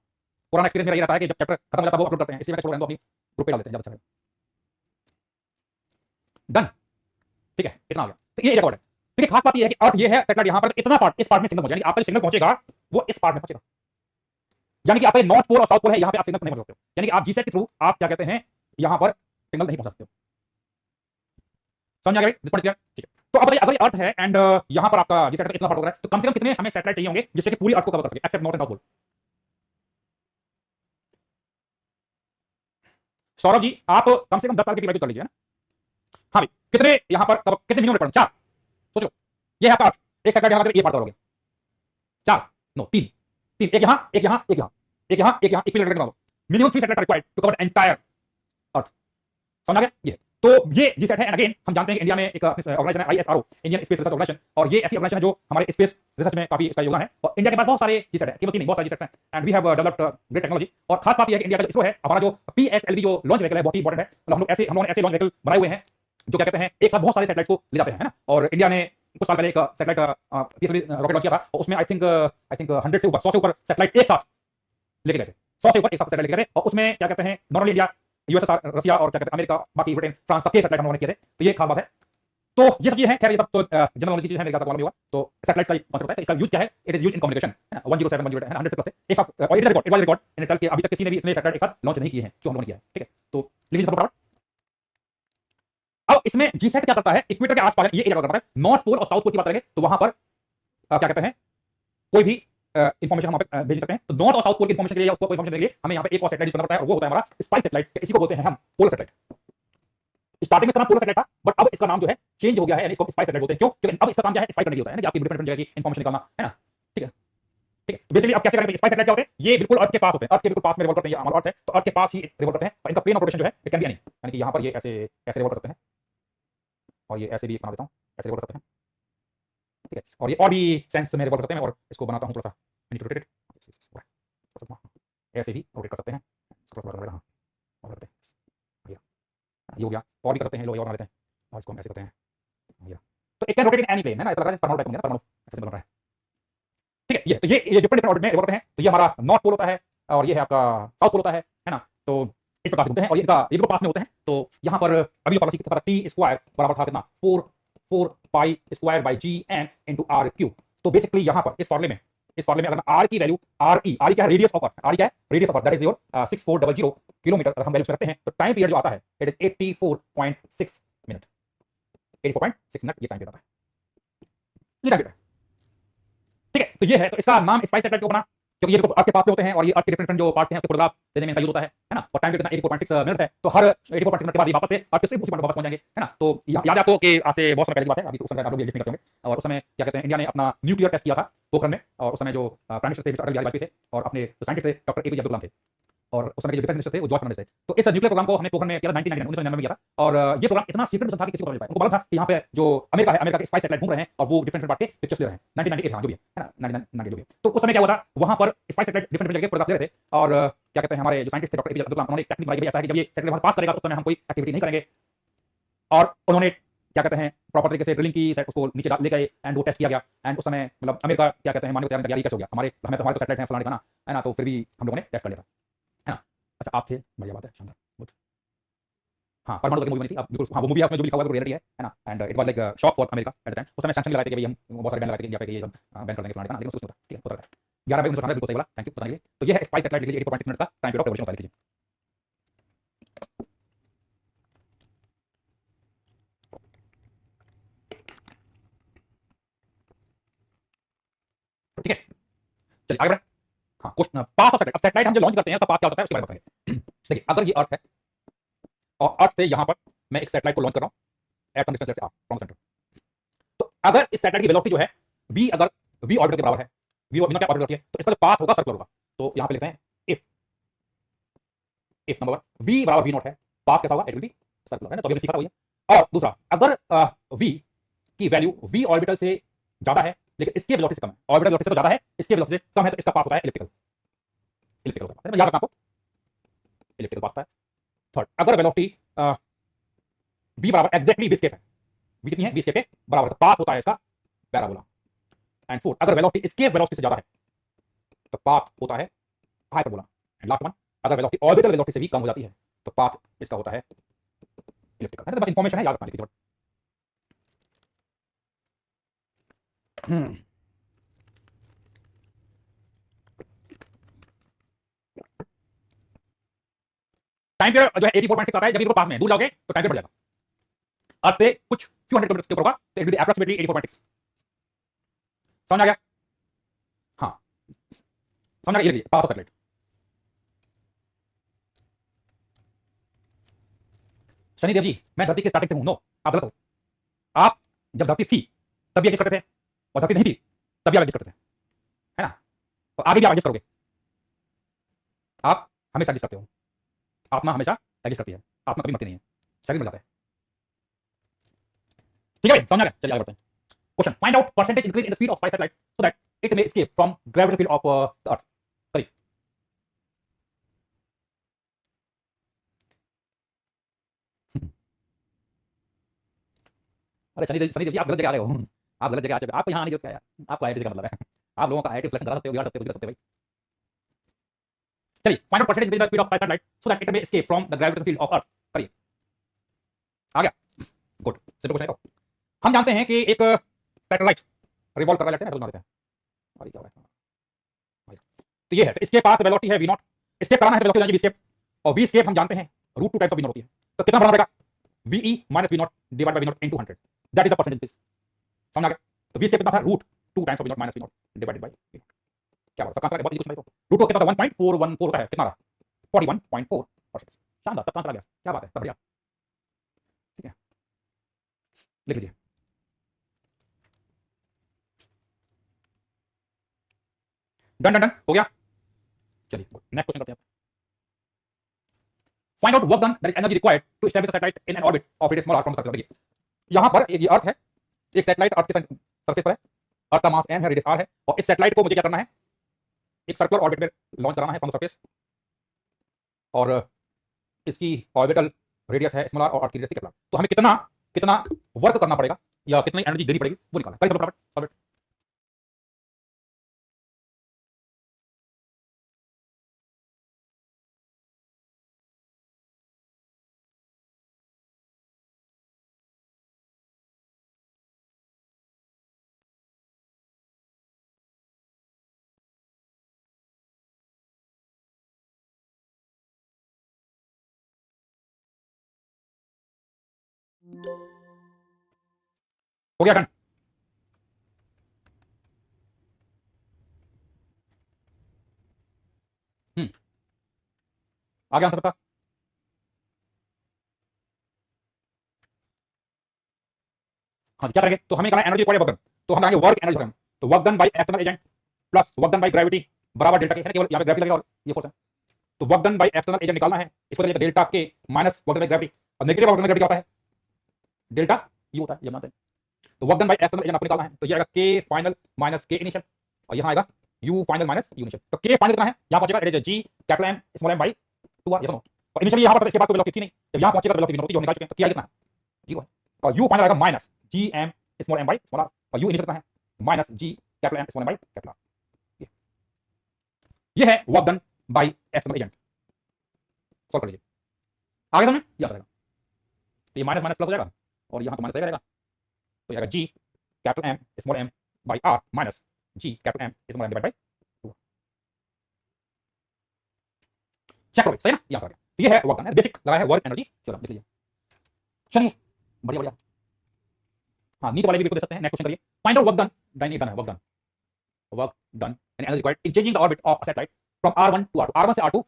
पुराना एक्सपीरियंस मेरा ये रहता है कि जब चैप्टर खत्म हो जाता है वो अपलोड करते हैं, इसलिए मैं छोड़ रहा हूं, अपनी ग्रुप पे डाल देते हैं, ज्यादा अच्छा डन, ठीक है? इतना आ गया, तो ये एरिया कवर्ड है। देखिए खास बात ये है कि अर्थ ये है सैटेलाइट, यहां पर इतना पार्ट, इस पार्ट में सिग्नल पहुंचेगा, यानी आपका जो सिग्नल पहुंचेगा वो इस पार्ट में पहुंचेगा, यानी कि आपका नॉर्थ पोल और साउथ पोल है, यहां पे आप सिग्नल नहीं पहुंच सकते हो, यानी कि आप जीसैट के थ्रू आप क्या कहते हैं यहां पर सिग्नल नहीं पहुंच सकते हो, समझ आ गया? क्लियर, ठीक है। तो अब अगर ये अर्थ है एंड यहां पर आपका जीसैट का इतना पार्ट हो रहा है, तो कम से कम कितने हमें सैटेलाइट चाहिए होंगे जिससे कि पूरी अर्थ को कवर कर सके except north and south pole? Saurabh ji आप कम से कम 10 साल के पीरियड कर लीजिए ना। हाँ भाई, कितने यहां पर कितने मिनिमम रिक्वायरमेंट, 4, सोच लो, ये है आपका अर्थ, एक सैटेलाइट यहां पर ये पार्ट करोगे, 4 नो 3 3, एक यहां एक यहां एक यहां एक यहां एक यहां, इक्विलेटरल कितना होगा, minimum 3 satellite required to cover entire earth, समझ आ गया? ये तो ये जीसैट है, एंड अगेन हम जानते हैं कि इंडिया में एक ऑर्गेनाइजेशन है ISRO, Indian space research organisation, और ये ऐसी ऑर्गेनाइजेशन है जो हमारे स्पेस रिसर्च में काफी इसका योगदान है, और इंडिया के पास बहुत सारे जीसैट है, केवल 3 नहीं बहुत सारे जीसैट हैं, and we have developed great technology. और खास बात यह है कि इंडिया का जो इसरो है, हमारा जो पीएसएलवी जो लॉन्च व्हीकल है बहुत ही इंपॉर्टेंट है, मतलब हम लोगों ने ऐसे लॉन्च व्हीकल बनाए हुए हैं जो क्या कहते हैं एक साथ बहुत सारे सैटेलाइट को ले जाते हैं, है ना। और इंडिया ने कुछ साल पहले एक सैटेलाइट पीएसएलवी रॉकेट लॉन्च किया था, और उसमें आई थिंक 100 से ऊपर 100 से ऊपर सैटेलाइट एक साथ लेके गए थे, 100 से ऊपर एक साथ सैटेलाइट लेके गए थे, और उसमें क्या कहते हैं नॉट ओनली इंडिया, यूएसएसआर, रसिया और क्या कहते हैं अमेरिका, बाकी ब्रिटेन, फ्रांस, सबके सैटेलाइट हम लोगों ने किए थे, तो ये खास बात है। तो ये सब चीजें हैं, खैर ये सब तो जनरल नॉलेज की चीजें हैं, मेरे ख्याल से मालूम होगा। तो सैटेलाइट का कॉन्सेप्ट है, इसका यूज क्या है, it is use in communication, है ना, 107 108 है ना, 100 से प्लस है एक साथ, और it is record in itself कि अभी तक किसी ने भी इतने सैटेलाइट एक साथ लॉन्च नहीं किए हैं जो हम लोगों ने किया है, ठीक है? तो लिखिए सब फटाफट। अब इसमें जीसैट क्या करता है, इक्वेटर के आसपास ये एरिया करता है, नॉर्थ पोल और साउथ पोल की बात करेंगे तो वहां पर क्या कहते हैं कोई भी इन्फॉर्मेशन हम वहां पे भेज सकते हैं। तो नॉर्थ और साउथ पोल की इन्फॉर्मेशन के लिए या उसको कोई इन्फॉर्मेशन के लिए हमें यहाँ पे एक और सैटेलाइट यूज करना पड़ता है, और वो होता है हमारा स्पाइस सैटेलाइट, इसी को बोलते हैं हम पोलर सैटेलाइट। स्टार्टिंग में इसका नाम पोलर सैटेलाइट था, बट अब इसका नाम जो है चेंज हो गया है, यानी इसको स्पाइस सैटेलाइट बोलते हैं। क्यों? क्योंकि अब इसका काम क्या है, स्पाई करने की होता है ना, कि आपकी डिफरेंट जगह की इन्फॉर्मेशन निकालना, है ना, ठीक है? ठीक है, तो बेसिकली आप कैसे करेंगे, स्पाइस सैटेलाइट क्या होते हैं, ये बिल्कुल अर्थ के पास होते हैं, अर्थ के बिल्कुल पास में रिवॉल्व करते हैं, हमारा अर्थ है तो अर्थ के पास ही रिवॉल्व करते हैं, और इनका प्लेन ऑफ रोटेशन जो है इट कैन बी एनी, यानी कि यहाँ पर ये ऐसे ऐसे रिवॉल्व कर सकते हैं, और ये ऐसे भी बना देता हूँ, ऐसे रिवॉल्व कर सकते हैं, ठीक है? और ये और भी सेंस में रिवॉल्व कर सकते हैं, और इसको बनाता हूँ थोड़ा सा मैनिपुलेटेड, ऐसे भी रोटेट कर सकते हैं, ये हो गया, और भी करते हैं लोग, और बना देते हैं, और इसको हम ऐसे करते हैं, तो it can rotate in any plane, है ना, ऐसा लग रहा है परमाणु टाइप में, परमाणु ऐसे बन रहा है, ठीक है? ये तो ये डिफरेंट ऑर्बिट में रिवॉल्व करते हैं, तो ये हमारा नॉर्थ पोल होता है, और ये है आपका साउथ पोल होता है ना। तो इस प्रकार से घूमते हैं, और इनका ये पास में होते हैं। तो यहाँ पर अभी फॉर्मूला सीखा था, टी स्क्वायर बराबर था कितना, 4 pi square by G N into R cube. तो बेसिकली यहाँ पर इस फॉर्मूले में अगर आर की वैल्यू आर क्या है, रेडियस ऑफ अर्थ, आर क्या है, radius of earth, that is your 6400 kilometre, अगर हम वैल्यू रखते हैं तो टाइम पीरियड जो आता है इट इज 84.6 मिनट, 84.6 मिनट ये टाइम पीरियड आता है, ये टाइम पीरियड, ठीक है? तो ये है, तो इसका नाम स्पाइस सैटेलाइट क्यों बना, क्योंकि ये देखो अर्थ के पास में होते हैं, और ये अर्थ के डिफरेंट जो पार्ट्स हैं उसके फोटोग्राफ लेने में इनका यूज होता है ना। और टाइम कितना 84.6 मिनट है, तो हर 84.6 मिनट के बाद ये वापस से अर्थ से उसी पॉइंट पर वापस पहुंच जाएंगे, है ना। तो याद है आपको कि आज से बहुत समय पहले की बात है, अभी तो उस समय आप लोग एग्जिस्ट नहीं करते होंगे, और उस समय क्या कहते हैं इंडिया ने अपना न्यूक्लियर टेस्ट किया था पोखरण में, और उस समय जो प्राइम मिनिस्टर थे अटल बिहारी वाजपेयी थे, और अपने साइंटिस्ट थे डॉक्टर एपीजे अब्दुल कलाम थे। और उस समय के जो डिफेंस मिनिस्टर थे वो जॉर्ज फर्नांडिस थे। तो इस न्यूक्लियर प्रोग्राम को हमने पोखरण में किया था 1999 में किया था। और ये प्रोग्राम इतना सीक्रेट मिशन था कि किसी को पता नहीं पाया। उनको पता था कि यहाँ पे जो अमेरिका है, अमेरिका के स्पाई सैटेलाइट घूम रहे हैं और वो डिफरेंट बांट के पिक्चर्स ले रहे हैं। 1998 हाँ जो भी है ना, 1998 जो भी है। तो उस समय क्या हुआ था, वहां पर स्पाई सैटेलाइट डिफरेंट जगह फोटोग्राफ ले रहे थे। और क्या कहते हैं, हमारे जो साइंटिस्ट थे डॉक्टर एपीजे अब्दुल कलाम, उन्होंने टेक्निक बनाई कि ऐसा है कि जब ये सैटेलाइट वहां पास करेगा तो उस समय हम कोई एक्टिविटी नहीं करेंगे। और उन्होंने क्या कहते हैं प्रॉपर तरीके से ड्रिलिंग की, उसको नीचे ले गए एंड वो टेस्ट किया गया। एंड उस समय मतलब अमेरिका क्या कहते हैं मानव तैयारी कैसे हो गया, हमारे हमें तो हमारे सैटेलाइट है फलाने का ना, है ना, तो फिर भी हम लोगों ने टेस्ट कर लिया था, है ना। अच्छा आप थे, बढ़िया बात है, शानदार, गुड। हाँ परमाणु की मूवी बनी थी, अब बिल्कुल हाँ वो मूवी है, उसमें जो लिखा हुआ है वो रियलिटी है ना। And it was like shock for America at the time. उस समय सैंक्शन लगाए थे कि भाई हम बहुत सारे बैन लगाए थे कि यहाँ पे ये सब बैन कर देंगे फलाने का ना, लेकिन कुछ नहीं होता, ठीक है होता रहता है। 11 मई 1998 बिल्कुल सही बोला, थैंक यू बताने के लिए। तो ये है स्पाई सैटेलाइट, लिख लीजिए 84.6 मिनट का टाइम पीरियड ऑफ रेवोल्यूशन होता है, लिख लीजिए। ठीक है चलिए आगे बढ़ें। हाँ क्वेश्चन पाथ ऑफ सैटेलाइट। अब सैटेलाइट हम जो लॉन्च करते हैं उसका पाथ क्या होता है उसके बारे में बताएंगे। देखिए अगर ये अर्थ है और अर्थ से यहाँ पर मैं एक सैटेलाइट को लॉन्च कर रहा हूँ एट सम डिस्टेंस से फ्रॉम सेंटर, तो अगर इस सैटेलाइट की वेलोसिटी जो है v, अगर v ऑर्बिटर के बराबर है, v क्या ऑर्बिटर होती है, तो इसका जो पाथ होगा सर्कुलर होगा। तो यहाँ पे लिखते हैं इफ नंबर v बराबर v नॉट है, पाथ कैसा होगा, इट विल बी सर्कुलर, है ना। तो अभी सीखा था वही है। और दूसरा अगर v की वैल्यू v ऑर्बिटल से ज्यादा है लेकिन इसकी वेलोसिटी से कम है, ऑर्बिटल वेलोसिटी से तो ज्यादा है, इसकी वेलोसिटी से कम है, तो इसका पाथ होता है इलिप्टिकल, इलिप्टिकल होता है, याद रखना आपको, इलिप्टिकल पाथ होता है। थर्ड अगर वेलोसिटी v बराबर एग्जैक्टली v स्केप है, v कितनी है, v स्केप के बराबर, तो पाथ होता है इसका पैराबोला। एंड फोर्थ अगर वेलोसिटी स्केप वेलोसिटी से ज्यादा है तो पाथ होता है हाइपरबोला। एंड लास्ट वन अगर वेलोसिटी ऑर्बिटल वेलोसिटी से भी कम हो जाती है तो पाथ इसका होता है इलिप्टिकल, है तो बस इंफॉर्मेशन है, याद रखना लीजिए। टाइम पीरियड जो है 84.6 आता है, जब ये पास में दूर जाओगे तो टाइम पीरियड बढ़ जाएगा, अर्थ से कुछ फ्यू हंड्रेड किलोमीटर के ऊपर होगा, तो इट विल बी अप्रॉक्सिमेटली 84.6। समझ आ गया, हाँ समझ आ गया, ये पाथ ऑफ सैटेलाइट। शनिदेव जी मैं धरती के स्टार्टिंग से हूं, नो आप गलत हो। आप जब धरती थी तब भी एग्जिस्ट करते थे, और धरती नहीं थी तब भी आप एग्जिस्ट करते थे, है ना, और आगे भी आप एग्जिस्ट करोगे, आप हमेशा एग्जिस्ट करते हो, आत्मा हमेशा एग्जिस्ट करती है, आत्मा कभी मरती नहीं है, शरीर मर जाता है। ठीक है भाई, समझ आ गया, चलिए आगे बढ़ते हैं। Question find out percentage increase in the speed of spy satellite so that it may escape from gravitational field of the अर्थ। करिए। अरे शनिदेव जी आप गलत जगह आ रहे हो, आप गलत जगह आ चुके, आपको यहाँ आने की जरूरत क्या है यार, आपको आईआईटी का मतलब है, आप लोगों का आईआईटी सिलेक्शन करा सकते हो, बिगाड़ सकते हो, कुछ कर सकते हो भाई। चलिए find out percentage increase in the speed of spy satellite so that it may escape from the gravitational field of earth. करिए, आ गया, गुड, सिंपल क्वेश्चन है। तो हम जानते हैं कि एक सैटेलाइट रिवॉल्व कर रहा है, लेते हैं और क्या हो रहा है, तो ये है, तो इसके पास वेलोसिटी है v नॉट, स्केप कराना है तो वेलोसिटी v स्केप, और v स्केप हम जानते हैं root 2 times of v nought होती है, तो कितना बढ़ाना पड़ेगा, ve minus v nought divide by v nought into 100, that is the percentage. समझ आ गया, तो v स्केप कितना था, root 2 times of v nought minus v nought divided by v nought. क्या बात है, सबका आंसर बहुत इजी क्वेश्चन है। तो रूट 2 कितना था, 1.414 होता है, कितना रहा 41.4%। शानदार, सबका आंसर आ गया, क्या बात है, सब बढ़िया, ठीक है लिख लीजिए। डन डन डन हो गया, चलिए नेक्स्ट क्वेश्चन करते हैं। Find out work done that is energy required to establish a satellite in an orbit of radius small R from surface. देखिए यहां पर ये अर्थ है, एक सैटेलाइट अर्थ के सरफेस पर है, अर्थ का मास m है, रेडियस r है, और इस सैटेलाइट को मुझे क्या करना है, एक सर्कुलर ऑर्बिट में लॉन्च कराना है फ्रॉम द सरफेस, और इसकी ऑर्बिटल रेडियस है स्मॉल आर और अर्थ की रेडियस कैपिटल आर। तो हमें कितना कितना वर्क करना पड़ेगा या कितनी एनर्जी देनी पड़ेगी वो निकालना। करिए फटाफट। हो गया डन, आ गया आंसर सबका। हाँ क्या करेंगे, तो हमें करना है एनर्जी रिक्वायर्ड वर्क डन, तो हम आएंगे वर्क एनर्जी, तो work done by external agent plus work done by gravity बराबर डेल्टा के, है ना, केवल यहाँ पे ग्रेविटी लगेगा और ये फोर्स है, तो work done by external agent निकालना है, इसको देखिए डेल्टा के minus work done by gravity. और negative work done by gravity क्या होता है, डेल्टा यू होता है, ये मानते हैं। तो work done by external agent आपको निकालना है, तो ये आएगा के फाइनल माइनस के इनिशियल, और यहाँ आएगा U final minus U initial. तो के फाइनल कितना है, यहाँ पहुंचेगा it is G capital M small M by 2 ये दोनों। और इनिशियली यहाँ पर इसके बाद कोई वेलोसिटी थी नहीं, जब यहाँ पहुंचेगा वेलोसिटी होती है जो निकाल चुके हैं, तो क्या कितना है, जीरो है। और यू फाइनल आएगा minus G M small M by small R, और यू इनिशियल कितना है, minus G capital M small M by capital R. ये है work done by external agent. Solve कर लीजिए, आगे समझ में याद रहेगा। तो ये माइनस माइनस प्लस हो जाएगा, और यहाँ तो माइनस रहेगा, तो आएगा G capital M small M by R minus G capital M small M divide by 2। Check करो, सही ना, यहाँ आ गया। तो ये है वर्क डन, बेसिक लगा है वर्क एनर्जी थ्योरम, देख लीजिए। चलिए बढ़िया बढ़िया, हाँ नीट वाले भी बिल्कुल दे सकते हैं। नेक्स्ट क्वेश्चन करिए, find out work done, done है work done, work done and energy required in changing the orbit of a satellite from R1 to R2, R1 से R2,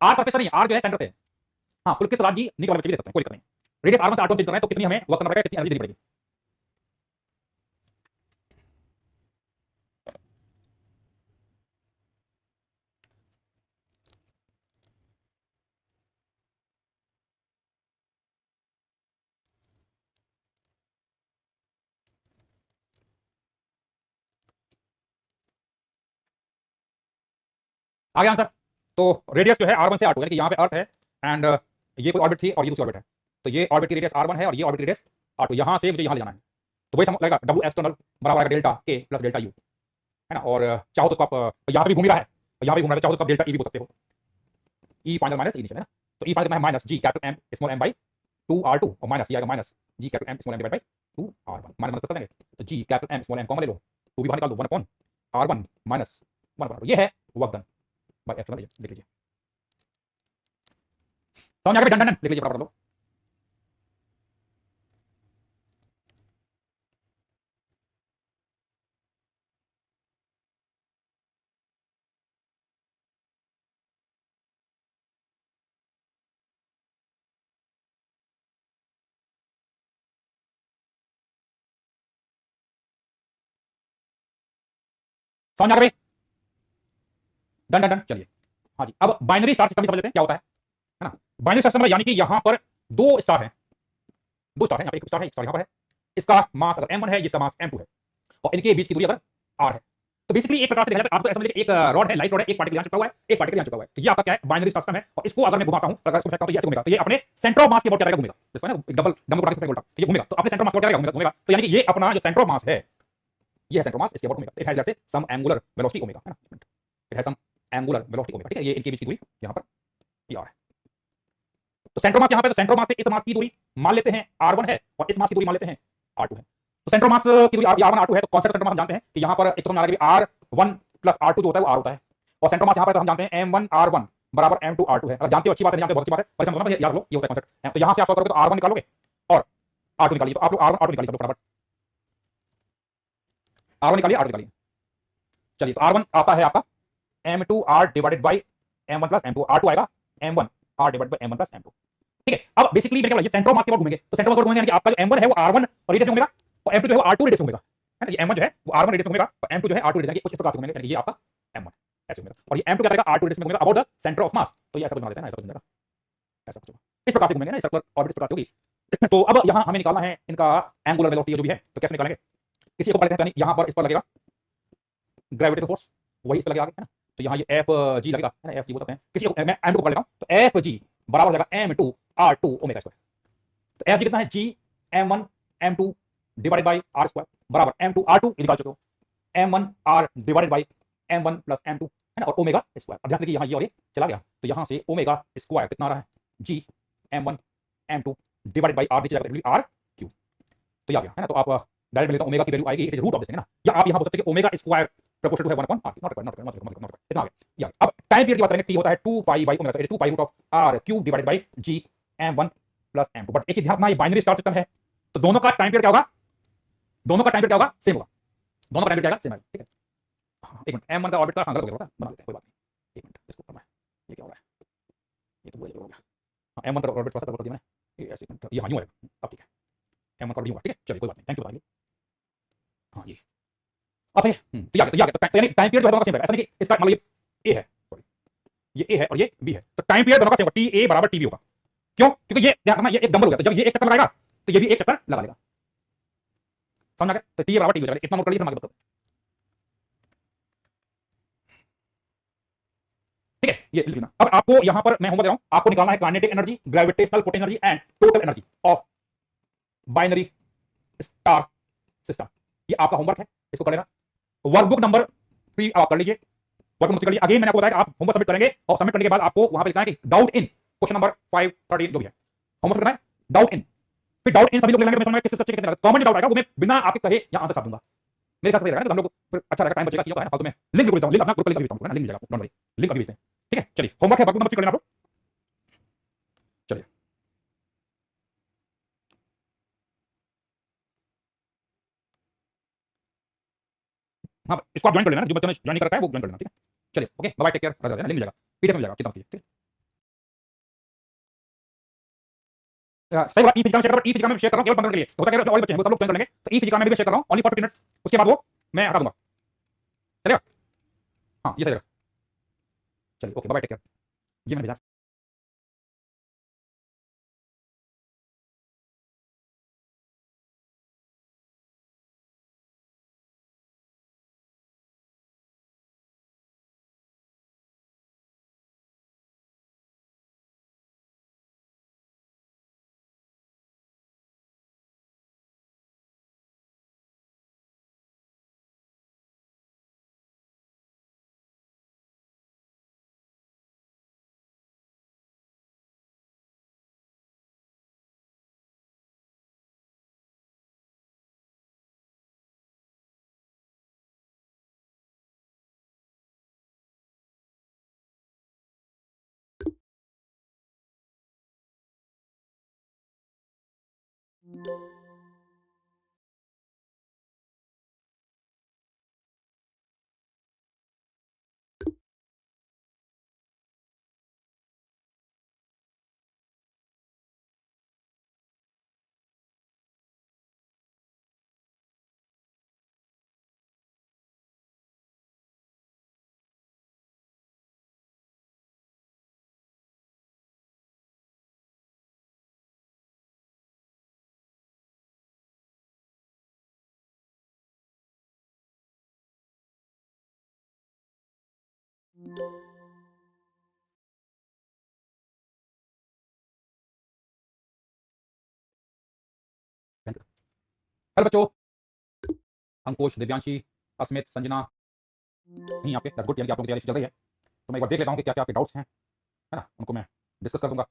R सरफेस नहीं, R जो है सेंटर से। हाँ पुलकित Raj ji NEET वाले बच्चे भी दे सकते हैं, कोई दिक्कत नहीं। रेडियस R1 से R2 चेंज कर रहे हैं, तो कितनी हमें वर्क करना पड़ेगा, कितनी एनर्जी देनी पड़ेगी। आगे आंसर, तो रेडियस जो है R1 से R2, यानी कि यहाँ पे अर्थ है एंड ये कोई ऑर्बिट थी और ये दूसरी ऑर्बिट है, तो ये ऑर्बिट की रेडियस R1 है और ये ऑर्बिट की रेडियस R2, यहाँ से मुझे यहाँ ले जाना है, तो वही लगेगा डब्ल्यू एक्सटर्नल बराबर आएगा डेल्टा के प्लस डेल्टा यू, है ना। और चाहो तो उसको आप यहाँ पे भी घूम रहा है, यहाँ पे घूम रहा है, चाहो तो आप डेल्टा ई भी बोल सकते हो, E final minus E initial, है ना। तो ई फाइनल कितना है, minus G capital M small M by 2R2, और माइनस ये आएगा minus G capital M small M divide by 2R1, minus कर देंगे, तो G capital M small m common ले लो, 2 भी बाहर निकाल दो, 1 अपॉन R1 माइनस 1 अपॉन, ये है work done by external agent, देख लीजिए। समझ आ गया, डन डन लिख लीजिए फटाफट लोग। समझ आ गया भाई, डन डन डन। चलिए हाँ जी, अब बाइनरी स्टार सिस्टम समझ लेते हैं क्या होता है ना। बाइनरी सिस्टम में यानी कि यहाँ पर दो स्टार हैं, दो स्टार है, यहाँ पे एक स्टार है, एक स्टार यहाँ पर है, इसका मास अगर m1 है, जिसका मास m2 है, और इनके बीच की दूरी अगर r है, तो बेसिकली एक प्रकार से देखा जाए तो आपको ऐसा मिलेगा, एक रॉड है, लाइट रॉड है, एक पार्टिकल यहाँ चिपका हुआ है, एक पार्टिकल यहाँ चिपका हुआ है, तो ये आपका क्या है, बाइनरी स्टार सिस्टम है। और इसको अगर मैं घुमाता हूं, अगर इसको फेंकता हूं तो ये ऐसे घूमेगा, तो ये अपने सेंटर ऑफ मास के अबाउट क्या रहेगा, घूमेगा, जिसको है ना एक डबल डेमोक्रेटिक फेंक बोलता है, तो ये घूमेगा, तो अपने सेंटर ऑफ मास क्या रहेगा, घूमेगा। तो यानी कि ये अपना जो सेंटर ऑफ मास है, ये है सेंटर ऑफ मास, इसके अबाउट घूमेगा, इट हैज दैट से सम एंगुलर वेलोसिटी ओमेगा, है ना, it has some angular velocity omega, ठीक है। ये इनके बीच की दूरी यहाँ पर ये r है, तो सेंटर मास यहाँ पे, तो सेंटर मास से इस मास की दूरी मान लेते हैं R1 है, और इस मास की दूरी मान लेते हैं R2 है। तो सेंटर मास की दूरी R1 R2 है, तो कॉन्सेप्ट सेंटर मास हम जानते हैं कि यहाँ पर एक तो समझ आ रहा है कि R1 प्लस R2 जो होता है वो R होता है, और सेंटर मास यहाँ पर तो हम जानते हैं M1 R1 बराबर M2 R2 है। अगर जानते हो अच्छी बात है, जानते हो बहुत अच्छी बात है, पर समझना याद लो, ये होता है कॉन्सेप्ट। तो यहाँ से आप सॉल्व करोगे तो R1 निकालोगे और R2 निकालिए, तो आप लोग R1 R2 निकालिए, सब फटाफट R1 निकालिए, R2 निकालिए। चलिए तो R1 आता है आपका M2 R divided by M1 plus M2, R2 आएगा M1 R divided by M1 plus M2, ठीक है। अब बेसिकली मेरे क्या ये सेंटर ऑफ मास के ऊपर घूमेंगे, तो सेंटर ऑफ मास घूमेंगे यानी कि आपका जो M1 है वो R1 रेडियस में घूमेगा, और M2 जो है वो R2 रेडियस में घूमेगा, है ना। ये M1 जो है वो R1 रेडियस में घूमेगा, और M2 जो है R2 रेडियस, कुछ इस प्रकार से घूमेंगे, यानी कि ये आपका M1 ऐसे घूमेगा, और ये M2 क्या करेगा, R2 रेडियस में घूमेगा about the centre of mass, तो ये ऐसा कुछ बना देते हैं ना, ऐसा कुछ बनेगा, ऐसा कुछ इस प्रकार से घूमेंगे ना, सर्कुलर ऑर्बिट इस प्रकार से होगी। तो अब यहाँ हमें निकालना है इनका एंगुलर वेलोसिटी जो भी है, तो कैसे निकालेंगे, किसी को पढ़ते हैं, यानी यहाँ पर इस पर लगेगा ग्रेविटेशनल फोर्स, वही इस पर लगेगा आगे, है ना। तो यहाँ ये एफ जी लगेगा, है ना, एफ जी बोल सकते हैं, किसी को मैं M2 को पढ़ लेता हूँ, तो एफ जी बराबर हो जाएगा M2 R2 ओमेगा स्क्वायर। तो एफ जी कितना है, जी M1 M2 divided by R square बराबर M2 R2, ये निकाल चुके हो, M1 R divided by M1 plus M2, है ना, और ओमेगा स्क्वायर। अब ध्यान से देखिए यहाँ ये और ये चला गया, तो यहाँ से ओमेगा स्क्वायर कितना आ रहा है, जी M1 M2 divided by R नीचे जाएगा R क्यूब, तो ये आ गया, है ना। तो आप डायरेक्ट लेते हैं, ओमेगा की वैल्यू आएगी it is root of this, है ना, या आप यहाँ बोल सकते हैं कि ओमेगा स्क्वायर प्रोपोर्शनल टू है 1 अपॉन r, नॉट इतना आ गया। या अब टाइम पीरियड की बात करेंगे, t होता है 2 पाई बाई ओमेगा, तो it is 2 pi root of r cube divided by g m1 plus m2। But एक ही ध्यान रखना, ये बाइनरी स्टार सिस्टम है, तो दोनों का टाइम पीरियड क्या होगा, दोनों का टाइम पीरियड क्या होगा, सेम होगा, दोनों का टाइम पीरियड क्या होगा, सेम है, ठीक है। हाँ, एक मिनट, m1 का ऑर्बिट का गलत हो गया, बना लेते हैं, कोई बात नहीं, एक मिनट इसको करना है, ये क्या हो रहा है, ये तो हो गया, हाँ m1 का ऑर्बिट थोड़ा सा गलत कर दिया मैंने, ये ऐसे ये हाँ यूं है, अब ठीक है, m1 का ऑर्बिट यूं है, ठीक है, चलिए कोई बात नहीं, थैंक यू बताइए। हाँ ये अब सही है, तो याद तो याद, तो यानी टाइम पीरियड जो है दोनों का सेम है, ऐसा नहीं कि इसका मान लो ये ए है, सॉरी ये ए है और ये बी है, तो टाइम पीरियड दोनों का सेम होगा, टी ए बराबर टी बी होगा। क्यों? क्योंकि ये ध्यान रखना, ये एक डंबल हो गया, तो जब ये एक चक्कर लगाएगा तो ये भी एक चक्कर लगा लेगा। समझ आ गया? तो टी ए बराबर टी बी हो जाएगा। इतना नोट कर लीजिए, आगे बताओ। ठीक है, ये लिखना। अब आपको यहां पर मैं होमवर्क दे रहा हूं, आपको निकालना है kinetic energy, gravitational potential energy and total energy of binary star system. ये आपका होमवर्क है, इसको कर लेना। वर्कबुक नंबर 3 आप कर लीजिए, वर्कबुक नंबर 3 कर लीजिए। अगेन मैंने आपको बताया कि आप होमवर्क सबमिट करेंगे और सबमिट करने के बाद आपको वहां पे लिखना है कि डाउट इन क्वेश्चन नंबर 5 13 जो भी है होमवर्क करना है, डाउट इन। फिर डाउट इन सभी लोग ले लेंगे, मैं समझ किस सच्चे कितने कॉमन डाउट आएगा वो मैं बिना आपके कहे या आंसर छाप दूंगा। मेरे ख्याल से रहेगा, तो हम लोग फिर अच्छा रहेगा, टाइम बचेगा, चीजों का है ना, फालतू में लिंक भी देता हूं, लिंक अपना ग्रुप का लिंक भी देता हूं, लिंक मिल जाएगा, डोंट वरी, लिंक अभी भेजते हैं। ठीक है, चलिए होमवर्क है, वर्कबुक नंबर 3 कर लेना आप लोग। चलिए हाँ, इसको आप ज्वाइन कर लेना, जो बच्चों ने ज्वाइन नहीं कर रखा है वो ज्वाइन कर लेना। ठीक है, चलिए okay, bye bye, take care, link मिल जाएगा, पीडीएफ मिल जाएगा, चिंता मत कीजिए। सही बात, ई फिजिक्स में शेयर कर, ई फिजिक्स में शेयर कर रहा हूं केवल 15 मिनट के लिए, होता क्या है और बच्चे हैं वो सब लोग ज्वाइन कर लेंगे, तो ई फिजिक्स में भी मैं शेयर कर रहा हूं ओनली फॉर 15 मिनट्स, उसके बाद वो मैं हटा दूंगा। चलेगा? हाँ, ये सही रहेगा। चलिए okay, bye bye, take care. ये मैंने भेजा। हेलो बच्चों, अंकुश, दिव्यांशी, अस्मित, संजना, नहीं आपके, दैट्स गुड, यानी कि आप लोगों की तैयारी चल रही है। तो मैं एक बार देख लेता हूं कि क्या क्या आपके डाउट्स हैं, है ना, उनको मैं डिस्कस कर दूंगा।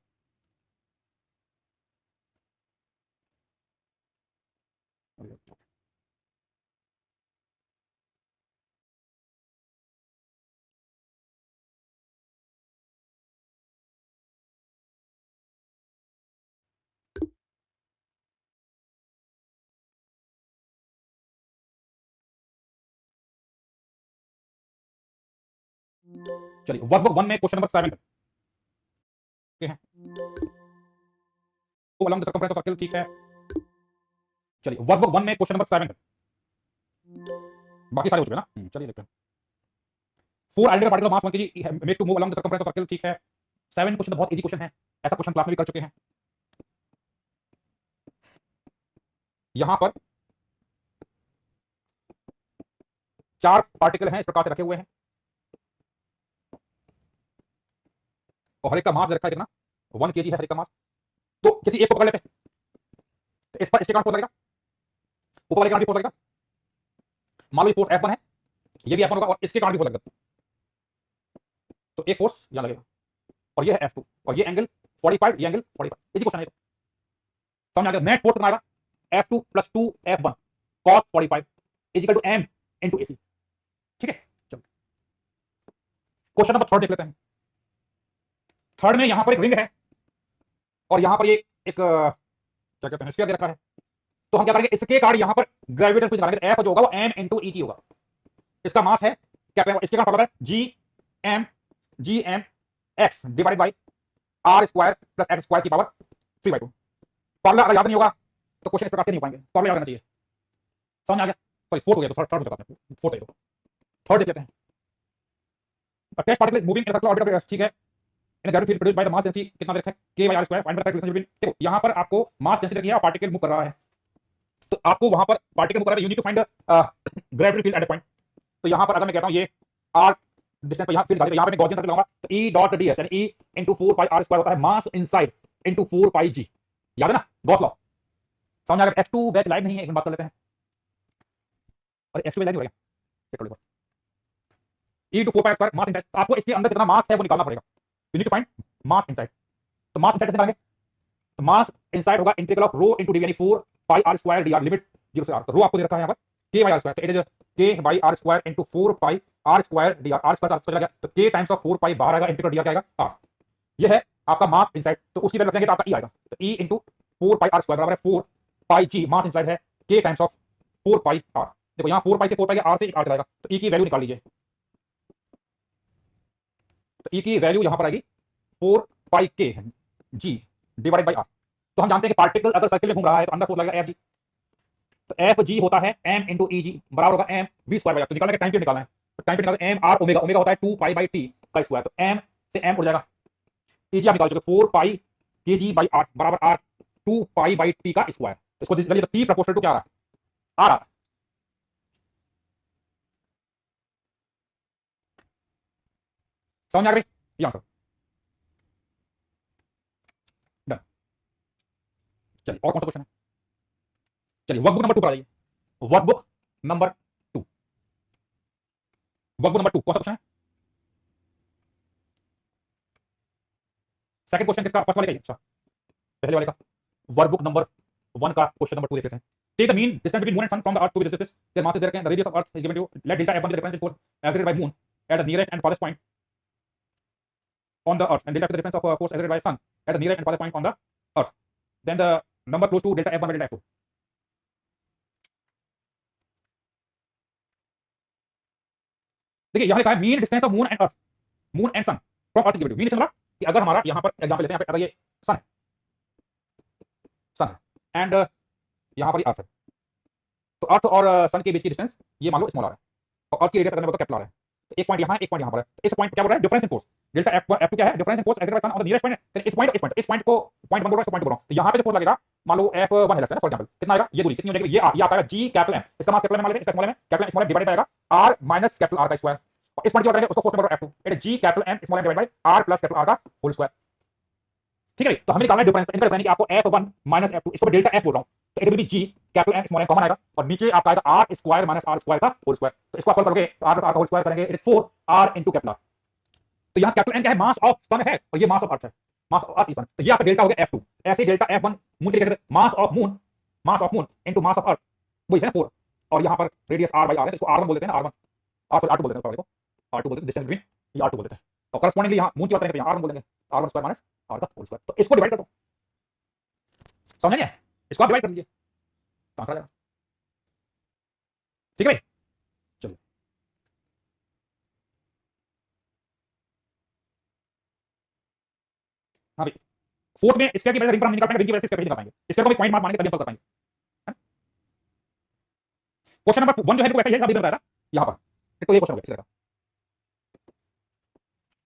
चलिए वर्कबुक 1 में क्वेश्चन नंबर 7 के हैं, तो along the circumference of circle, ठीक है। चलिए वर्कबुक 1 में क्वेश्चन नंबर 7, बाकी सारे हो चुके हैं ना। चलिए देखते हैं। 4 identical particle mass 1 kg make to move along the circumference of circle, ठीक है। 7 क्वेश्चन तो बहुत इजी क्वेश्चन है, ऐसा क्वेश्चन क्लास में भी कर चुके हैं। यहां पर 4 पार्टिकल हैं, इस प्रकार से रखे हुए हैं और हर एक का मास दे रखा है कितना, 1 kg है हर एक का मास। तो किसी एक को पकड़ लेते हैं, तो इस पर इसके कारण फोर्स लगेगा, ऊपर वाले कारण भी फोर्स लगेगा। मान लो ये फोर्स F1 है, ये भी F1 होगा और इसके कारण भी फोर्स लगेगा, तो एक फोर्स यहां लगेगा और ये है F2 और ये एंगल 45, ये एंगल 45। इसी क्वेश्चन है, समझ आ गया? नेट फोर्स कितना आएगा, F2 + 2 F1 cos 45 = m × AC। ठीक है, चलो क्वेश्चन नंबर 3 देख लेते हैं। थर्ड में यहां पर एक रिंग है और यहां पर ये एक क्या कहते हैं, स्फीयर दे रखा है। तो हम क्या करेंगे, इसके कारण यहां पर ग्रेविटेशन कुछ निकालेंगे, F जो होगा वो m × EG होगा। इसका मास है क्या, इसके कारण फॉर्मूला है Gm x / r² + x² की पावर 3/2। फॉर्मूला अगर याद नहीं होगा तो क्वेश्चन इस प्रकार से नहीं हो पाएंगे, फॉर्मूला याद रहना चाहिए। समझ आ गया? सॉरी फोर्थ हो गया, तो थर्ड हो जाता है, फोर्थ है, तो थर्ड देख लेते हैं। Test particle moving in circular orbit, ठीक है, in gravity field produced by the mass density कितना दे रखा है k by r square, find the correct relation between. देखो यहां पर आपको मास डेंसिटी रखी है और पार्टिकल मूव कर रहा है, तो आपको वहां पर पार्टिकल मूव कर रहा है, you need to find the gravity field at a point. तो यहां पर अगर मैं कहता हूं ये r डिस्टेंस पर यहां फील्ड यहां पे मैं गॉसियन सर्कल लगाऊंगा, तो e डॉट ds यानी e into 4 pi r square होता है मास इनसाइड into 4 pi g, याद है ना गॉस लॉ। समझ आ गया? H2 बैच लाइव नहीं है, एक मिनट बात कर लेते हैं। अरे H2 बैच लाइव नहीं हो गया, e to 4 pi r square mass inside, तो आपको इसके अंदर कितना मास है वो निकालना पड़ेगा। You need to find mass inside. तो मास इनसाइड कैसे निकालेंगे? तो मास इनसाइड होगा integral of rho into d यानी 4 pi r square dr limit 0 से r। तो रो आपको दे रखा है यहां पर k by r स्क्वायर, तो it is k by r square into 4 pi r square dr, r square चला गया तो k टाइम्स ऑफ 4 पाई बाहर आएगा, इंटीग्रल dr क्या आएगा r। ये है आपका मास इनसाइड, तो उसकी वैल्यू रखेंगे तो आपका e आएगा, तो e into 4 pi r square बराबर है 4 पाई g, मास इनसाइड है k times of 4 pi r। देखो यहां 4 पाई से 4 पाई r से एक r चलाएगा, तो e की वैल्यू निकाल लीजिए, तो e की वैल्यू यहां पर आएगी 4 पाई k g divided by r। तो हम जानते हैं कि पार्टिकल अगर सर्कल में घूम रहा है तो अंदर फोर्स लगेगा एफ जी, तो एफ जी होता है एम इंटू ई जी बराबर होगा M V square by R. तो निकालना है टाइम पे निकालना है, तो टाइम पे निकालना है एम आर ओमेगा, ओमेगा होता है 2 पाई बाई टी का स्क्वायर, तो एम से एम उड़ जाएगा, ई जी आप निकाल चुके 4 पाई के जी बाई आर बराबर आर 2 पाई बाई टी का स्क्वायर। इसको चलिए तो टी प्रोपोर्शनल टू क्या आ रहा है, आर आ रहा है। समझ आ गई ये आंसर? डन। चलिए और कौन सा क्वेश्चन है? चलिए वर्कबुक नंबर 2 पर आ जाइए, वर्कबुक नंबर 2, वर्कबुक नंबर 2 कौन सा क्वेश्चन है? सेकंड क्वेश्चन किसका, फर्स्ट वाले का? अच्छा पहले वाले का, वर्कबुक नंबर 1 का क्वेश्चन नंबर 2 देख लेते हैं। Take the mean distance between moon and sun from the earth to be this, their mass is there, the radius of earth is given to, let delta f1 be the difference in force exerted by moon at the nearest and farthest point on the earth, and delta is the difference of force exerted by sun at the nearest and farthest point on the earth, then the number close to delta f1 by delta f2। देखिए यहां लिखा है mean distance of moon and earth, moon and sun from earth, mean distance मतलब कि अगर हमारा यहां पर एग्जांपल लेते हैं, यहां पे अगर ये सन है, सन है एंड यहां पर ये अर्थ है, तो अर्थ और सन के बीच की डिस्टेंस ये मान लो स्मॉल आर है, और अर्थ की रेडियस अगर मैं बताऊं कैपिटल आर है, तो एक पॉइंट यहां है, एक पॉइंट यहां पर है, तो इस पॉइंट क्या बोल रहा है, difference in force delta f1 f2 क्या है, difference in force exerted by sun on the nearest point, इस पॉइंट इस पॉइंट को पॉइंट 1 बोल रहा है, इस पॉइंट बोल रहा हूं, तो यहां पे जो फोर्स लगेगा मान लो f1 है लगता है फॉर एग्जांपल, कितना आएगा, ये दूरी कितनी हो जाएगी, ये r, ये आपका g कैपिटल m, इसका मास कैपिटल m मान लेते हैं, इसका स्मॉल m है, capital small m divided by r minus capital r का स्क्वायर, और इस पॉइंट की बात करेंगे उसको force number f2, it is g capital m small m divided by r plus capital r का होल स्क्वायर। ठीक है, तो हमें निकालना है डिफरेंस, इनका डिफरेंस कि आपको f1 माइनस f2, इसको डेल्टा f बोल रहा हूं, तो it will B g capital m small m common आएगा, और नीचे आपका आएगा r square minus r square का होल स्क्वायर, तो इसको सॉल्व करोगे तो r प्लस r का होल स्क्वायर करेंगे, it is 4r into capital r। तो यहां कैपिटल m क्या है, मास ऑफ सन है, और ये मास ऑफ अर्थ है, मास ऑफ अर्थ इज सन, तो ये आपका डेल्टा हो गया f2, ऐसे डेल्टा f1 मून के लिए mass of moon into mass of earth वही है 4, और यहां पर रेडियस r बाय r है, तो इसको r1 बोल देते हैं, r1 r2 बोल देते हैं, r2 बोल देते हैं, डिस्टेंस बिटवीन ये r2 बोल देते हैं, और करस्पॉन्डिंगली यहां मून की बात करेंगे तो यहां r1 बोल देंगे, r1 स्क्वायर माइनस r का होल स्क्वायर, तो इसको डिवाइड कर दो, समझ गए, इसको आप डिवाइड कर दीजिए तो आंसर आ जाएगा। ठीक है भाई, चलिए हाँ भाई, फोर्थ में स्क्वायर की वजह से रिंग पर हम नहीं निकाल पाएंगे, रिंग की वजह से स्क्वायर नहीं निकाल पाएंगे, स्क्वायर को भी पॉइंट मार्क मानेंगे तभी हम सॉल्व कर पाएंगे। क्वेश्चन नंबर 1 जो है ऐसा ही है, अभी बताया था यहां पर, तो ये क्वेश्चन हो गया,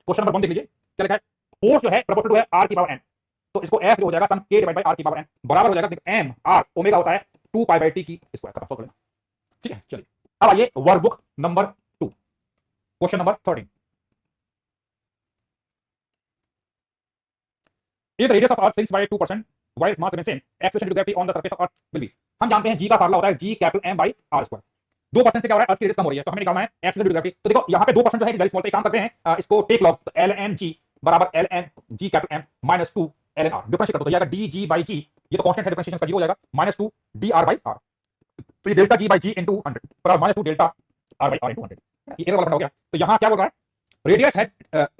क्वेश्चन नंबर 1 देख लीजिए क्या लिखा है, फोर्स जो है प्रोपोर्शनल टू है r की पावर n, तो इसको f हो जाएगा सन k डिवाइड बाय r की पावर n बराबर हो जाएगा m r ओमेगा होता है 2 पाई बाय t की स्क्वायर का, सॉल्व कर लेना। ठीक है, चलिए अब आइए workbook number 2, question number 13, if the radius of earth shrinks by 2% while its mass remains same, acceleration due to gravity on the surface of earth will be, हम जानते हैं g का फार्मूला होता है g capital m by r square, 2% से क्या हो रहा है, अर्थ की रेडियस कम हो रही है, तो हमें निकालना है एक्सेलरेशन ड्यू टू ग्रेविटी। तो देखो यहाँ पे 2% जो है वेरी स्मॉल, तो एक काम करते हैं इसको टेक लॉग, तो ln g बराबर ln g capital m minus 2 ln r, differentiate कर दो, तो जाएगा dg बाई g, ये तो कांस्टेंट है, डिफरेंशिएशन का 0 हो जाएगा, माइनस 2 dr बाई r, तो ये delta g by g into 100 बराबर minus 2 delta r by r into 100, ये एरर वाला हो गया। तो यहाँ क्या बोल रहा है, रेडियस है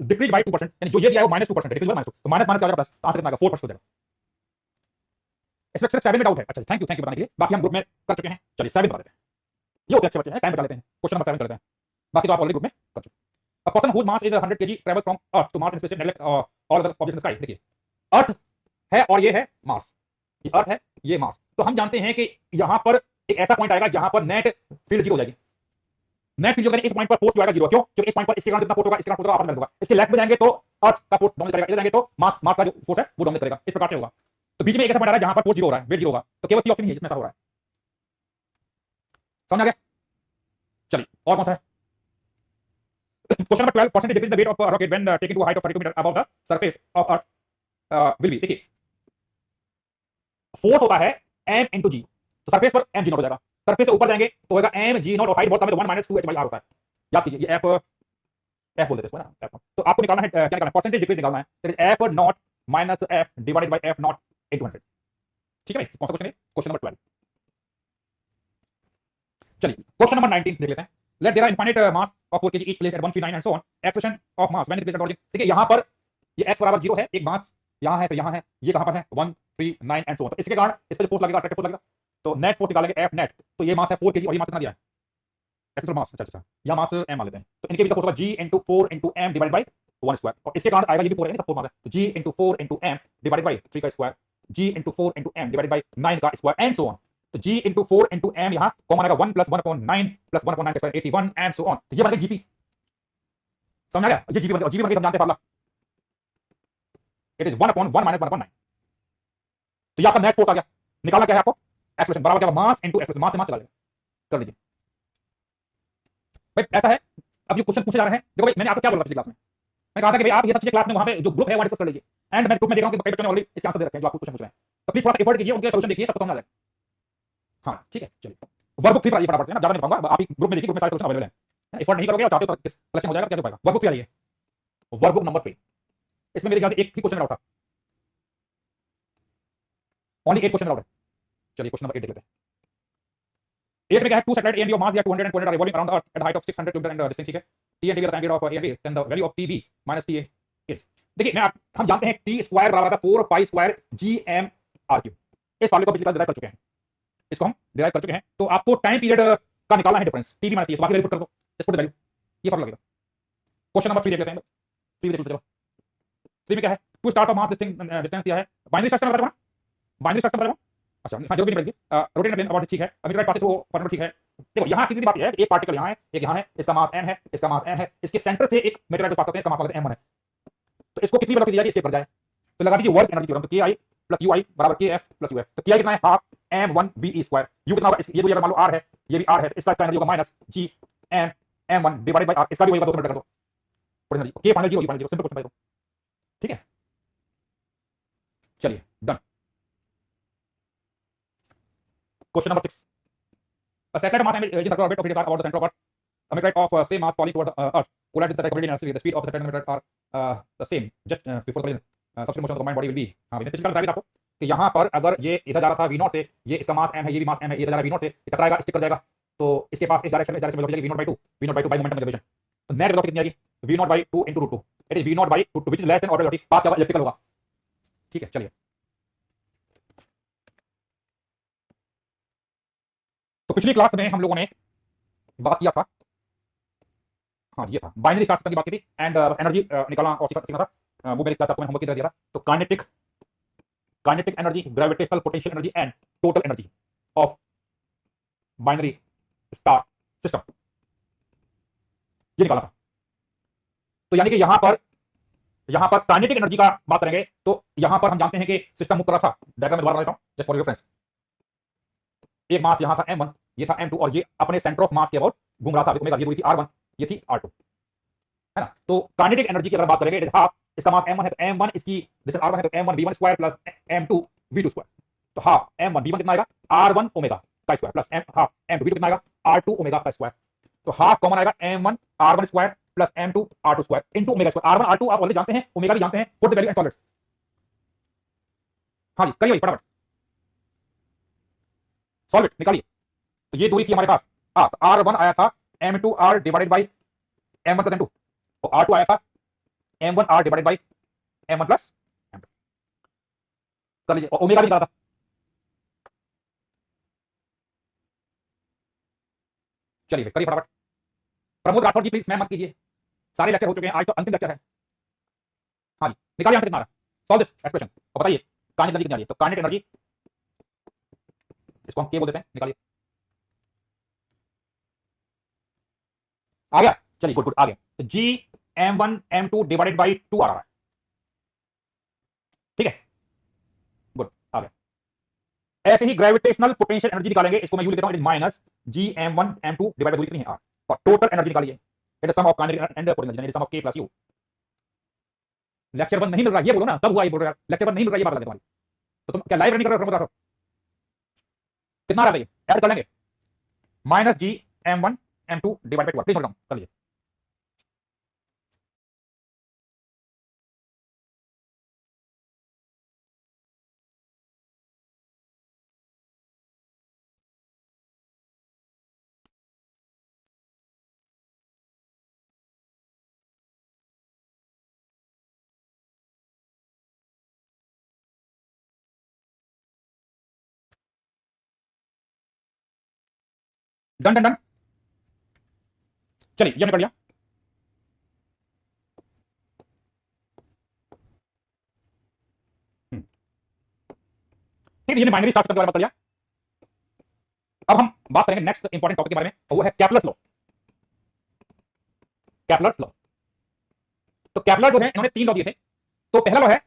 डिक्रीज बाई 2%, यानी जो ये दिया है वो माइनस 2% डिक्रीज माइनस 2, तो माइनस माइनस क्या हो जाएगा प्लस, तो आंसर कितना आएगा 4% हो जाएगा। इसमें सिर्फ 7 में डाउट है, अच्छा थैंक यू बताने के लिए, बाकी हम ग्रुप में कर चुके हैं, चलिए 7 बता देते हैं, ये होते अच्छे बच्चे हैं, टाइम बचा लेते हैं, क्वेश्चन नंबर 7 कर लेते हैं, बाकी तो आप ऑलरेडी ग्रुप में कर चुके हैं। A person whose mass is 100 kg travels from earth to Mars in space, neglect all other objects in sky. देखिए अर्थ है और ये है मास, ये अर्थ है ये मास, तो हम जानते हैं कि यहां पर एक ऐसा पॉइंट आएगा जहां पर नेट फील्ड 0 हो जाएगी, नेट फील्ड जो है इस पॉइंट पर फोर्स जो आएगा जीरो, क्यों? क्योंकि इस पॉइंट पर इसके कारण जितना फोर्स होगा इसके कारण फोर्स होगा, आपस में होगा। इसके लेफ्ट में जाएंगे तो अर्थ का फोर्स डोमिनेट करेगा, इधर जाएंगे तो मास का जो फोर्स है वो डोमिनेट करेगा, इस प्रकार से होगा। तो बीच में एक ऐसा पॉइंट आ रहा है जहां पर फोर्स जीरो हो रहा है, वेट जीरो होगा, तो केवल सी ऑप्शन ही है जिसमें ऐसा हो रहा है। समझ आ गया? चलिए और कौन सा है? Question number 12, percentage decrease the weight of rocket when taken to height of 32 metre above the surface of earth will be. देखिए फोर्स होता है m इंटू जी, तो सरफेस पर m g नॉट हो जाएगा, सरफेस से ऊपर जाएंगे तो होगा m g नॉट, और हाइट बहुत कम है तो 1 - 2 h/r होता है। याद कीजिए ये f बोल देते हैं इसको ना, f। तो आपको निकालना है, क्या निकालना है? परसेंटेज डिक्रीज निकालना है, that is f not minus f divided by f not into 100। ठीक है भाई, कौन सा क्वेश्चन है? Question number 12। चलिए क्वेश्चन नंबर 19 देख लेते हैं। Let there are infinite mass of 4 kg each place at 1 3 9 and so on, expression of mass when replace at origin. देखिए यहां पर ये x बराबर 0 है, एक मास यहां है, फिर यहां है, ये कहां पर है? 1 3 9 एंड सो ऑन। तो इसके कारण इस पे फोर्स लगेगा, अट्रैक्टिव फोर्स लगेगा, तो नेट फोर्स निकालेंगे f नेट। तो ये मास है 4 kg और ये मास कितना दिया है? एक्चुअल मास, अच्छा यहां मास m मान लेते हैं, तो इनके बीच का फोर्स होगा g * 4 * m divided bye 1 square, और इसके कारण आएगा ये भी 4 है ना, सब 4 मास है, तो g * 4 * m डिवाइडेड बाय 3 का square, g * 4 * m divided bye 9 का स्क्वायर एंड सो ऑन। तो g * 4 * m यहां कॉमन आएगा, 1 + 1/9 + 1/9 का स्क्वायर 81 एंड सो ऑन। तो ये बन गया जीपी। समझ आ गया? ये जीपी बन गया, जीपी बन गया, हम जानते हैं फार्मूला, इट इज 1/1 - 1/9। तो ये आपका नेट फोर्स आ गया। निकालना क्या है आपको? एक्सप्रेशन बराबर क्या होगा? मास इनटू एक्सप्रेशन, मास से मास चला जाएगा, कर लीजिए भाई। ऐसा है, अब ये क्वेश्चन पूछे जा रहे हैं। देखो भाई मैंने आपको क्या बोला पिछली क्लास में, मैं कहा था कि भाई आप ये सब चीजें क्लास में वहां पे जो ग्रुप है वहां डिस्कस कर लीजिए, एंड मैं ग्रुप में देख रहा हूं कि कई बच्चों ने ऑलरेडी इसके आंसर दे रखे हैं जो आपको क्वेश्चन पूछ रहे हैं, तो प्लीज थोड़ा सा एफर्ट कीजिए, उनके सॉल्यूशन देखिए, सबको समझ आ जाए। हाँ ठीक है, चलिए वर्कबुक 3 पर आइए फटाफट से ना, ज्यादा नहीं बताऊंगा, आप ही ग्रुप में देखिए, ग्रुप में सारे सॉल्यूशन अवेलेबल है। एफर्ट नहीं करोगे और चाहते हो तो कलेक्शन हो जाएगा, कैसे हो पाएगा? वर्कबुक 3 आइए, वर्कबुक नंबर 3। इसमें मेरे ख्याल से एक ही क्वेश्चन डाउट था, ओनली 8 क्वेश्चन डाउट है। चलिए क्वेश्चन नंबर 8 देख लेते हैं। 8 में क्या है? Two satellite A and B of mass 200 and 200 are revolving around the earth at a height of 600 km and distance, ठीक है। t and t का time period of A and B, then the value of T B minus T A is. देखिए हम जानते हैं T square बराबर था 4 pi square G M R cube. इस फॉर्मूले को पिछली बार डिराइव कर चुके हैं, इसको हम डिराइव कर चुके हैं। तो आपको टाइम पीरियड का निकालना है difference, T B minus T, तो बाकी वैल्यू पुट कर दो, इसको वैल्यू, ये फॉर्मूला लगेगा। क्वेश्चन नंबर 3 देख लेते हैं, 3 देख लेते हैं। 3 में क्या है? Two start of mass distance दिया है, बाइनरी स्ट्रक्चर बता, बाइनरी स्ट्रक्चर बता। अच्छा हाँ, जरूरी नहीं पड़ेगी, रोटेट प्लेन अबाउट ठीक है, अभी राइट पास तो फॉर्मूला ठीक है। देखो यहाँ सीधी बात है, एक पार्टिकल यहाँ है, एक यहाँ है, इसका मास m है, इसका मास m है, इसके सेंटर से एक मेटेरियल पास करते हैं, इसका मास m1 है। तो इसको कितनी वेलोसिटी दी जाएगी, इसके कर जाए, तो लगा दीजिए वर्क एनर्जी थ्योरम, तो ki + ui = kf + uf। तो ki कितना है? Half m1ve²। u कितना होगा? ये तो अगर मान लो r है, ये भी r है, तो इसका एनर्जी होगा minus g m1 divided by r, इसका भी होगा 200 मीटर कर दो, थोड़ी energy k final 0, final 0, simple question है। ठीक है चलिए done. Question number 6, a satellite mass is in circular orbit of radius r about the center of earth, a meteorite of same mass falling toward the earth collides with the satellite completely inertially, the speed of the satellite meteorite are the same just before the collision, subsequent motion of the combined body will be। हाँ मैंने पिछली बार बताया था आपको कि यहाँ पर अगर ये इधर जा रहा था v0 से, ये इसका मास m है, ये भी मास m है, ये इधर जा रहा है v0 से, ये टकराएगा, स्टिक कर जाएगा, तो इसके पास इस डायरेक्शन में velocity v0/2, v0/2 by momentum conservation. तो नेट वेलोसिटी कितनी आएगी? v0/2 * √2, it is v0/2 which is less than orbital velocity, path क्या होगा? इलिप्टिकल होगा। ठीक है चलिए, तो पिछली क्लास में हम लोगों ने बात किया था, हाँ ये था बाइनरी स्ट्रक्चर की बात की थी, एंड एनर्जी निकालना और सीखना था, वो मेरी क्लास आपको मैंने होमवर्क की तरह दिया था। तो kinetic energy, gravitational potential energy and total energy of binary star system, ये निकाला था। तो यानी कि यहां पर काइनेटिक एनर्जी का बात करेंगे, तो यहां पर हम जानते हैं कि सिस्टम मूव कर रहा था, डायग्राम में दोबारा देता हूं जस्ट फॉर योर रेफरेंस। एक मास यहां था m1, ये था m2, और ये अपने सेंटर ऑफ मास के अबाउट घूम रहा था, ये दूरी थी r1, ये थी r2, है ना। तो काइनेटिक एनर्जी की अगर बात करेंगे, इट इज हाफ, इसका मास m1 है तो m1 इसकी डिस्टेंस r1 है तो m1v1² प्लस m2v2²। तो हाफ m1v1 कितना आएगा? r1 ओमेगा का स्क्वायर प्लस हाफ m2v2 कितना आएगा? r2 ओमेगा का स्क्वायर। तो हाफ कॉमन आएगा m1 r1² plus m2 r2² into omega square. r1 r2 आप ऑलरेडी जानते हैं, ओमेगा भी जानते हैं, put the value and solve it. हाँ जी करिए फटाफट, सॉल्व इट, निकालिए। तो ये दूरी थी हमारे पास r1 आया था m2r divided by m1 plus m2, और r2 आया था m1r divided by m1 plus m2, कर लीजिए, और ओमेगा भी निकाला था। चलिए करिए फटाफट। प्रमोद राठौर जी प्लीज मैम मत कीजिए, सारे लेक्चर हो चुके हैं, आज तो अंतिम लेक्चर है। हाँ जी निकालिए आंसर कितना आ रहा है, सॉल्व दिस एक्सप्रेशन और बताइए काइनेटिक एनर्जी कितनी आ रही है। तो काइनेटिक एनर्जी, इसको हम के बोल देते हैं, निकालिए। आ गया, चलिए गुड गुड आ गया। तो जी m1m2 डिवाइडेड बाई 2 आ रहा है, ठीक है, गुड आ गया। ऐसे ही ग्रेविटेशनल पोटेंशियल एनर्जी निकालेंगे, इसको मैं यू लिख देता हूं, it is minus gm1m2 divided by कितनी है r, और टोटल एनर्जी निकालिए, it is sum of kinetic and potential, it is sum of k plus u। Lecture 1 नहीं मिल रहा, ये बोलो ना, कब हुआ ये बोल रहे हो यार, लेक्चर 1 नहीं मिल रहा, ये बात लगे तुम्हारी, तो तुम क्या लाइव रनिंग कर रहे हो? कितना आ रहा है, ऐड कर लेंगे, minus gm1m2 divided by 2, please note down कर लीजिए। डन डन डन, चलिए ये हमने कर लिया। ठीक है, ये बाइनरी चार्ज करने के बारे में कर लिया। अब हम बात करेंगे नेक्स्ट इंपॉर्टेंट टॉपिक के बारे में, और वो है केपलर्स लॉ। केपलर्स लॉ, तो केपलर जो है इन्होंने 3 लॉ दिए थे। तो पहला लॉ है,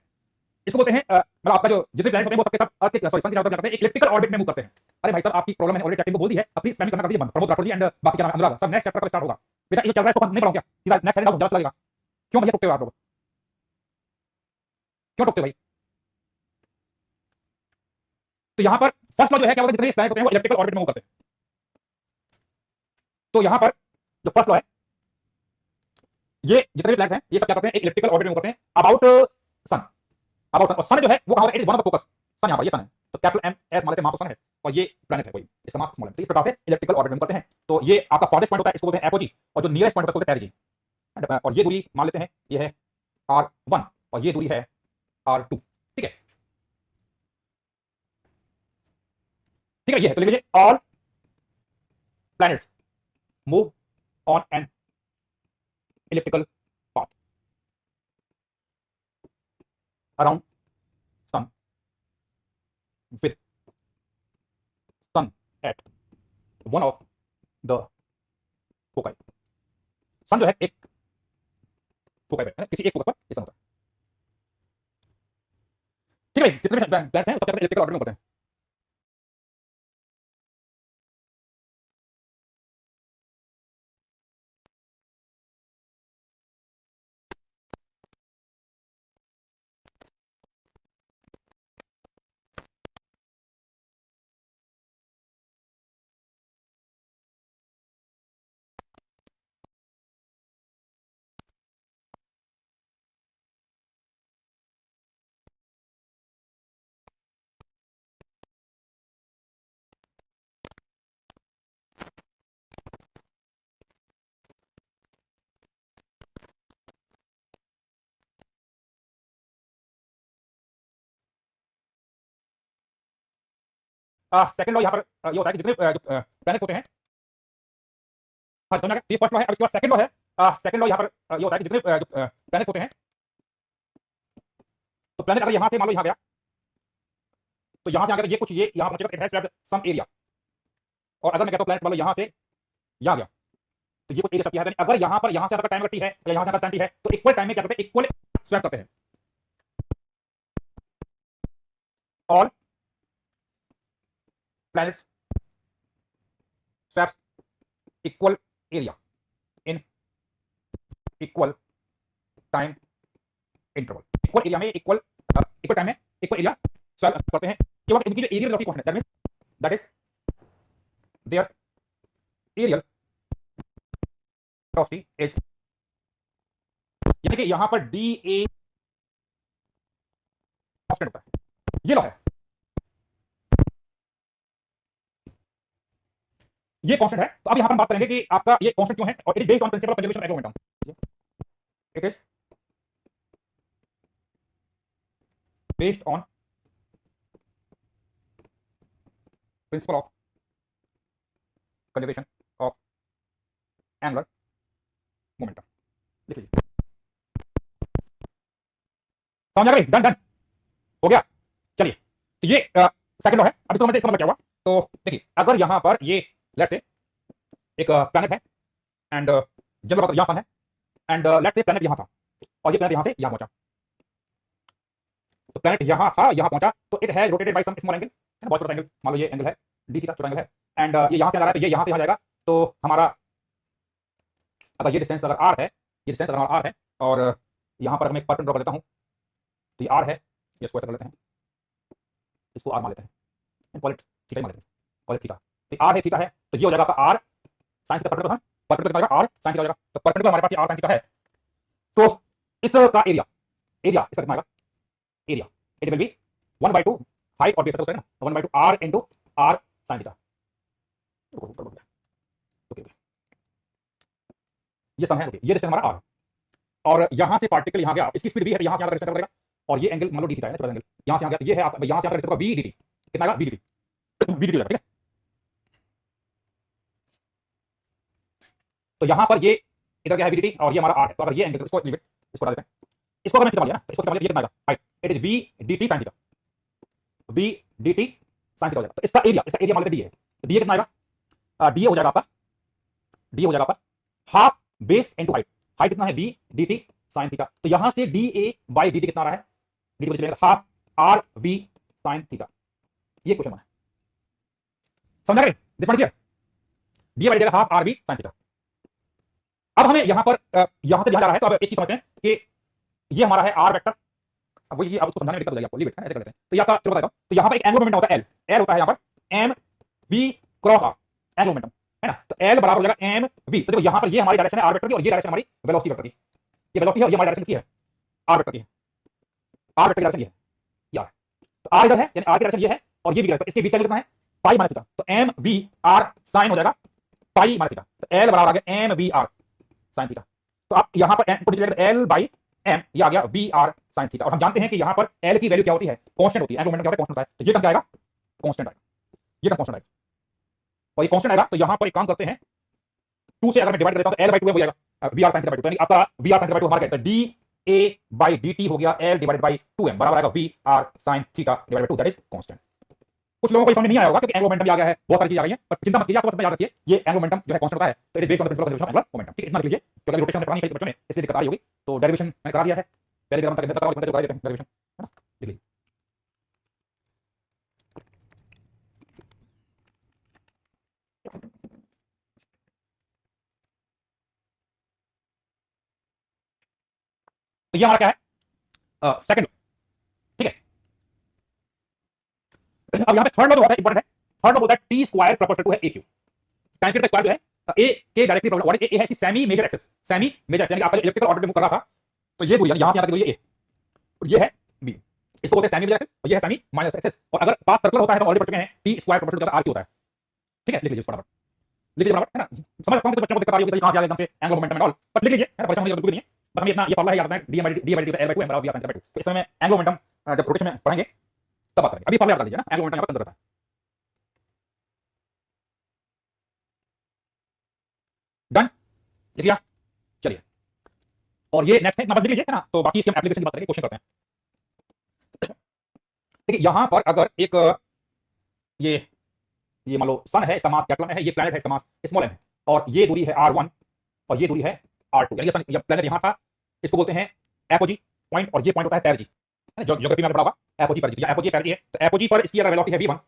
इसको बोलते हैं मतलब आपका जो जितने प्लैनेट होते हैं वो सबके सब अर्थ के सॉरी सन की चारों तरफ जाते हैं, एक इलिप्टिकल ऑर्बिट में मूव करते हैं। अरे भाई साहब, आपकी प्रॉब्लम है, ऑलरेडी चैटिंग को बोल दी है, अब प्लीज स्पैम करना कर दीजिए बंद। प्रमोद राठौर जी एंड बाकी क्या नाम है, अनुराग सर, नेक्स्ट चैप्टर कब स्टार्ट होगा? बेटा ये चल रहा है, इसको नहीं पढ़ाऊं क्या? सीधा नेक्स्ट चैप्टर जल्द लगेगा। क्यों भैया टुकते हो आप लोग, क्यों टुकते हो भाई? तो यहां पर फर्स्ट लॉ जो है क्या होगा, जितने प्लैनेट होते हैं वो इलिप्टिकल ऑर्बिट में मूव करते हैं। तो यहां पर जो फर्स्ट लॉ है, ये जितने भी प्लैनेट हैं ये सब क्या करते हैं, एक इलिप्टिकल ऑर्बिट में मूव करते हैं अबाउट सन, अबाउट सन। और सन जो है वो कहां होता है, it is one of the focus, sun यहां पर, ये सन है, तो कैपिटल एम एस मान लेते हैं, मास ऑफ सन है, और ये प्लैनेट है कोई, इसका मास स्मॉल है। तो इस प्रकार से इलिप्टिकल ऑर्बिट में करते हैं। तो ये आपका फारदेस्ट पॉइंट होता है, इसको बोलते हैं एपोजी, और जो नियरेस्ट पॉइंट होता है उसको बोलते हैं पेरिजी। और ये दूरी मान लेते हैं ये है r1, और ये दूरी है r2, ठीक है, ठीक है, ये है। तो लिख लीजिए, all planets move on an elliptical path around sun with sun at one of the foci। सन जो है एक फोकस पे, किसी एक फोकस पर ये सन होता है, ठीक है। जितने भी प्लैनेट्स हैं सब इलिप्टिकल ऑर्बिट में होते हैं। सेकंड लॉ यहाँ पर ये होता है कि जितने जो प्लैनेट्स होते हैं, हाँ समझ आ गया, ये फर्स्ट लॉ है। अब इसके बाद सेकंड लॉ है, सेकंड लॉ यहाँ पर ये होता है कि जितने जो प्लैनेट्स होते हैं, तो प्लैनेट अगर यहाँ से मान लो यहाँ गया, तो यहाँ से आ गया, तो ये कुछ ये यहाँ पर इट हैज ट्रैव्ल्ड सम एरिया, और अगर मैं कहता हूँ प्लैनेट मान लो यहाँ से यहाँ गया, तो ये कुछ एरिया सबकी है। अगर यहाँ पर यहाँ से अगर टाइम कटी है या यहाँ से अगर टाइम है, तो इक्वल टाइम में क्या करते हैं, इक्वल स्वैप करते हैं। All planets sweeps equal area in equal time interval, equal area में इक्वल टाइम में इक्वल एरिया स्वैप करते हैं। केवल इनकी जो एरियल वेलोसिटी कांस्टेंट है, that is their areal velocity is, यानी कि यहां पर डी ए कांस्टेंट होता है, ये लॉ है, ये कांस्टेंट है। तो अब यहां पर हम बात करेंगे कि आपका ये कांस्टेंट क्यों है, और it is based on principle of conservation of agro momentum. It is based on principle of conservation of angular momentum, लिख लीजिए। समझ आ गई, डन डन हो गया। चलिए, तो ये सेकंड लॉ है। अभी तो मैंने इसका मतलब क्या हुआ, तो देखिए, अगर यहां पर ये लेट्स से एक प्लैनेट है, एंड जनरल बात, यहाँ सन है एंड लेट्स से प्लैनेट यहाँ था और ये प्लैनेट यहाँ से यहाँ पहुंचा, तो प्लैनेट यहाँ था यहाँ पहुंचा, तो it has rotated by some small angle, है ना, बहुत छोटा एंगल, मान लो ये एंगल है डी थीटा, छोटा एंगल है, एंड ये यहाँ से जा रहा है, तो ये यहाँ से यहाँ जाएगा, तो हमारा अगर ये डिस्टेंस अगर आर है, ये डिस्टेंस अगर हमारा आर है और यहाँ पर मैं एक परपेंडिकुलर कर देता हूँ, तो ये आर है, ये इसको ऐसा कर लेते हैं, इसको आर मान लेते हैं, कॉल इट थीटा मान लेते हैं, कॉल इट थीटा, तो आर है थीटा है, तो ये हो जाएगा आपका आर साइन थीटा, परपेंडिकुलर कितना आर साइन थीटा हो जाएगा, तो परपेंडिकुलर हमारे पास ये आर साइन थीटा है, तो इसका एरिया इसका कितना आएगा, area it will be 1/2 height और बेस है ना, 1/2 R into R sine theta, ये सम है, ये डिस्टेंस हमारा आर, और यहां से पार्टिकल यहां गया, इसकी स्पीड v है, तो यहां से यहां तक डिस्टेंस करेगा, और ये एंगल मान लो डी थीटा है, छोटा एंगल यहां से यहां गया, ये है आपका, यहां से यहां तक डिस्टेंस होगा v dt, कितना आएगा v dt, v dt, ठीक है। तो यहां पर ये इधर क्या है v dt और ये हमारा r है, तो अगर ये एंगल, इसको लीव इट, इसको हटा देते हैं, इसको अगर मैं थीटा मान लिया ना, इसको थीटा मान लिया, ये कितना आएगा height, it is v dt sin theta, v dt sin theta हो जाएगा, तो इसका एरिया मान लेते हैं d है, तो d कितना आएगा, d हो जाएगा आपका, d हो जाएगा आपका half base into height, height कितना है v dt sin थीटा, तो यहां से dA by dt कितना आ रहा है, dt को चलेगा half R v sin theta, ये क्वेश्चन है, समझ गए, this one clear, d by dt half R v sin theta. अब हमें यहां पर यहां से यहां जा रहा है, तो अब एक चीज समझते हैं कि ये हमारा है आर वेक्टर, अब वही अब उसको समझाने में दिक्कत हो जाएगी आपको, लीव इट, ऐसे कर लेते हैं, तो ये आपका चलो बताता हूं, तो यहां पर एक एंगुलर मोमेंटम होता है एल होता है यहां पर M V cross R, angular momentum है ना, तो एल बराबर हो जाएगा एम वी, तो देखो यहां पर ये हमारी डायरेक्शन है आर वेक्टर की, और ये डायरेक्शन हमारी वेलोसिटी वेक्टर की, ये वेलोसिटी है और ये हमारी डायरेक्शन की है आर वेक्टर की है, आर वेक्टर की डायरेक्शन ये है यार, तो आर इधर है यानी आर की डायरेक्शन ये है और ये भी डायरेक्शन, इसके बीच का कितना है पाई माइनस थीटा, तो एम वी आर साइन हो जाएगा पाई माइनस थीटा, तो एल बराबर आ गया M V R sine theta, तो आप यहां पर एल बाई एम, ये आ गया वी आर साइन थीटा, और हम जानते हैं कि यहां पर एल की वैल्यू क्या होती है, कांस्टेंट होती है, एंगुलर मोमेंटम क्या होता है, कांस्टेंट होता है, तो ये टर्म क्या आएगा, कांस्टेंट आएगा, ये टर्म कांस्टेंट आएगा, और ये कांस्टेंट आएगा, तो यहां पर एक काम करते हैं, 2 से अगर मैं डिवाइड कर देता हूं तो l/2 हो जाएगा वी आर साइन थीटा/2, यानी आपका वी आर साइन थीटा/2 हमारा क्या है, dA/dt हो गया l डिवाइडेड बाय 2m बराबर आएगा V R sine theta divided by 2, that is constant. कुछ लोगों को समझ नहीं आया होगा क्योंकि एंगुलर मोमेंटम भी आ गया है, बहुत सारी चीजें आ गई हैं, पर चिंता मत कीजिए, आपको बस याद रखिए ये एंगुलर मोमेंटम जो है कांस्टेंट होता है, तो it is based on the principle of conservation of angular momentum, ठीक है, इतना लिख लीजिए, क्योंकि रोटेशन में पढ़ानी कई बच्चों ने, इसलिए दिक्कत आ रही होगी, तो डेरिवेशन मैंने करा दिया है, पहले ग्राम तक करा देते हैं डेरिवेशन, है ना, लिख लीजिए। तो ये हमारा क्या है, सेकंड, ठीक है। अब यहां पे थर्ड लॉ जो होता है इंपॉर्टेंट है, थर्ड लॉ बोलता है टी स्क्वायर प्रोपोर्शनल टू है ए क्यूब, टाइम पीरियड का स्क्वायर जो है ए के डायरेक्टली प्रोपोर्शनल, ए है इसकी semi major axis, semi major axis यानी आपका इलेक्ट्रिकल ऑर्डर में मूव कर रहा था, तो ये दूरी यहां से यहां तक दूरी ए और ये है बी, इसको बोलते हैं सेमी मेजर एक्सिस और ये है सेमी माइनस एक्सिस, और अगर पास सर्कल होता है तो ऑलरेडी पढ़ चुके हैं T square proportional to R cube होता है, ठीक है, लिख लीजिए फटाफट, लिख लीजिए फटाफट, है ना, समझ सकता हूं कि बच्चों को दिक्कत आ रही होगी कहां से आ गया एकदम से एंगुलर मोमेंटम एंड ऑल, पर लिख लीजिए, है ना, परेशान होने की बिल्कुल नहीं है, बस हमें इतना ये फॉर्मूला याद रखना है, d/dt l/2 m बराबर v r sin थीटा/2, तो इस समय एंगुलर मोमेंटम जब रोटेशन में पढ़ेंगे तब बात करेंगे, अभी फॉर्मूला याद कर लीजिए ना, एंगुलर मोमेंटम यहां पर कंजर्व रहता है, डन, लिख लिया, चलिए, और ये नेक्स्ट है, इतना बस लिख लीजिए, है ना, तो बाकी इसके हम एप्लीकेशन की बात करेंगे, क्वेश्चन करते हैं। देखिए यहां पर अगर एक ये मान लो सन है, इसका मास कैपिटल है, ये प्लैनेट है, इसका मास स्मॉल m है, और ये दूरी है r1 और ये दूरी है r2, यानी सन, ये प्लैनेट यहां था, इसको बोलते हैं एपोजी पॉइंट, और ये पॉइंट होता है पैरजी, है ना, ज्योग्राफी में पढ़ा होगा एपोजी पैरजी, एपोजी पैरजी है, तो एपोजी पर इसकी अगर वेलोसिटी है v1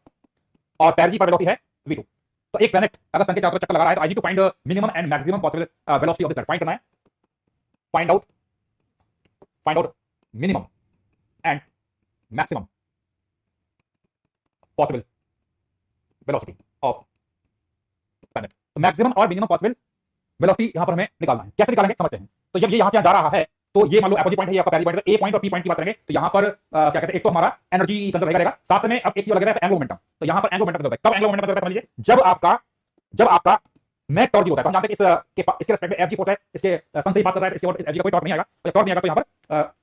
और पैरजी पर वेलोसिटी है v2, तो एक प्लैनेट अगर सन के चारों तरफ चक्कर लगा रहा है, तो I need to find minimum and maximum possible velocity of this planet, find करना है, find out minimum and maximum possible velocity of planet, तो मैक्सिमम और मिनिमम पॉसिबल वेलोसिटी यहां पर हमें निकालना है, कैसे निकालेंगे समझते हैं। तो जब ये यहां से जा रहा है, तो ये मान लो एपोजी पॉइंट है, ये आपका पैरजी पॉइंट है, ए पॉइंट और पी पॉइंट की बात करेंगे, तो यहां पर क्या कहते हैं, एक तो हमारा एनर्जी कंजर्व रहेगा, साथ में अब एक चीज लग रहा है एंगुलर मोमेंटम, तो यहां पर एंगुलर मोमेंटम कंजर्व है, कब एंगुलर मोमेंटम कंजर्व है, समझ लीजिए, जब आपका नेट टॉर्क होता है, तो हम जानते हैं कि इसके रेस्पेक्ट में एफजी फोर्स है, इसके सन से ही बात कर रहा है, इसके और एफजी का कोई टॉर्क नहीं आएगा, तो टॉर्क नहीं आएगा, तो यहां पर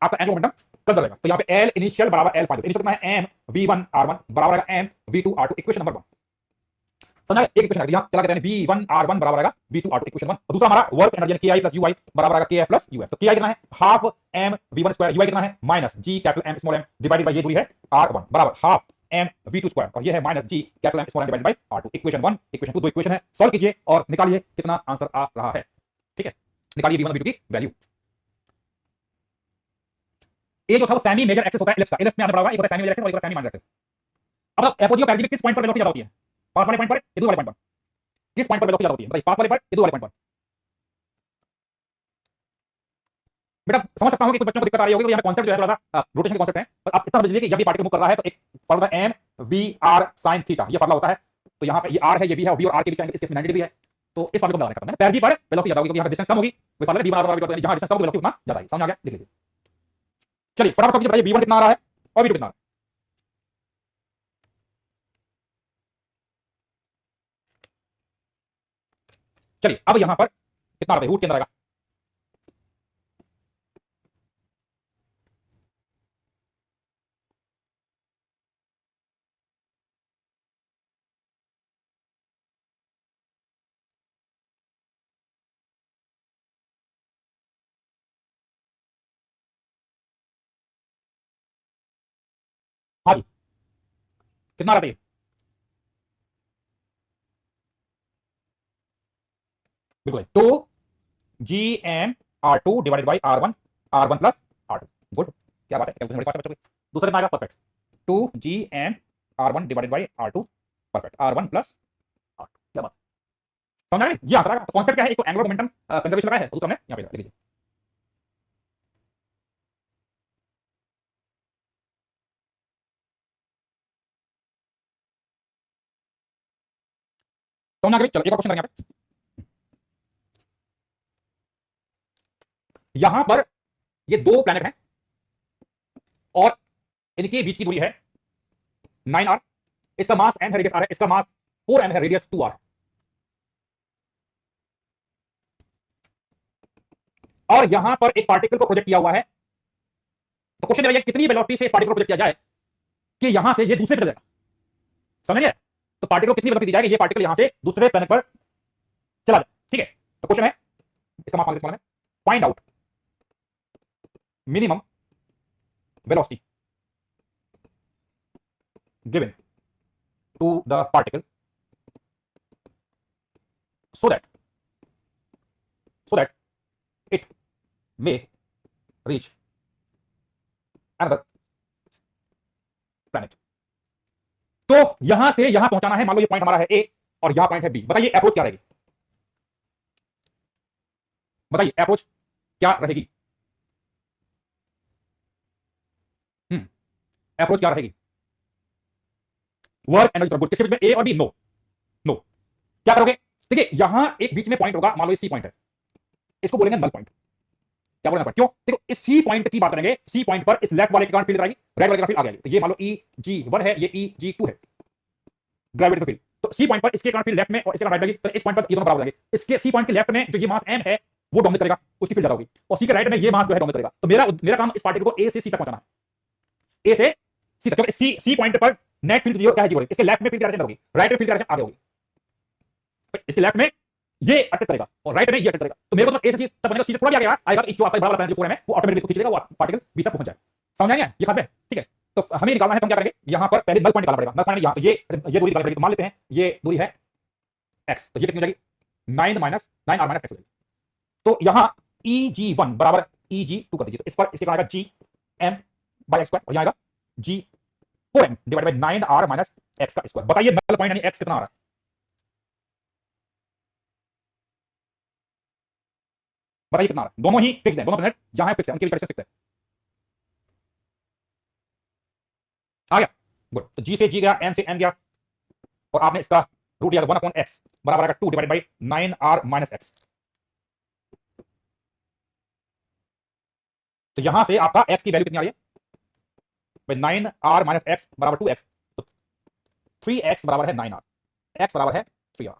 आपका एंगुलर मोमेंटम कंजर्व रहेगा, तो यहां पे एल इनिशियल बराबर एल फाइनल, इनिशियल कितना है एम v1 r1 बराबर आएगा M v2 r2, equation number 1, समझा, एक इक्वेशन है, यहां चला के v1 r1 बराबर आएगा v2 r2, इक्वेशन 1, और दूसरा हमारा work energy ki plus ui बराबर आएगा kf प्लस uf, तो ki कितना है half m v1 square, ui कितना है minus g capital m small m divided bye ये दूरी है r1 बराबर हाफ m v2 स्क्वायर, और ये है minus g capital m small m divided bye r2, equation 1, equation 2, दो इक्वेशन है, सॉल्व कीजिए और निकालिए कितना आंसर आ रहा है, ठीक है। निकालिए v1 और v2 की वैल्यू। ए जो था वो सेमी मेजर एक्सेस होता है इलिप्स का, इलिप्स में आपने पढ़ा होगा, एक होता है सेमी मेजर एक्सेस और एक होता है सेमी माइनर एक्सेस। अब एपोजी ऑफ पैरेलल किस पॉइंट पर वेलोसिटी ज्यादा होती है, पास वाले पॉइंट पर या दूर वाले पॉइंट पर? किस पॉइंट पर वेलोसिटी ज्यादा होती है बताइए, पास वाले पर या दूर वाले पॉइंट पर? बेटा समझ सकता हूं कि कुछ बच्चों को दिक्कत आ रही होगी, तो यहाँ कॉन्सेप्ट जो है थोड़ा सा रोटेशन के कॉन्सेप्ट है, पर आप इतना समझ लीजिए कि जब ये पार्टिकल मूव कर रहा है तो एक formula M V R sine theta ये फॉर्मूला होता है। तो यहाँ पे ये आर है, ये वी है, वी और आर के बीच एंगल इस केस में 90 डिग्री है। तो इस फॉर्मूले को लगाने का मतलब है पैर भी पर वेलोसिटी ज्यादा होगी, क्योंकि यहाँ पे डिस्टेंस कम होगी, वही फॉर्मूला वी बराबर वी, जहां डिस्टेंस कम होगी वेलोसिटी उतना ज्यादा है। समझ आ गया, लिख लीजिए। चलिए फटाफट समझिए, बताइए v1 कितना आ रहा है और v2 कितना आ रहा है। चलिए अब यहां पर कितना आ रहा है, रूट के अंदर आएगा। हाँ जी, कितना आ रहा है? बिल्कुल, two G N R two divided by R one plus R two. Good, क्या बात है, कैलकुलेशन बड़ी फास्ट है बच्चों की। दूसरा कितना आएगा, perfect, two G N R one divided by R two, perfect, R one plus R two. क्या बात, समझ आ गई, ये आंसर आएगा। तो कॉन्सेप्ट क्या है, एक तो एंगुलर मोमेंटम कंजर्वेशन लगाया है, दूसरा हमने यहाँ पे लिख लीजिए। समझ आ गई। चलो एक और क्वेश्चन करेंगे यहाँ पे। यहां पर ये दो प्लैनेट हैं और इनके बीच की दूरी है 9r, इसका मास m है, रेडियस r है, इसका मास 4m है, रेडियस 2r है। और यहां पर एक पार्टिकल को प्रोजेक्ट किया हुआ है। तो क्वेश्चन ये कितनी वेलोसिटी से इस पार्टिकल को प्रोजेक्ट किया जाए कि यहां से ये दूसरे पे जाएगा, समझ गए? तो पार्टिकल को कितनी वेलोसिटी दी जाएगी, ये पार्टिकल यहां से दूसरे प्लैनेट पर चला जाए, ठीक है? तो क्वेश्चन है, इसका मास मान, find out minimum velocity given to the particle so that it may reach another planet। तो यहां से यहां पहुंचाना है, मान लो ये पॉइंट हमारा है ए और यहां पॉइंट है बी। बताइए अप्रोच क्या रहेगी, बताइए अप्रोच क्या रहेगी? अप्रोच क्या रहेगी? वर्क एनर्जी गुड, किसके बीच में, ए और बी? नो नो, क्या करोगे? देखिए यहां एक बीच में पॉइंट होगा, मान लो ये सी पॉइंट है, इसको बोलेंगे नल पॉइंट। क्या बोलना, क्यों? देखो इस सी पॉइंट की बात करेंगे, सी पॉइंट पर इस लेफ्ट वाले के कारण फील्ड आएगी, राइट वाले के कारण फील्ड आ गई। तो ये मान लो ई जी वन है, ये ई जी टू है, ग्रेविटेशनल फील्ड। तो सी पॉइंट पर इसके कारण फील्ड लेफ्ट में और इसके कारण राइट लगेगी, तो इस पॉइंट पर ये दोनों बराबर लगेंगे। इसके सी पॉइंट के लेफ्ट में जो ये मास एम है वो डोमिनेट करेगा, उसकी फील्ड ज्यादा होगी, और सी के राइट में ये मास जो है डोमिनेट करेगा। तो मेरा काम इस पार्टिकल को ए से सी तक पहुंचाना है, ए से सी तक, क्योंकि सी पॉइंट पर नेट फील्ड जीरो क्या है, जीरो। इसके लेफ्ट में फील्ड डायरेक्शन होगी, राइट में फील्ड डायरेक्शन आगे होगी। इसके लेफ्ट में ये अटैक करेगा और राइट में ये अटैक करेगा। तो मेरे को तो ए से सी तक पहुंचेगा, सी से थोड़ा भी आगे आएगा तो जो आपका बड़ा वाला जो 4m है वो ऑटोमेटिकली खींच लेगा, वो पार्टिकल बी तक पहुंच जाए। समझ आएगा ये खास है, ठीक है? तो हमें निकालना है, तो हम क्या करेंगे, यहां पर पहले नल पॉइंट निकालना पड़ेगा। नल पॉइंट यहां, तो ये दूरी निकालनी पड़ेगी। तो मान लेते हैं ये दूरी है x, तो ये कितनी हो जाएगी, 9 r माइनस x हो जाएगी। तो यहां eg1 बराबर eg2 कर दीजिए, तो इस पर इसके आएगा g m by x square, और यहां आएगा g 4m divided by 9r minus x का स्क्वायर। बताइए नल पॉइंट यानी x कितना आ रहा है, बताइए कितना आ रहा है? दोनों ही फिक्स है, दोनों प्लैनेट जहां है फिक्स है, उनके बीच का डिस्टेंस फिक्स है। आ गया, गुड। तो g से g गया, m से n गया, और आपने इसका रूट लिया, 1/x बराबर आएगा 2 divided by 9r minus x। तो यहां से आपका x की वैल्यू कितनी आ रही है भाई, 9r माइनस x बराबर 2x, तो 3x बराबर है 9r, x बराबर है 3r।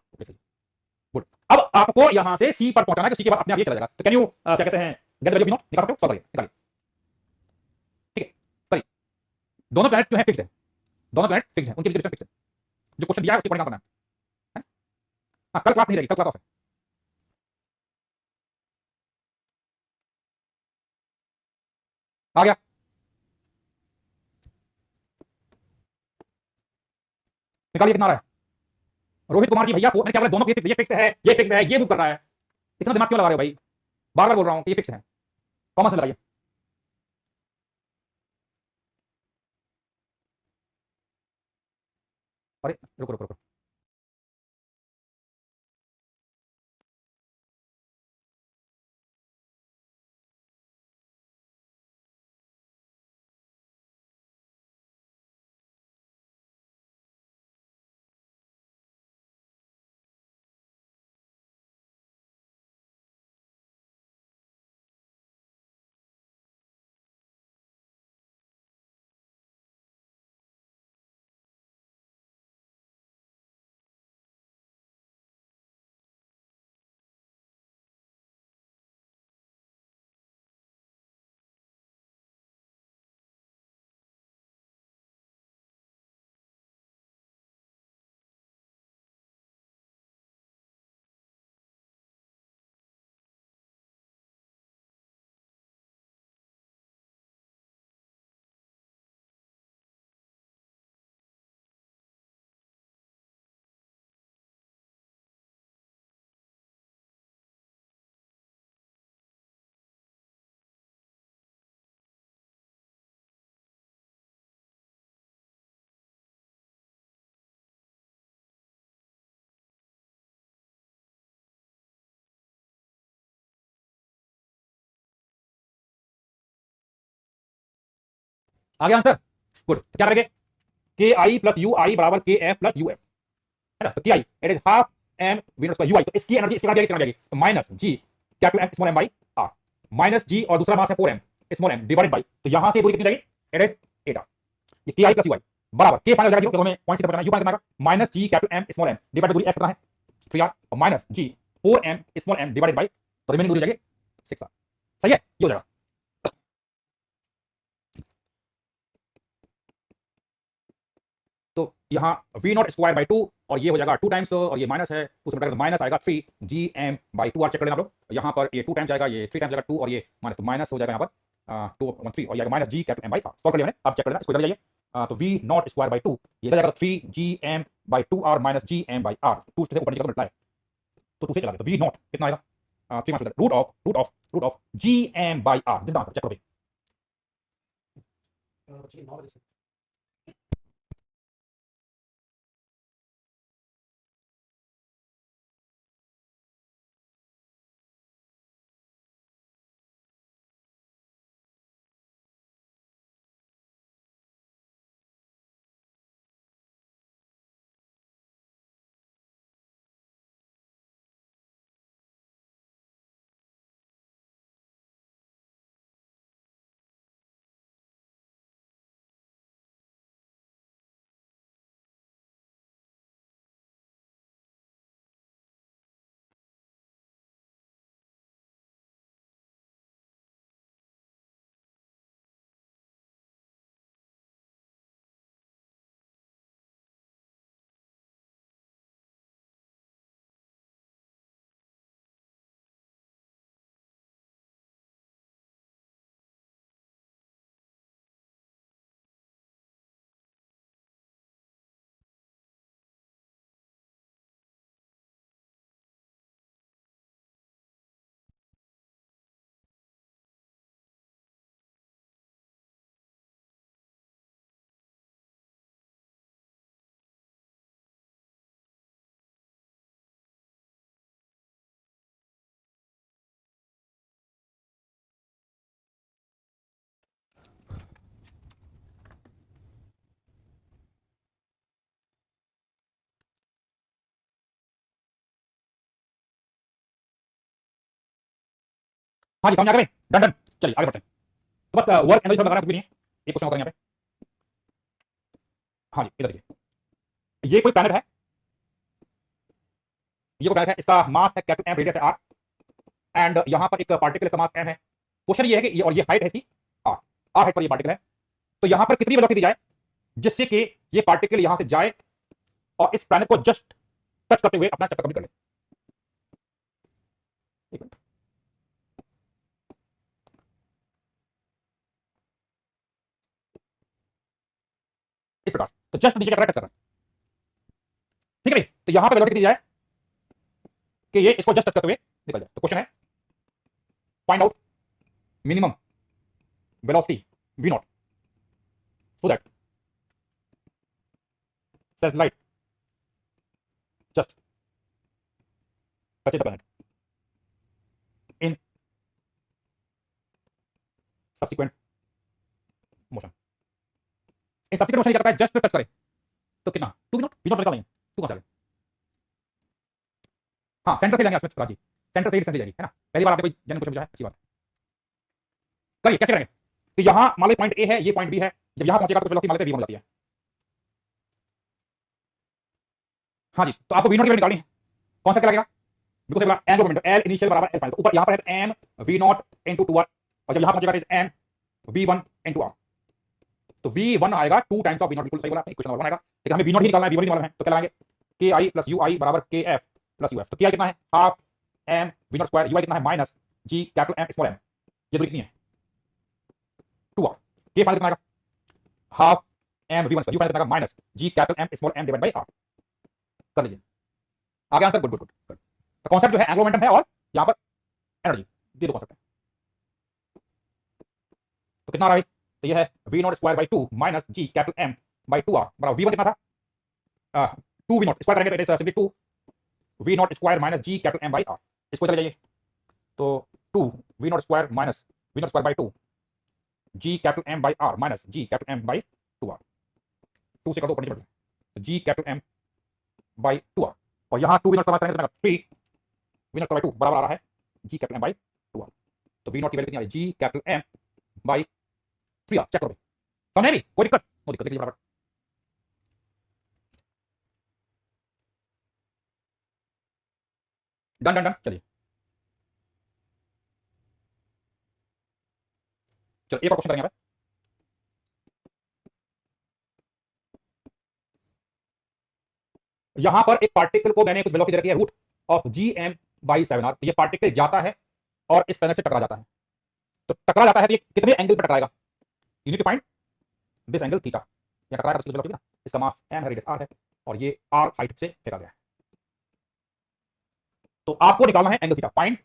गुड, अब आपको यहां से c पर पहुंचाना है, तो c के बाद अपने आप ये चला जाएगा। तो कैन यू क्या कहते हैं, get the value of v0 निकाल सकते हो, सॉल्व करिए, निकालिए, ठीक है? करिए, दोनों प्लैनेट जो है फिक्स्ड है, दोनों प्लैनेट फिक्स्ड है, उनके बीच डिस्टेंस फिक्स्ड है। जो क्वेश्चन दिया है उसके अकॉर्डिंग करना है। हाँ, कल क्लास नहीं रहेगी, कल क्लास ऑफ है। आ गया, निकालिए कितना आ रहा है रोहित कुमार जी। भैया मैंने क्या बोला, दोनों के फिक्स, ये फिक्स है, ये फिक्स है, ये मूव कर रहा है, इतना दिमाग क्यों लगा रहे हो भाई? बार बार बोल रहा हूं कि ये फिक्स है, कॉमन सेंस लगाइए। अरे रुको रुको रुको, आ गया आंसर। गुड, तो क्या करेंगे, के आई प्लस यू आई बराबर K F plus U F, है ना। तो K I it is half M V not square U I, तो इसकी एनर्जी इसके बाद जाएगी, तो minus G capital M small M by R, minus G और दूसरा मास है 4m small M divided by, तो यहां से दूरी कितनी जाएगी, इट इज 8r। ये के आई प्लस यू आई बराबर के फाइनल हो जाएगा, क्योंकि हमें पॉइंट से पता है यू फाइनल कितना आएगा, minus G capital M small M divided दूरी एस कितना है 3r और minus G 4m small M divided by, तो रिमेनिंग दूरी जाएगी 6r। सही है, ये हो जाएगा। तो यहाँ वी नॉट स्क्वायर बाई 2 और ये हो जाएगा 2 टाइम्स, और ये माइनस है, उसमें माइनस आएगा 3 G M by 2 R, check कर लेना आप लोग, यहाँ पर ये 2 टाइम्स जाएगा, ये 3 टाइम्स जाएगा 2 और ये माइनस, तो माइनस हो जाएगा यहाँ पर 2 1 3 और ये minus G capital M by R, solve कर लिया मैंने, अब चेक कर लेना, इसको इधर जाइए, तो वी नॉट स्क्वायर बाई 2 ये इधर जाएगा 3 G M by 2 R minus G M by R, 2 से ऊपर नीचे मल्टीप्लाई, तो 2 से चला गया, तो वी नॉट कितना आएगा 3 minus root of G M by R, this answer, check करो भाई। हाँ जी, समझ आ गए, डन डन, चलिए आगे बढ़ते हैं। तो बस वर्क एनर्जी लगाना कुछ भी नहीं है, एक क्वेश्चन होता है यहाँ पे। हाँ जी, इधर देखिए, ये कोई प्लैनेट है, ये कोई प्लैनेट है, इसका मास है कैपिटल एम, रेडियस है आर, एंड यहाँ पर एक पार्टिकल का मास एम है। क्वेश्चन ये है कि ये, और ये हाइट है इसकी आर, आर हाइट पर ये पार्टिकल है, तो यहाँ पर कितनी वेलोसिटी दी जाए जिससे कि ये पार्टिकल यहाँ से जाए और इस प्लैनेट को जस्ट टच करते हुए अपना चक्कर कंप्लीट कर ले। एक मिनट, इस प्रकार, तो जस्ट नीचे टच कर रहा है, ठीक है भाई, तो यहाँ पर वेलोसिटी दी जाए कि ये इसको जस्ट टच करते हुए निकल जाए। तो क्वेश्चन है find out minimum velocity v not so that satellite just touches the planet in subsequent motion. इस subsequent motion क्या करता है, जस्ट टच करे तो कितना 2 v नॉट निकालेंगे, 2 कहां से, हाँ सेंटर से लेंगे इसमें राजी, सेंटर से डिस्टेंस जाएगी है ना। पहली बार आपने कोई जनरल क्वेश्चन पूछा है, अच्छी बात है। करिए कैसे करेंगे, तो यहां मान लो पॉइंट ए है, ये पॉइंट बी है, जब यहां पहुंचेगा तो वेलोसिटी मान लेते हैं v1 हो जाती है। हाँ जी, तो आपको v नॉट की वैल्यू निकालनी है, कौन सा क्या लगेगा, बिल्कुल सही बोला, एंगुलर मोमेंटम एल इनिशियल बराबर एल फाइनल, तो ऊपर यहां पर है m v nought into 2r, और जब यहां पहुंचेगा तो m v1 इनटू r, तो v1 आएगा 2 टाइम्स ऑफ v नॉट, बिल्कुल सही बोला, इक्वेशन नंबर 1 आएगा। लेकिन हमें v नॉट ही निकालना है, v1 ही निकालना है, तो क्या लगाएंगे ki प्लस ui बराबर kf प्लस uf, तो ki कितना है half m v not square, ui कितना है minus g capital m small m, ये दूरी कितनी है 2r, k फाइनल कितना आएगा half m v1 square, u final कितना आएगा minus g capital m small m divide bye r। कर लीजिए आगे आंसर, गुड गुड गुड। तो कॉन्सेप्ट जो है एंगुलर मोमेंटम है और यहां पर एनर्जी, ये दो कॉन्सेप्ट है। तो कितना आ रहा है, तो ये है v not square by 2 minus g capital m by 2r बराबर v1 कितना था 2 v नॉट स्क्वायर करेंगे तो it is simply 2 v not square minus g capital m by r, इसको चले जाइए तो 2 v not square minus v not square by 2 g capital m by r minus g capital m by 2r, 2 से कर दो ऊपर नीचे बढ़ जाए, g capital m by 2r, और यहां 2 v नॉट करेंगे तो 3 v नॉट बाय 2 बराबर आ रहा है g capital m by 2r, तो v नॉट की वैल्यू कितनी आ रही है g capital m by 3r, check करो समझ भी, कोई दिक्कत नो दिक्कत, लिखिए बराबर। डन डन डन, चलिए चलो एक और क्वेश्चन करेंगे। यहां पर एक पार्टिकल को मैंने कुछ वेलोसिटी रखी है root of gm by 7r, तो ये पार्टिकल जाता है और इस प्लैनेट से टकरा जाता है, तो टकरा जाता है तो ये कितने एंगल पर टकराएगा, you need to find this angle theta, ये टकराएगा तो वेलोसिटी ना, इसका मास m है, रेडियस r है, और ये r हाइट से फेंका गया है, तो आपको निकालना है एंगल थीटा, फाइंड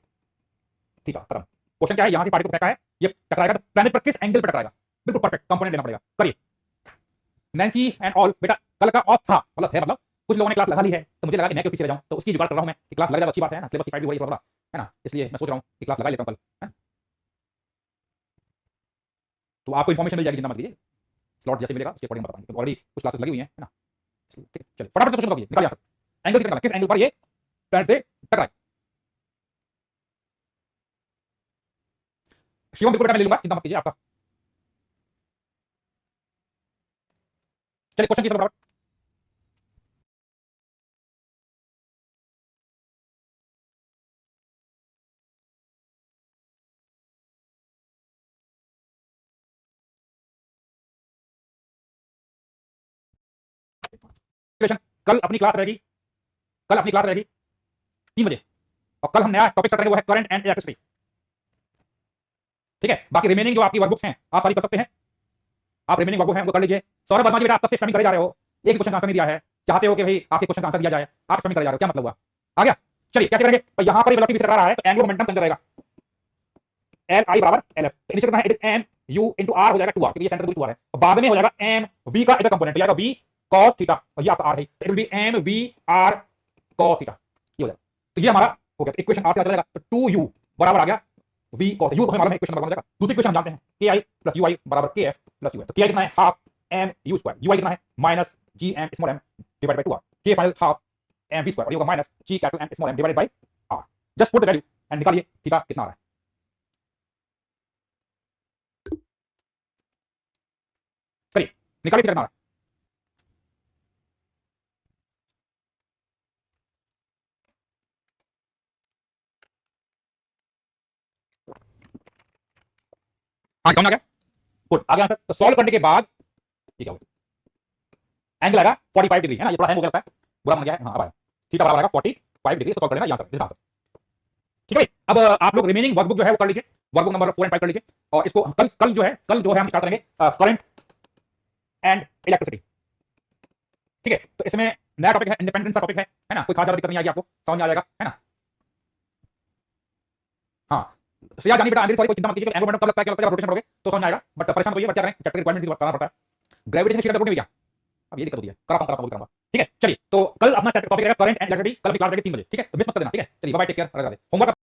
थीटा, खत्म। क्वेश्चन क्या है, यहां से पार्टिकल फेंका है, ये टकराएगा तो प्लैनेट पर किस एंगल पर टकराएगा, बिल्कुल परफेक्ट कंपोनेंट लेना पड़ेगा। करिए नैन्सी एंड ऑल, बेटा कल का ऑफ था, मतलब है मतलब कुछ लोगों ने क्लास लगा ली है, तो मुझे लगा कि मैं क्यों पीछे रह जाऊं, तो उसकी जुगाड़ कर रहा हूं मैं कि क्लास लग जाए, अच्छी बात है ना, सिलेबस की फाइट भी हो रही है थोड़ा है ना, इसलिए मैं सोच रहा हूं कि क्लास लगा लेता हूं कल, है ना? तो आपको इन्फॉर्मेशन मिल जाएगी, चिंता मत कीजिए, स्लॉट जैसे मिलेगा उसके अकॉर्डिंग बताएंगे, ऑलरेडी कुछ क्लासेस लगी हुई है ना, ठीक है। चलिए फटाफट से क्वेश्चन करिए, निकालिए एंगल कितना, किस एंगल पर ये प्लैनेट से टकराए। शिवम बिल्कुल बेटा मैं ले लूंगा, चिंता मत कीजिए आपका। चलिए क्वेश्चन की तरफ फटाफट, कल अपनी क्लास रहेगी, कल अपनी क्लास रहेगी 3 बजे, और कल हम नया टॉपिक स्टार्ट करेंगे, वो है करंट एंड इलेक्ट्रिसिटी, ठीक है। बाकी रिमेनिंग जो आपकी वर्कबुक्स हैं आप सारी कर सकते हैं, आप रिमेनिंग वर्कबुक है उनको कर लीजिए। सौरभ वर्मा जी बेटा आप सबसे स्पैमिंग करे जा रहे हो, एक क्वेश्चन का आंसर नहीं दिया है, चाहते हो कि भाई आपके क्वेश्चन का आंसर दिया जाए, आप स्पैमिंग करे जा रहे हो, क्या मतलब हुआ, आ गया। चलिए कैसे करेंगे, तो यहां पर वेलोसिटी विस्तार आ रहा है, तो एंगुलर मोमेंटम कंसिडर रहेगा एल आई बराबर एल एफ, तो इनिशियल कितना है, it is M U into R हो जाएगा 2r, क्योंकि ये सेंटर दूरी 2r है, और बाद में हो जाएगा एम वी का इधर कंपोनेंट जाएगा v cos थीटा, और ये आपका r है, तो it will be M V R cos theta, ये हो जाएगा। तो ये हमारा हो गया, इक्वेशन r से चला जाएगा, तो 2u बराबर आ गया v cos, u तो हमें मालूम है, इक्वेशन नंबर 1 हो जाएगा। दूसरी इक्वेशन हम जानते हैं ki प्लस ui बराबर kf प्लस uf, तो ki कितना है half m u square, ui कितना है minus g m small m divided by 2r, k final half m v square, और ये होगा minus g capital m small m divided by r। Just put the value and निकालिए theta कितना आ रहा है। चलिए निकालिए थीटा कितना आ रहा है। हाँ समझ आ गया, गुड, आगे आंसर। तो सॉल्व करने के बाद ये क्या होगा, एंगल आएगा 45 डिग्री, है ना, ये थोड़ा हैंग हो गया लगता है, बुरा मान गया है, हाँ अब आया, थीटा बराबर आएगा 45 डिग्री, तो सॉल्व कर लेना ये आंसर, दिस आंसर, ठीक है भाई। अब आप लोग रिमेनिंग वर्कबुक जो है वो कर लीजिए, वर्कबुक नंबर 4 एंड 5 कर लीजिए, और इसको कल जो है हम स्टार्ट करेंगे करंट एंड इलेक्ट्रिसिटी, ठीक है। तो इसमें नया टॉपिक है, इंडिपेंडेंस का टॉपिक है ना, कोई खास ज्यादा दिक्कत नहीं आएगी आपको, समझ में आ जाएगा, है ना। हाँ श्रेया जानी बेटा, आई एम सॉरी, कोई चिंता मत कीजिए, एंगुलर मोमेंटम कब लगता है, क्या लगता है, रोटेशन करोगे तो समझ में आएगा, बट परेशान तो ये, बट क्या करें, चैप्टर की रिक्वायरमेंट की बात करना पड़ता है। ग्रेविटेशन शीट अपलोड नहीं भैया, अब ये दिक्कत होती है, कराता हूं कराऊंगा, ठीक है। चलिए तो कल अपना टॉपिक रहेगा करंट एंड इलेक्ट्रिसिटी, कल भी क्लास रहेगी 3 बजे, ठीक है, तो मिस मत कर देना, ठीक है। चलिए bye bye, take care, homework